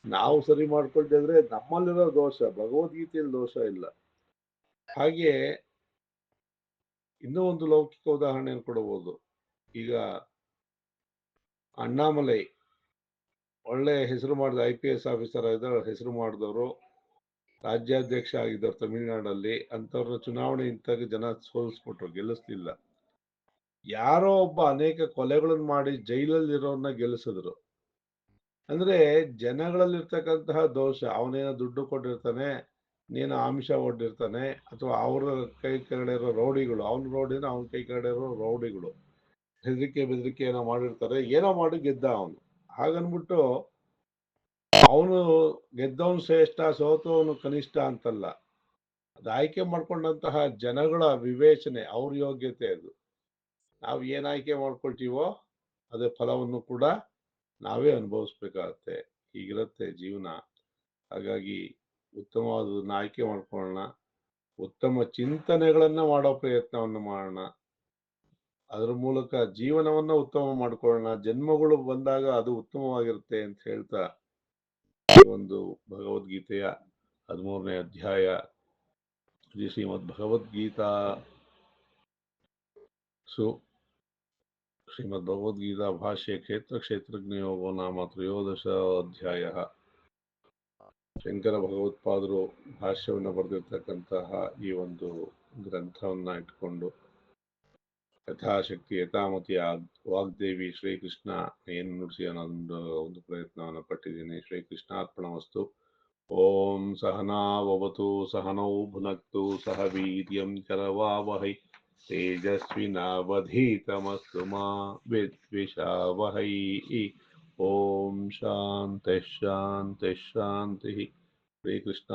ನಾವು ಸರಿ ಮಾಡ್ಕೊಂಡಿದ್ರೆ ನಮ್ಮಲ್ಲಿರೋ ದೋಷ, ಭಗವದ್ಗೀತೆಯಲ್ಲಿ ದೋಷ ಇಲ್ಲ. ಹಾಗೆ ಇನ್ನೂ ಒಂದು ಲೌಕಿಕ ಉದಾಹರಣೆಯನ್ನು ಕೊಡಬಹುದು. ಈಗ ಅಣ್ಣಾಮಲೈ ಒಳ್ಳೆ ಹೆಸರು ಮಾಡಿದ IPS ಆಫೀಸರ್ ಆಗಿದ್ದ, ಹೆಸರು ಮಾಡಿದವರು, ರಾಜ್ಯಾಧ್ಯಕ್ಷ ಆಗಿದ್ದವರು ತಮಿಳುನಾಡಲ್ಲಿ. ಅಂಥವ್ರನ್ನ ಚುನಾವಣೆ ನಿಂತಾಗ ಜನ ಸೋಲಿಸ್ಬಿಟ್ರು, ಗೆಲ್ಲಿಸ್ಲಿಲ್ಲ. ಯಾರೋ ಒಬ್ಬ ಅನೇಕ ಕೊಲೆಗಳನ್ನು ಮಾಡಿ ಜೈಲಲ್ಲಿರೋನ್ನ ಗೆಲ್ಲಿಸಿದ್ರು. ಅಂದ್ರೆ ಜನಗಳಲ್ಲಿರ್ತಕ್ಕಂತಹ ದೋಷ. ಅವನೇನೋ ದುಡ್ಡು ಕೊಟ್ಟಿರ್ತಾನೆ, ನೀನು ಆಮಿಷ ಒಡ್ಡಿರ್ತಾನೆ, ಅಥವಾ ಅವರ ಕೈ ಕೆಳಗಡೆ ಇರೋ ರೌಡಿಗಳು, ಅವನ ರೌಡಿನ ಅವನ ಕೈ ಕೆಳಗಡೆ ಇರೋ ರೌಡಿಗಳು ಹೆದರಿಕೆ ಬೆದರಿಕೆ ಏನೋ ಮಾಡಿರ್ತಾರೆ, ಏನೋ ಮಾಡಿ ಗೆದ್ದ ಅವನು. ಹಾಗನ್ಬಿಟ್ಟು ಅವನು ಗೆದ್ದವನು ಶ್ರೇಷ್ಠ, ಸೋತವನು ಕನಿಷ್ಠ ಅಂತಲ್ಲ. ಅದು ಆಯ್ಕೆ ಮಾಡ್ಕೊಂಡಂತಹ ಜನಗಳ ವಿವೇಚನೆ, ಅವ್ರ ಯೋಗ್ಯತೆ ಅದು. ನಾವು ಏನ್ ಆಯ್ಕೆ ಮಾಡ್ಕೊಳ್ತೀವೋ ಅದೇ ಫಲವನ್ನು ಕೂಡ ನಾವೇ ಅನುಭವಿಸ್ಬೇಕಾಗತ್ತೆ. ಹೀಗಿರುತ್ತೆ ಜೀವನ. ಹಾಗಾಗಿ ಉತ್ತಮವಾದದನ್ನ ಆಯ್ಕೆ ಮಾಡ್ಕೊಳ್ಳೋಣ, ಉತ್ತಮ ಚಿಂತನೆಗಳನ್ನ ಮಾಡೋ ಪ್ರಯತ್ನವನ್ನು ಮಾಡೋಣ, ಅದರ ಮೂಲಕ ಜೀವನವನ್ನ ಉತ್ತಮ ಮಾಡ್ಕೊಳ್ಳೋಣ. ಜನ್ಮಗಳು ಬಂದಾಗ ಅದು ಉತ್ತಮವಾಗಿರುತ್ತೆ ಅಂತ ಹೇಳ್ತಾ, ಈ ಒಂದು ಭಗವದ್ಗೀತೆಯ 13ನೇ ಅಧ್ಯಾಯ, ಶ್ರೀಮದ್ ಭಗವದ್ಗೀತಾ ಶ್ರೀಮದ್ ಭಗವದ್ಗೀತಾ ಭಾಷ್ಯ ಕ್ಷೇತ್ರಜ್ಞ ಯೋಗೋ ನಾಮ 13ಶ ಅಧ್ಯಾಯ. ಶಂಕರ ಭಗವತ್ಪಾದರು ಭಾಷ್ಯವನ್ನು ಬರೆದಿರ್ತಕ್ಕಂತಹ ಈ ಒಂದು ಗ್ರಂಥವನ್ನ ಇಟ್ಕೊಂಡು ಯಥಾಶಕ್ತಿ ಯಥಾಮತಿ ವಾಗ್ದೇವಿ ಶ್ರೀಕೃಷ್ಣ ಏನು ನುಡಿಸಿ ಅನ್ನೋದೊಂದು ಒಂದು ಪ್ರಯತ್ನವನ್ನು ಪಟ್ಟಿದ್ದೀನಿ. ಶ್ರೀಕೃಷ್ಣಾರ್ಪಣಮಸ್ತು. ಓಂ ಸಹನಾವವತು ಸಹನೌ ಭುನಕ್ತು ಸಹ ವೀರ್ಯಂ ಕರವಾವಹೈ ತೇಜಸ್ವಿನಾವಧೀತಮಸ್ತು ಮಾ ವಿದ್ವಿಷಾವಹೈ. ಓಂ ಶಾಂತಿ ಶಾಂತಿ ಶಾಂತಿ. ಶ್ರೀಕೃಷ್ಣ